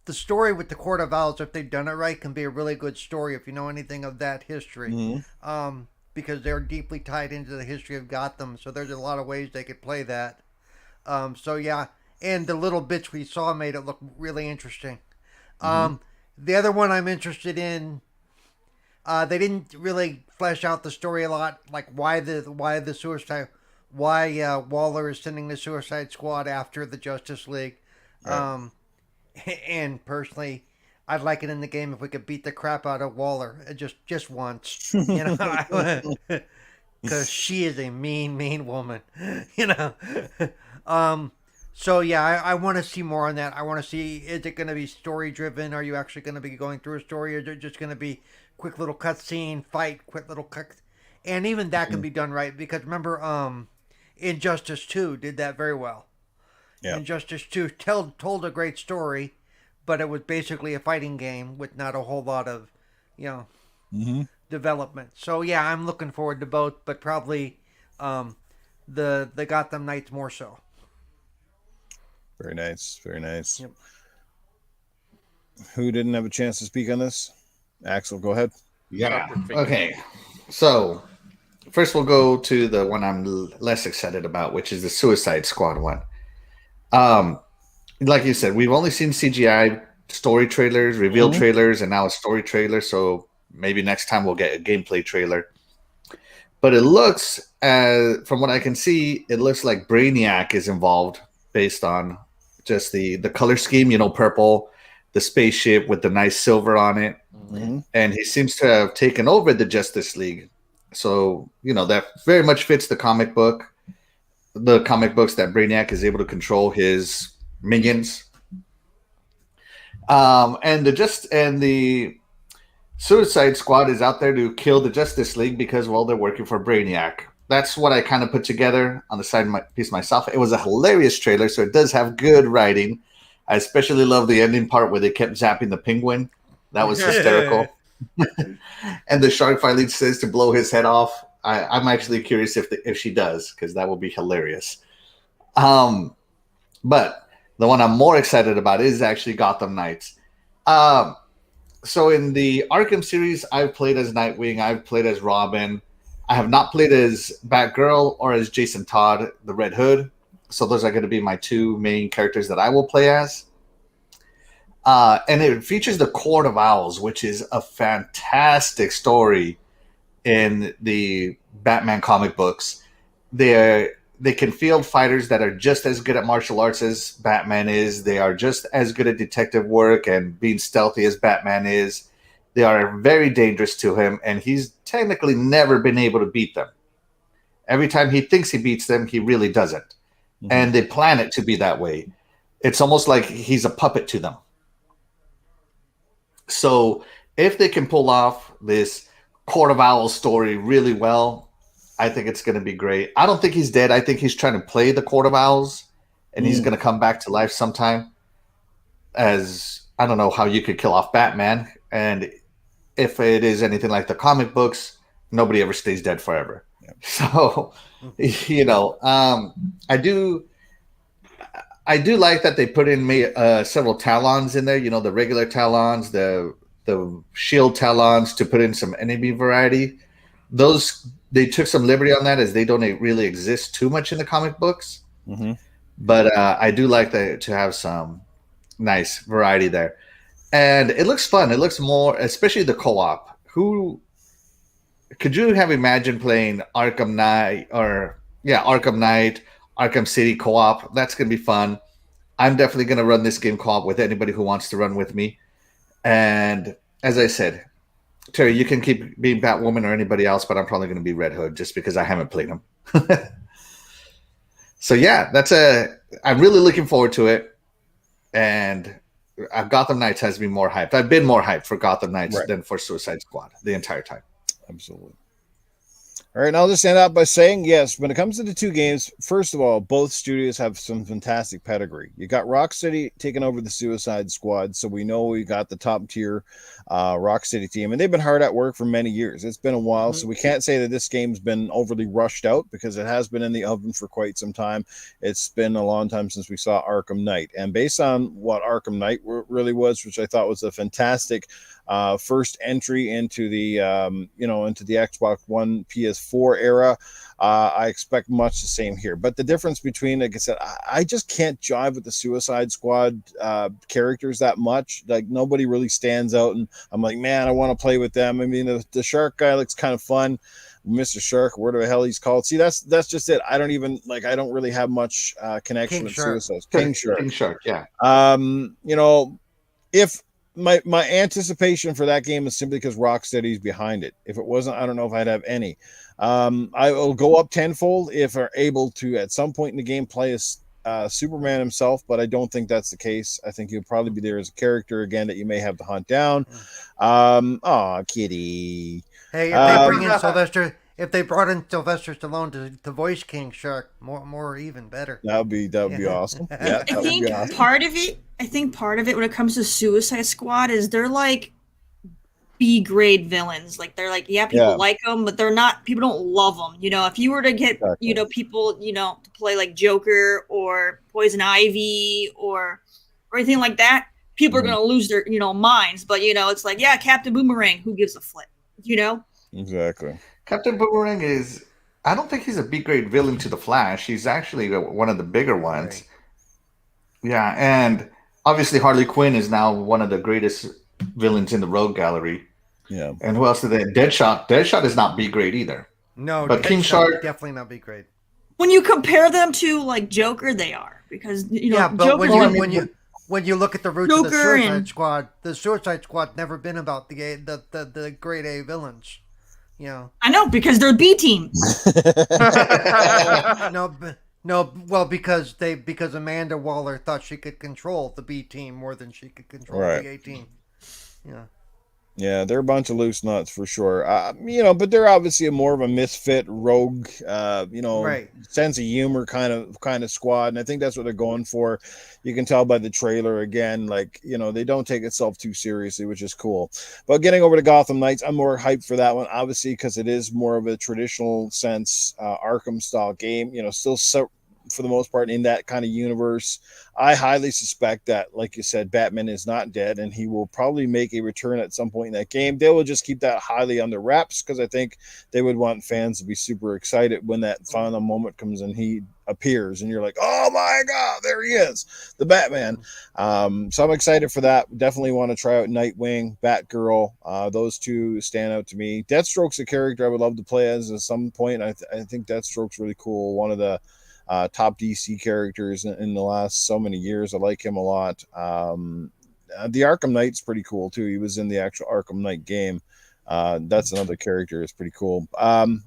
the story with the Court of Owls, if they've done it right, can be a really good story if you know anything of that history. Mm-hmm. Because they're deeply tied into the history of Gotham, so there's a lot of ways they could play that. So yeah, and the little bits we saw made it look really interesting. The other one I'm interested in, they didn't really flesh out the story a lot, like why Waller is sending the Suicide Squad after the Justice League. Right. And personally, I'd like it in the game if we could beat the crap out of Waller just once, because she is a mean woman, So yeah, I want to see more on that. I want to see, is it going to be story driven? Are you actually going to be going through a story, or is it just going to be quick little cutscene, fight, quick little cut? And even that can be done right, because remember, Injustice 2 did that very well. Yeah. Injustice 2 told a great story, but it was basically a fighting game with not a whole lot of, development. So yeah, I'm looking forward to both, but probably the Gotham Knights more so. Very nice. Very nice. Yep. Who didn't have a chance to speak on this? Axel, go ahead. Yeah. Okay. So first we'll go to the one I'm less excited about, which is the Suicide Squad one. Like you said, we've only seen CGI story trailers, reveal trailers, and now a story trailer. So maybe next time we'll get a gameplay trailer. But it looks, from what I can see, it looks like Brainiac is involved based on just the color scheme, purple, the spaceship with the nice silver on it. Mhm. And he seems to have taken over the Justice League. So, that very much fits the comic books that Brainiac is able to control his minions. And the Suicide Squad is out there to kill the Justice League because, well, they're working for Brainiac. That's what I kind of put together on the side of my piece myself. It was a hilarious trailer, so it does have good writing. I especially love the ending part where they kept zapping the penguin. That was hysterical. And the shark finally says to blow his head off. I'm actually curious if she does, because that would be hilarious. But the one I'm more excited about is actually Gotham Knights. So in the Arkham series, I've played as Nightwing. I've played as Robin. I have not played as Batgirl or as Jason Todd, the Red Hood. So those are going to be my two main characters that I will play as. And it features the Court of Owls, which is a fantastic story in the Batman comic books. They can field fighters that are just as good at martial arts as Batman is. They are just as good at detective work and being stealthy as Batman is. They are very dangerous to him, and he's technically never been able to beat them. Every time he thinks he beats them, he really doesn't. Mm-hmm. And they plan it to be that way. It's almost like he's a puppet to them. So if they can pull off this Court of Owls story really well, I think it's going to be great. I don't think he's dead. I think he's trying to play the Court of Owls, and he's going to come back to life sometime. As I don't know how you could kill off Batman, and if it is anything like the comic books, nobody ever stays dead forever. Yeah. So, I do like that they put in several Talons in there. The regular Talons, the shield Talons, to put in some enemy variety. They took some liberty on that, as they don't really exist too much in the comic books. Mm-hmm. But I do like to have some nice variety there. And it looks fun. It looks more, especially the co-op. Who could you have imagined playing Arkham Knight, Arkham City co-op? That's going to be fun. I'm definitely going to run this game co-op with anybody who wants to run with me. And as I said, Terry, you can keep being Batwoman or anybody else, but I'm probably going to be Red Hood just because I haven't played him. So yeah, I'm really looking forward to it. And Gotham Knights has me more hyped. I've been more hyped for Gotham Knights than for Suicide Squad the entire time. Absolutely. All right, and I'll just end out by saying, yes, when it comes to the two games, first of all, both studios have some fantastic pedigree. You got Rocksteady taking over the Suicide Squad, so we know we got the top-tier Rocksteady team, and they've been hard at work for many years. It's been a while, so we can't say that this game's been overly rushed out, because it has been in the oven for quite some time. It's been a long time since we saw Arkham Knight, and based on what Arkham Knight really was, which I thought was a fantastic first entry into the into the Xbox One PS4 era, I expect much the same here. But the difference between, like I said, I just can't jive with the Suicide Squad characters that much. Like, nobody really stands out, and I'm like, man, I want to play with them. I mean, the shark guy looks kind of fun, Mr. Shark, whatever the hell he's called. See, that's just it. I don't really have much connection with Suicide King Shark. Yeah. If my anticipation for that game is simply because Rocksteady's behind it. If it wasn't, I don't know if I'd have any. I will go up tenfold if I'm able to at some point in the game play as Superman himself, but I don't think that's the case. I think he'll probably be there as a character again that you may have to hunt down. Kitty. Hey, if they brought in Sylvester Stallone to voice King Shark, more even better. That would be awesome. Yeah, I think part of it when it comes to Suicide Squad is they're like B-grade villains. Like, they're like, people like them, but people don't love them. If you were to get people to play like Joker or Poison Ivy or anything like that, people are gonna lose their minds. But it's like, Captain Boomerang, who gives a flip? Exactly. Captain Boomerang I don't think he's a B-grade villain to the Flash. He's actually one of the bigger ones. Right. Yeah, and obviously Harley Quinn is now one of the greatest villains in the Rogue Gallery. Yeah. And who else did they? Deadshot is not B-grade either. No, But King that Shark- would definitely not be great. When you compare them to like Joker, they are, because Yeah, but Joker's when you look at the roots of the Joker Suicide Squad never been about the grade A villains. You know. I know, because they're a B team. No, because Amanda Waller thought she could control the B team more than she could control Right. the A team. Yeah. Yeah, they're a bunch of loose nuts for sure. But they're obviously more of a misfit, rogue, Right. sense of humor kind of squad, and I think that's what they're going for. You can tell by the trailer again, like they don't take itself too seriously, which is cool. But getting over to Gotham Knights, I'm more hyped for that one, obviously, because it is more of a traditional sense Arkham style game. Still so, for the most part in that kind of universe. I highly suspect that, like you said, Batman is not dead, and he will probably make a return at some point in that game. They will just keep that highly under wraps because I think they would want fans to be super excited when that final moment comes and he appears, and you're like, oh my god, there he is, the Batman. So I'm excited for that. Definitely want to try out Nightwing, Batgirl. Those two stand out to me. Deathstroke's a character I would love to play as at some point. I think Deathstroke's really cool. One of the top DC characters in the last so many years. I like him a lot. The Arkham Knight's pretty cool too. He was in the actual Arkham Knight game. That's another character. It's pretty cool.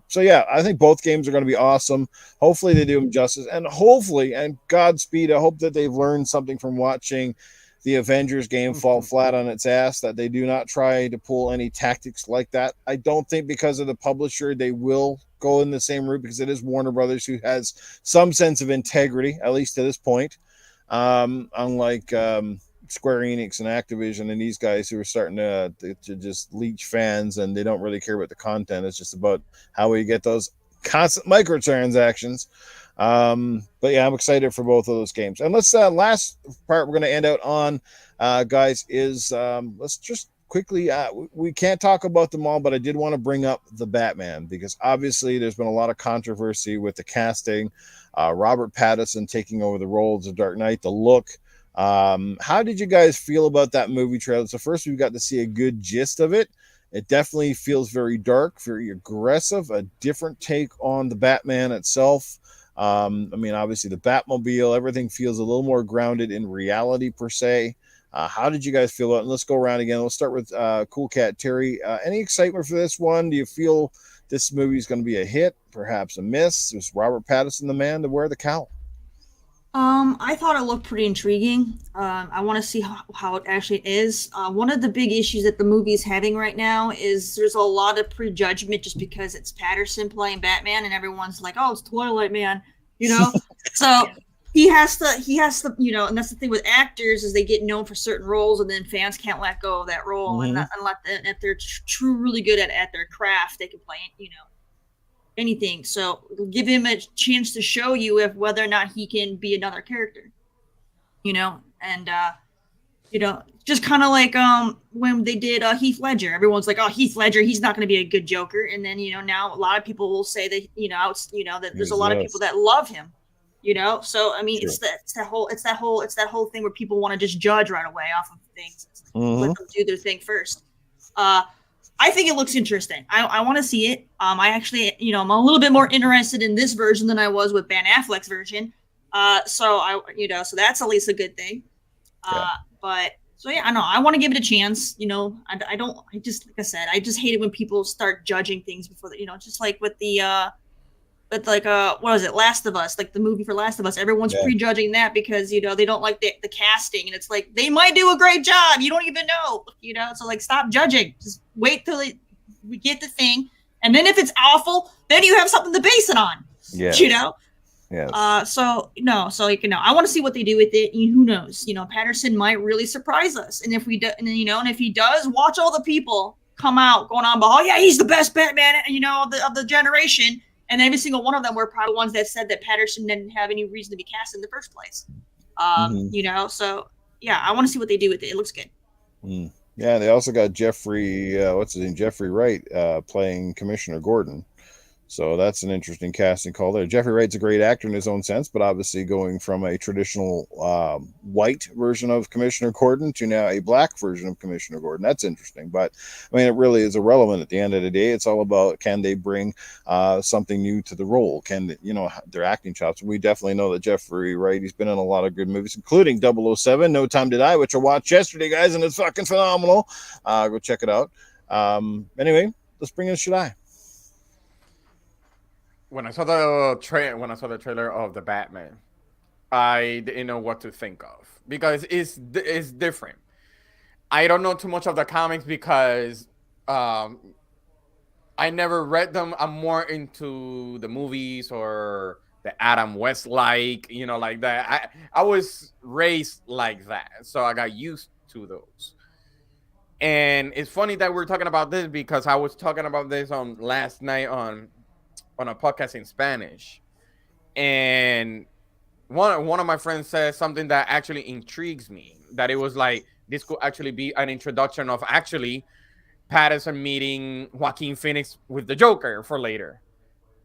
So yeah, I think both games are going to be awesome. Hopefully they do them justice, and hopefully, and Godspeed, I hope that they've learned something from watching the Avengers game fall flat on its ass, that they do not try to pull any tactics like that. I don't think because of the publisher they will go in the same route, because it is Warner Brothers, who has some sense of integrity, at least to this point. Unlike Square Enix and Activision and these guys who are starting to just leech fans, and they don't really care about the content. It's just about how we get those constant microtransactions. But yeah, I'm excited for both of those games. And let's last part we're going to end out on, guys, is let's just quickly, we can't talk about them all, but I did want to bring up the Batman, because obviously there's been a lot of controversy with the casting, Robert Pattinson taking over the role of the Dark Knight, the look. How did you guys feel about that movie trailer? So first, we've got to see a good gist of it. It definitely feels very dark, very aggressive, a different take on the Batman itself. Obviously the Batmobile, everything feels a little more grounded in reality per se. How did you guys feel about it? And let's go around again. We'll start with Coolcat Terri. Any excitement for this one? Do you feel this movie is going to be a hit, perhaps a miss? Is Robert Pattinson the man to wear the cowl? I thought it looked pretty intriguing. I want to see how it actually is. One of the big issues that the movie is having right now is there's a lot of prejudgment just because it's Patterson playing Batman, and everyone's like, "Oh, it's Twilight Man," So he has to, and that's the thing with actors, is they get known for certain roles, and then fans can't let go of that role, and if they're really good at their craft, they can play, anything. So give him a chance to show you whether or not he can be another character, and just kind of like when they did Heath Ledger. Everyone's like, oh, Heath Ledger, he's not going to be a good Joker, and then now a lot of people will say that that there's a lot of people that love him, so I mean, it's that whole thing where people want to just judge right away off of things. Let them do their thing first. I think it looks interesting. I want to see it. I actually, I'm a little bit more interested in this version than I was with Ben Affleck's version. So that's at least a good thing. But so yeah, I know I want to give it a chance. I just, like I said, I just hate it when people start judging things before just like with the what was it, Last of Us, like the movie for Last of Us, everyone's prejudging that because they don't like the casting, and it's like they might do a great job, you don't even know, so like stop judging, just wait till we get the thing, and then if it's awful, then you have something to base it on. I want to see what they do with it, and who knows, Patterson might really surprise us, and if we do, and if he does, watch all the people come out going on about, oh yeah, he's the best Batman of the generation. And every single one of them were probably ones that said that Patterson didn't have any reason to be cast in the first place. So yeah, I want to see what they do with it. It looks good. Yeah, they also got Jeffrey Wright playing Commissioner Gordon. So that's an interesting casting call there. Jeffrey Wright's a great actor in his own sense, but obviously going from a traditional white version of Commissioner Gordon to now a black version of Commissioner Gordon. That's interesting. But I mean, it really is irrelevant at the end of the day. It's all about, can they bring something new to the role? Can they, their acting chops? We definitely know that Jeffrey Wright, he's been in a lot of good movies, including 007, No Time to Die, which I watched yesterday, guys, and it's fucking phenomenal. Go check it out. Anyway, let's bring in Shaddai. When I saw the trailer of the Batman, I didn't know what to think of because it's different. I don't know too much of the comics because I never read them. I'm more into the movies or the Adam West like that. I was raised like that, so I got used to those. And it's funny that we're talking about this because I was talking about this on last night on a podcast in Spanish, and one of my friends said something that actually intrigues me, that it was like this could actually be an introduction of actually Pattinson meeting Joaquin Phoenix with the Joker for later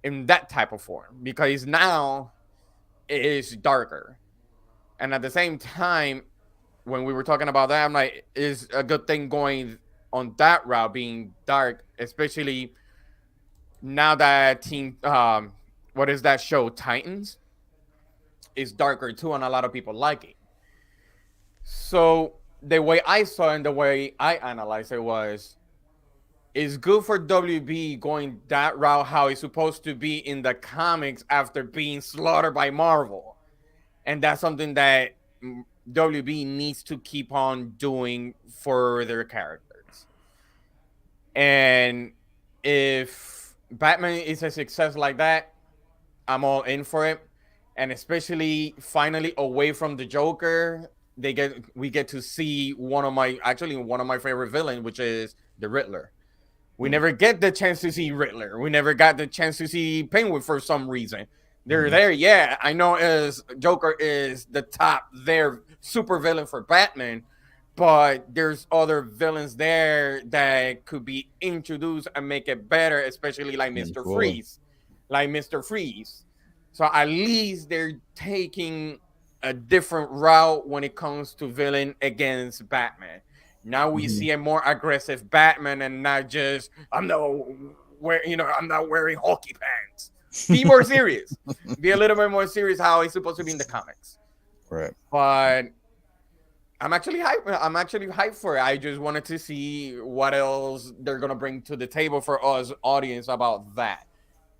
in that type of form, because now it is darker. And at the same time, when we were talking about that, I'm like, is a good thing going on that route, being dark, especially now that what is that show, Titans, is darker too, and a lot of people like it. So the way I saw it and the way I analyzed it was, it's good for WB going that route, how it's supposed to be in the comics after being slaughtered by Marvel. And that's something that WB needs to keep on doing for their characters. And if Batman is a success like that, I'm all in for it. And especially finally away from the Joker, we get to see one of my favorite villains, which is the Riddler. We never get the chance to see Riddler. We never got the chance to see Penguin for some reason. They're there, yeah. I know as Joker is the top there super villain for Batman, but there's other villains there that could be introduced and make it better, especially like Mr. Freeze. So at least they're taking a different route when it comes to villain against Batman. Now we see a more aggressive Batman, and not just I'm not wearing hockey pants. Be more serious. Be a little bit more serious how it's supposed to be in the comics. Right. But I'm actually hyped for it. I just wanted to see what else they're gonna bring to the table for us audience about that.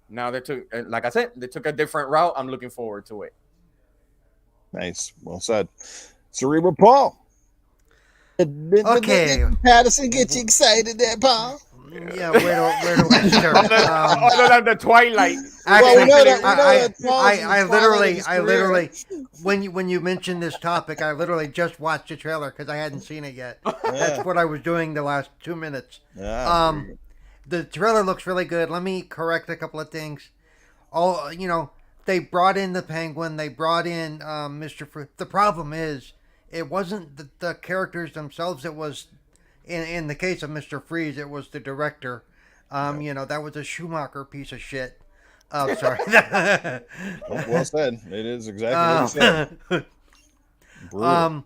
Now they took a different route. I'm looking forward to it. Nice. Well said. Cerebral Paul. Okay. Patterson get you excited there, Paul? Yeah, where do I start? Other than the Twilight. Actually, I I literally, when you mentioned this topic, I literally just watched the trailer because I hadn't seen it yet. That's what I was doing the last 2 minutes. Yeah. The trailer looks really good. Let me correct a couple of things. They brought in the Penguin. They brought in Mr. Fruit. The problem is, it wasn't the characters themselves. It was, in the case of Mr. Freeze, it was the director. That was a Schumacher piece of shit. Oh, sorry. Well said. It is exactly what you said. Brutal.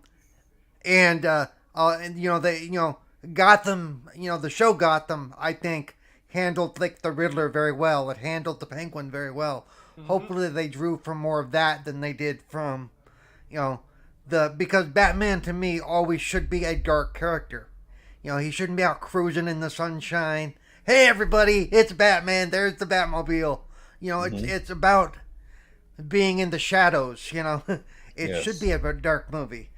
Gotham, the show Gotham, I think, handled the Riddler very well. It handled the Penguin very well. Mm-hmm. Hopefully they drew from more of that than they did from, because Batman to me always should be a dark character. He shouldn't be out cruising in the sunshine. Hey everybody, it's Batman. There's the Batmobile. It's about being in the shadows. It should be a dark movie.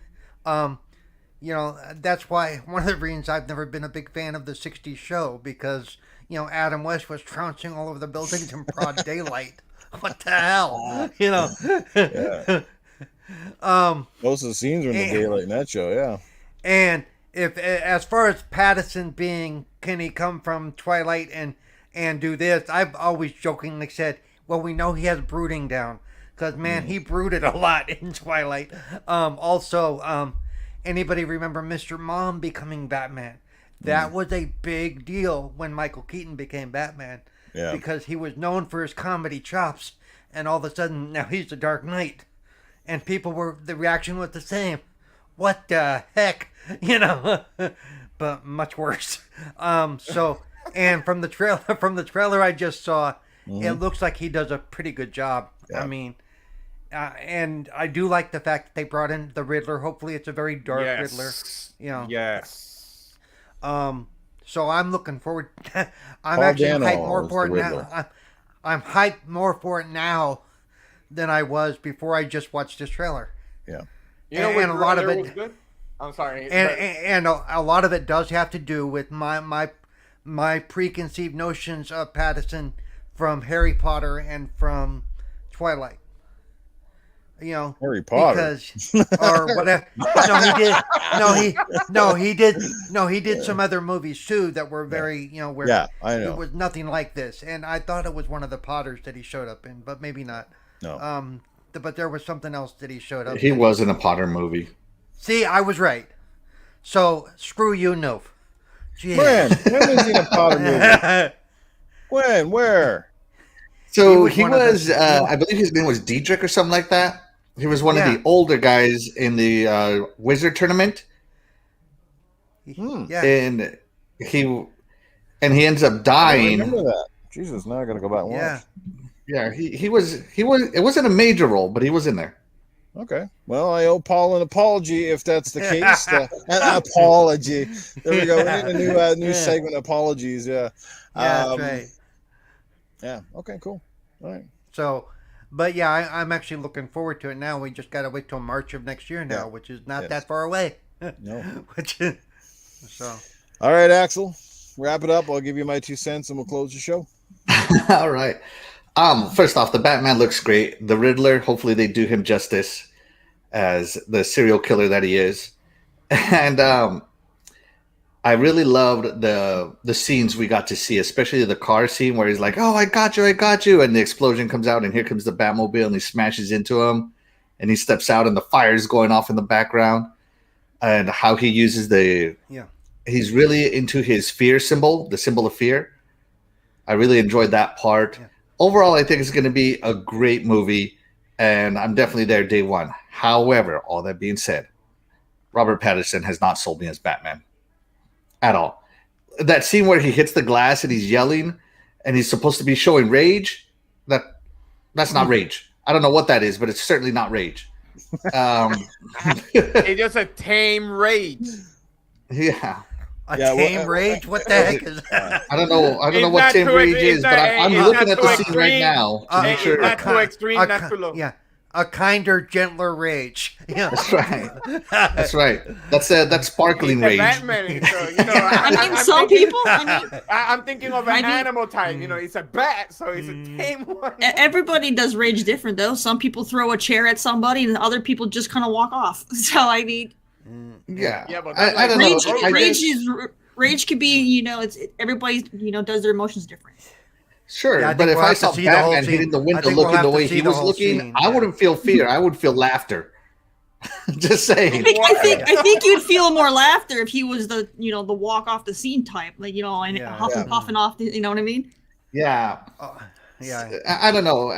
That's why one of the reasons I've never been a big fan of the 60s show, because, Adam West was trouncing all over the buildings in broad daylight. What the hell? Yeah. Most of the scenes are in the daylight in that show, yeah. And if, as far as Pattinson being, can he come from Twilight and do this, I've always jokingly said, well, we know he has brooding down. Because, man, he brooded a lot in Twilight. Anybody remember Mr. Mom becoming Batman? That was a big deal when Michael Keaton became Batman. Yeah. because he was known for his comedy chops, and all of a sudden now he's the Dark Knight, and the reaction was the same. What the heck, but much worse. So, and from the trailer I just saw, it looks like he does a pretty good job. Yeah. I mean, and I do like the fact that they brought in the Riddler. Hopefully, it's a very dark Riddler. Yes. So I'm looking forward. I'm Paul actually Dano hyped more is for it the now. Riddler. I'm hyped more for it now than I was before I just watched this trailer. Yeah. You know, and a lot of it was good? I'm sorry. And a lot of it does have to do with my preconceived notions of Pattinson from Harry Potter and from Twilight. Harry Potter. Because or whatever. He did some other movies too that were very, where I know. it was nothing like this. And I thought it was one of the Potters that he showed up in, but maybe not. No. But there was something else that he showed up He in. was in a Potter movie. See, I was right. So screw you, Newf. When was he in a Potter movie? When? Where? So He was I believe his name was Diedrich or something like that. He was one of the older guys in the Wizard tournament. Yeah. And he ends up I dying. remember that. Jesus, now I gotta go back and watch. Yeah, he was. It wasn't a major role, but he was in there. Okay. Well, I owe Paul an apology if that's the case. An apology. There we go. We need a new segment. Apologies. Yeah. That's right. Yeah. Okay. Cool. All right. So, but yeah, I'm actually looking forward to it now. We just gotta wait till March of next year now, which is not that far away. No. So. All right, Axel. Wrap it up. I'll give you my 2 cents, and we'll close the show. All right. First off, the Batman looks great. The Riddler, hopefully they do him justice as the serial killer that he is. And I really loved the scenes we got to see, especially the car scene where he's like, "Oh, I got you," and the explosion comes out, and here comes the Batmobile, and he smashes into him, and he steps out, and the fire's going off in the background, and how he uses he's really into his fear symbol, the symbol of fear. I really enjoyed that part. Yeah. Overall, I think it's going to be a great movie, and I'm definitely there day one. However, all that being said, Robert Pattinson has not sold me as Batman at all. That scene where he hits the glass and he's yelling, and he's supposed to be showing rage, that's not rage. I don't know what that is, but it's certainly not rage. It's just a tame rage. Yeah. Tame rage? What the heck is that? I don't know what tame rage is, but I'm looking at the scene right now to make sure. Not too extreme, not too low. Yeah. A kinder, gentler rage. Yeah. That's right. That's right. That's sparkling rage. Batman, so, I'm thinking of an animal type. It's a bat, so it's a tame one. Everybody does rage different, though. Some people throw a chair at somebody, and other people just kind of walk off. So I mean, but I don't know. Rage could be, it's everybody, does their emotions different. Sure, but if I saw Batman hitting the window looking the way he was looking, I wouldn't feel fear. I would feel laughter. Just saying. I think you'd feel more laughter if he was the the walk off the scene type, and huffing puffing off. You know what I mean? Yeah. I don't know.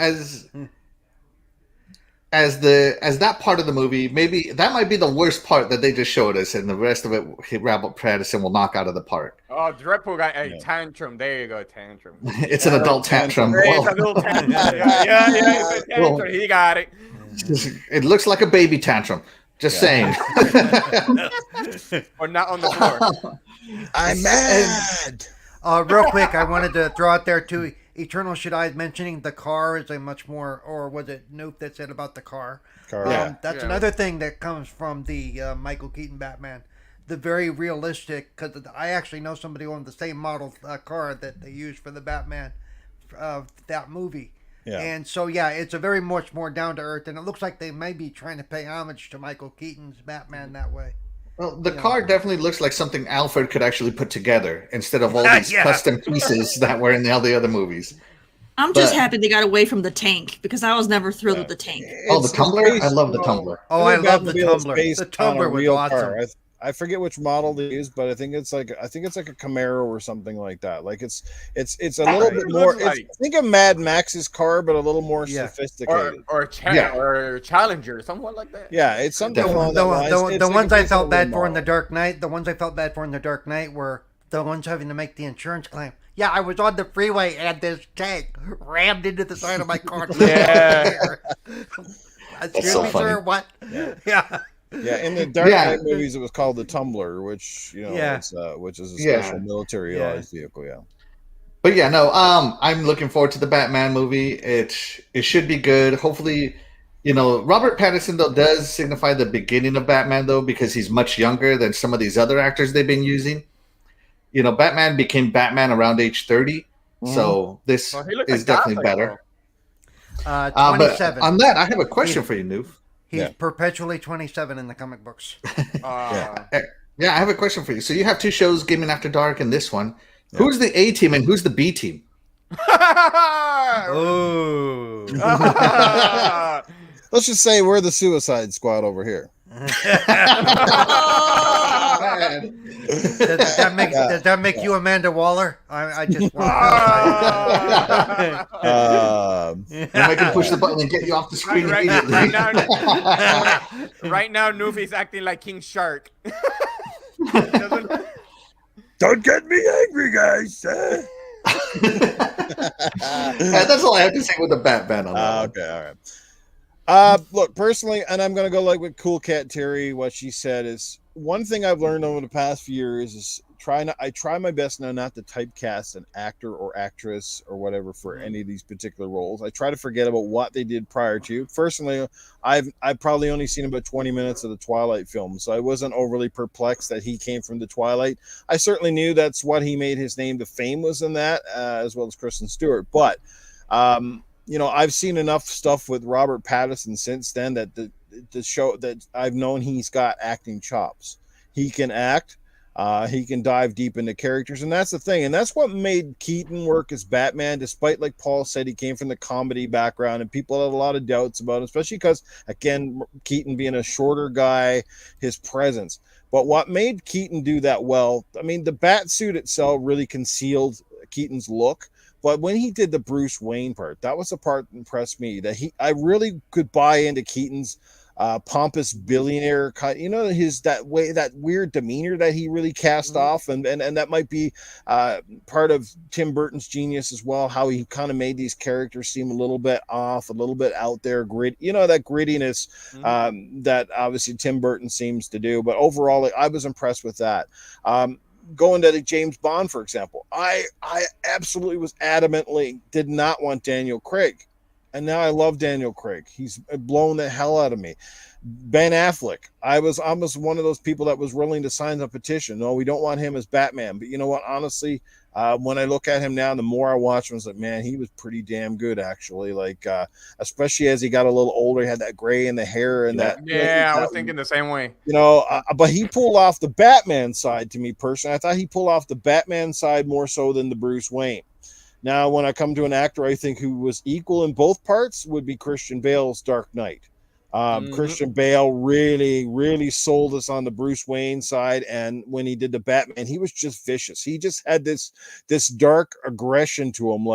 As that part of the movie, maybe that might be the worst part that they just showed us, and the rest of it, Robert Pattinson will knock out of the park. Oh, Dreadpool got a tantrum. There you go, tantrum. It's an adult tantrum. It's a little tantrum. Yeah, it's a tantrum. Well, he got it. It looks like a baby tantrum. Just saying. Or not on the floor. I'm mad. Real quick, I wanted to throw out there too. Eternal Shaddai mentioning the car is a much more, or was it Newf that said about the car? That's another thing that comes from the Michael Keaton Batman. The very realistic, because I actually know somebody who owned the same model car that they used for the Batman, that movie. Yeah. And so, it's a very much more down to earth, and it looks like they may be trying to pay homage to Michael Keaton's Batman that way. Well, the car definitely looks like something Alfred could actually put together instead of all these custom pieces that were in all the other movies. I'm just happy they got away from the tank because I was never thrilled with the tank. The tumbler? I love the tumbler. Oh, I love the tumbler. The tumbler was awesome. I forget which model they use, but I think it's like a Camaro or something like that. Like it's a little bit more. Think of Mad Max's car, but a little more sophisticated. Or Challenger, somewhat like that. Yeah, it's something along that lines. The ones I felt bad for in the Dark Knight, were the ones having to make the insurance claim. Yeah, I was on the freeway and this tank rammed into the side of my car. That's so funny. Sir, what? Yeah. Yeah, in the Dark Knight movies, it was called the Tumbler, which which is a special military-utilized vehicle. Yeah, but yeah, no, I'm looking forward to the Batman movie. It should be good. Hopefully, Robert Pattinson though does signify the beginning of Batman though, because he's much younger than some of these other actors they've been using. Batman became Batman around age 30, so this is definitely better. 27. But on that, I have a question for you, Newf. He's perpetually 27 in the comic books. I have a question for you. So you have two shows, Gaming After Dark and this one. Yeah. Who's the A team and who's the B team? Oh. Let's just say we're the Suicide Squad over here. Does that make you Amanda Waller? I just want to I can push the button and get you off the screen immediately. Right now, Newfie's acting like King Shark. Don't get me angry, guys. That's all I have to say with the Batman on that. Okay, all right. Look, personally, and I'm going to go like with Coolcat Terri, what she said is one thing I've learned over the past few years is I try my best now not to typecast an actor or actress or whatever for any of these particular roles. I try to forget about what they did prior to. Personally, I've probably only seen about 20 minutes of the Twilight film, so I wasn't overly perplexed that he came from the Twilight. I certainly knew that's what he made his name to fame was in that, as well as Kristen Stewart. But I've seen enough stuff with Robert Pattinson since then that the show that I've known he's got acting chops. He can act. He can dive deep into characters, and that's the thing. And that's what made Keaton work as Batman, despite, like Paul said, he came from the comedy background, and people had a lot of doubts about him, especially because, again, Keaton being a shorter guy, his presence. But what made Keaton do that well, I mean, the bat suit itself really concealed Keaton's look. But when he did the Bruce Wayne part, that was the part that impressed me. I really could buy into Keaton's pompous billionaire kind, that weird demeanor that he really cast off, and that might be part of Tim Burton's genius as well. How he kind of made these characters seem a little bit off, a little bit out there, that grittiness that obviously Tim Burton seems to do. But overall, I was impressed with that. Going to James Bond, for example, I absolutely was adamantly did not want Daniel Craig. And now I love Daniel Craig. He's blown the hell out of me. Ben Affleck, I was almost one of those people that was willing to sign the petition. No, we don't want him as Batman. But you know what? Honestly, when I look at him now, the more I watch him, I was like, man, he was pretty damn good, actually. Like, especially as he got a little older, he had that gray in the hair and that. Yeah, I was thinking the same way. But he pulled off the Batman side to me personally. I thought he pulled off the Batman side more so than the Bruce Wayne. Now, when I come to an actor, I think who was equal in both parts would be Christian Bale's Dark Knight. Christian Bale really, really sold us on the Bruce Wayne side, and when he did the Batman, he was just vicious. He just had this dark aggression to him,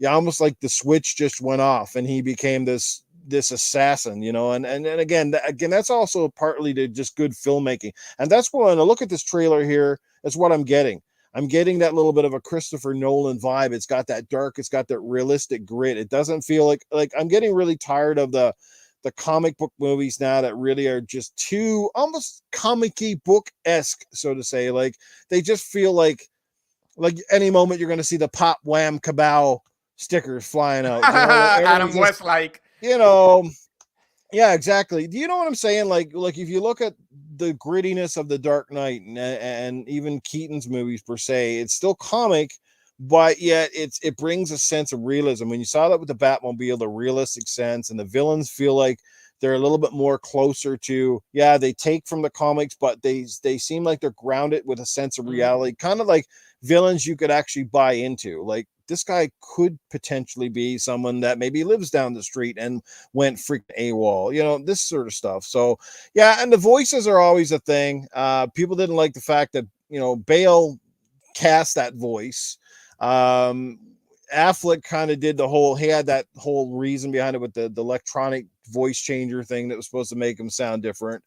almost like the switch just went off, and he became this assassin, and again, that's also partly to just good filmmaking, and that's when I look at this trailer here. That's what I'm getting. I'm getting that little bit of a Christopher Nolan vibe. It's got that dark, it's got that realistic grit. It doesn't feel like I'm getting really tired of the comic book movies now that really are just too almost comic-y book-esque, so to say. Like they just feel like any moment you're going to see the pop wham kabow stickers flying out. Adam West, yeah, exactly. Do you know what I'm saying? Like if you look at the grittiness of the Dark Knight and even Keaton's movies per se, it's still comic, but yet it brings a sense of realism. When you saw that with the Batmobile, the realistic sense, and the villains feel like they're a little bit more closer to, they take from the comics, but they seem like they're grounded with a sense of reality, kind of like villains you could actually buy into. Like, this guy could potentially be someone that maybe lives down the street and went freaking AWOL, this sort of stuff. So yeah, and the voices are always a thing. People didn't like the fact that, Bale cast that voice. Affleck kind of did he had that whole reason behind it with the electronic voice changer thing that was supposed to make him sound different.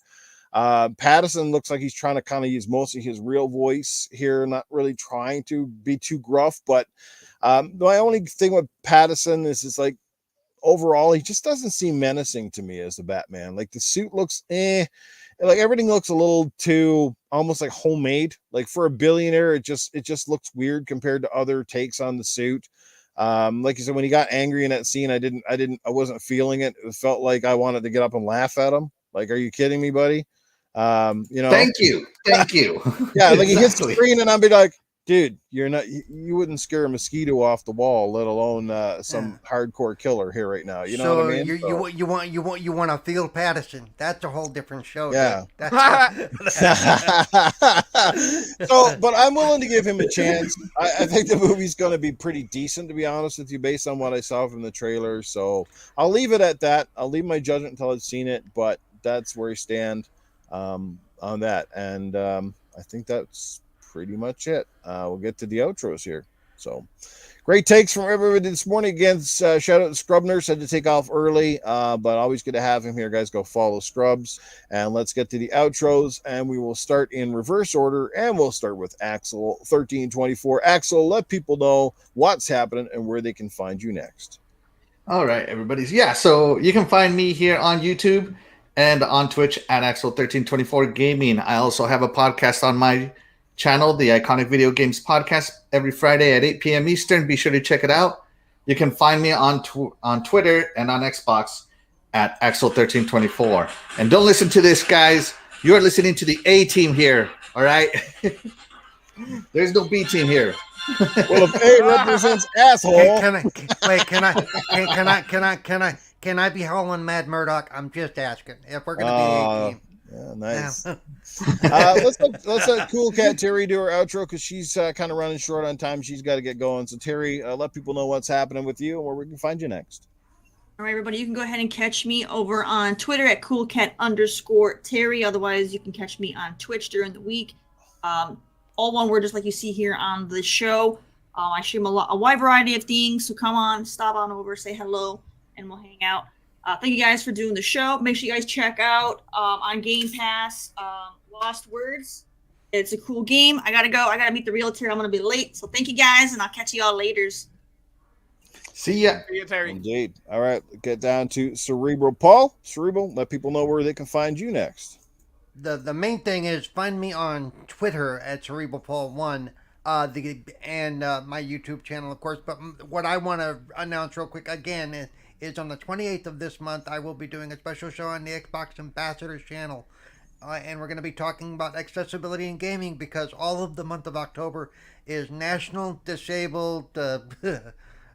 Pattinson looks like he's trying to kind of use mostly his real voice here, not really trying to be too gruff. But my only thing with Pattinson is it's like, overall, he just doesn't seem menacing to me as the Batman. Like, the suit looks like everything looks a little too almost like homemade. Like, for a billionaire, it just looks weird compared to other takes on the suit. Like you said, when he got angry in that scene, I wasn't feeling it. It felt like I wanted to get up and laugh at him. Like, are you kidding me, buddy? Thank you. Yeah, like, he hits the screen and I'll be like, dude, you wouldn't scare a mosquito off the wall, let alone some hardcore killer here right now. You know what I mean? You want to feel Patterson. That's a whole different show. Yeah. That's So, but I'm willing to give him a chance. I think the movie's going to be pretty decent, to be honest with you, based on what I saw from the trailer. So I'll leave it at that. I'll leave my judgment until I've seen it, but that's where I stand on that. And I think that's pretty much it. We'll get to the outros here. So great takes from everybody this morning. Again, shout out to Scrub Nurse. Had to take off early, but always good to have him here, guys. Go follow Scrubs, and let's get to the outros. And we will start in reverse order, and we'll start with Axel 1324. Axel, let people know what's happening and where they can find you next. All right, everybody. Yeah, so you can find me here on YouTube and on Twitch at Axel1324 Gaming. I also have a podcast on my channel, the Iconic Video Games Podcast, every Friday at 8 p.m. Eastern. Be sure to check it out. You can find me on Twitter and on Xbox at Axel1324. And don't listen to this, guys. You're listening to the A team here, all right? There's no B team here. Well, if A represents asshole. Can I be Holland Mad Murdoch? I'm just asking. If we're gonna be A team. Yeah, nice. Let's let Coolcat Terri do her outro because she's kind of running short on time. She's got to get going. So Terri, let people know what's happening with you and where we can find you next. All right, everybody, you can go ahead and catch me over on Twitter at Coolcat_Terri. Otherwise, you can catch me on Twitch during the week. All one word, just like you see here on the show. I stream a wide variety of things, so come on, stop on over, say hello, and we'll hang out. Thank you guys for doing the show. Make sure you guys check out on Game Pass Lost Words. It's a cool game. I gotta go. I gotta meet the realtor. I'm gonna be late. So thank you guys, and I'll catch you all later. See ya. See you, Terry. Indeed. All right, get down to Cerebral Paul. Cerebral, let people know where they can find you next. The main thing is find me on Twitter at Cerebral Paul 1. And my YouTube channel, of course. But what I want to announce real quick again is on the 28th of this month, I will be doing a special show on the Xbox Ambassadors channel. And we're going to be talking about accessibility in gaming because all of the month of October is National Disabled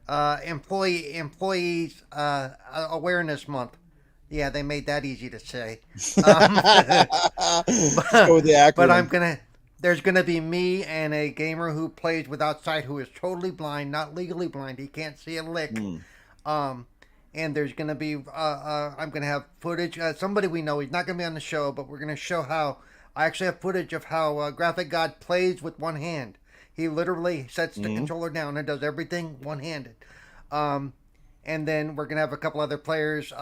Employees Awareness Month. Yeah, they made that easy to say. But there's gonna be me and a gamer who plays without sight, who is totally blind, not legally blind. He can't see a lick. And there's gonna be I'm gonna have footage. Somebody we know. He's not gonna be on the show, but we're gonna show how. I actually have footage of how Graphic God plays with one hand. He literally sets the controller down and does everything one-handed. And then we're gonna have a couple other players.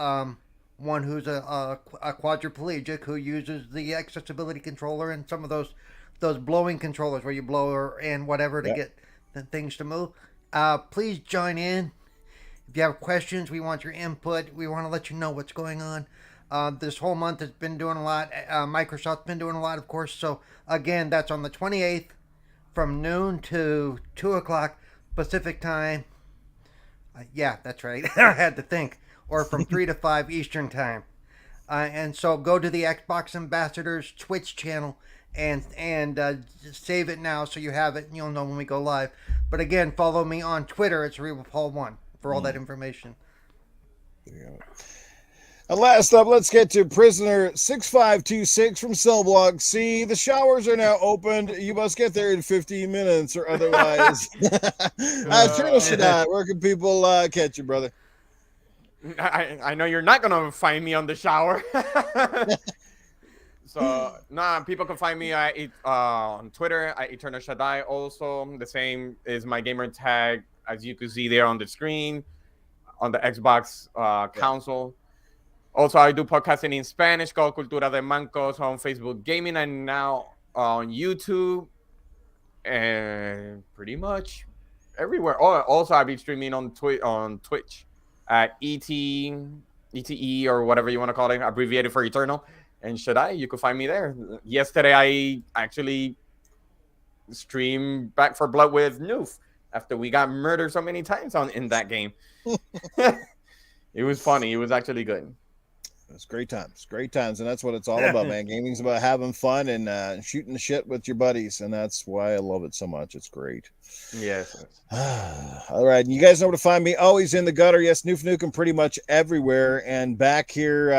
One who's a quadriplegic who uses the accessibility controller and some of those blowing controllers where you blow and whatever to get the things to move. Please join in. If you have questions, we want your input. We want to let you know what's going on. This whole month has been doing a lot. Microsoft's been doing a lot, of course. So again, that's on the 28th from noon to 2 o'clock Pacific time. Yeah, that's right. I had to think. Or from 3 to 5 Eastern time. And so go to the Xbox Ambassadors Twitch channel and save it now so you have it and you'll know when we go live. But again, follow me on Twitter at Cerebral Paul 1 for all that information. And last up, let's get to prisoner 6526 from Cell Block C. The showers are now opened. You must get there in 15 minutes or otherwise. Colonel Shaddai, where can people catch you, brother? I know you're not gonna find me on the shower. So people can find me on Twitter at Eternal Shaddai. Also, the same is my gamer tag, as you can see there on the screen, on the Xbox console. Also, I do podcasting in Spanish called Cultura de Mancos on Facebook Gaming, and now on YouTube, and pretty much everywhere. Oh, also, I'll be streaming on Twitch at ETE or whatever you want to call it, abbreviated for Eternal. And Shaddai, you could find me there. Yesterday, I actually streamed Back for Blood with Newf after we got murdered so many times in that game. It was funny. It was actually good. It's great times, and that's what it's all about, man. Gaming's about having fun and shooting the shit with your buddies, and that's why I love it so much. It's great. Yes. All right, you guys know where to find me. Always in the gutter. Yes, Newf Nukem pretty much everywhere, and back here,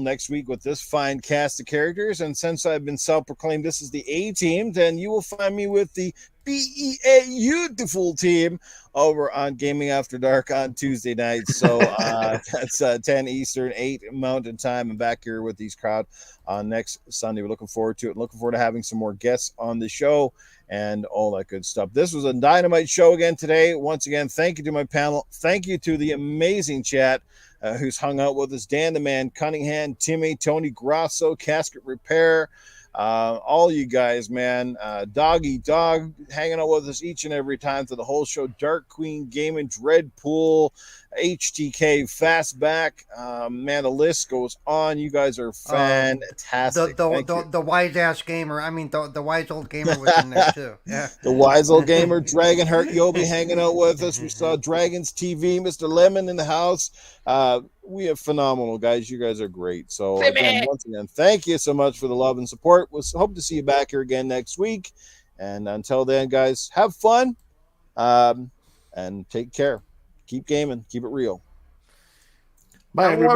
next week with this fine cast of characters. And since I've been self-proclaimed this is the A team, then you will find me with the beautiful team over on Gaming After Dark on Tuesday nights. So that's 10 Eastern, 8 Mountain Time, and back here with these crowd on next Sunday. We're looking forward to it. Looking forward to having some more guests on the show and all that good stuff. This was a dynamite show again today. Once again, thank you to my panel. Thank you to the amazing chat who's hung out with us. Dan the Man, Cunningham, Timmy, Tony Grasso, Casket Repair, all you guys, man. Doggy Dog hanging out with us each and every time through the whole show. Dark Queen Gaming, Dreadpool, HTK, Fastback. Man, the list goes on. You guys are fantastic. The wise ass gamer. I mean, the wise old gamer was in there too. Yeah. The wise old gamer, Dragonheart Yobi hanging out with us. We saw Dragons TV, Mr. Lemon in the house. We have phenomenal guys. You guys are great. So again, once again, thank you so much for the love and support. We'll hope to see you back here again next week. And until then, guys, have fun and take care. Keep gaming. Keep it real. Bye, everybody.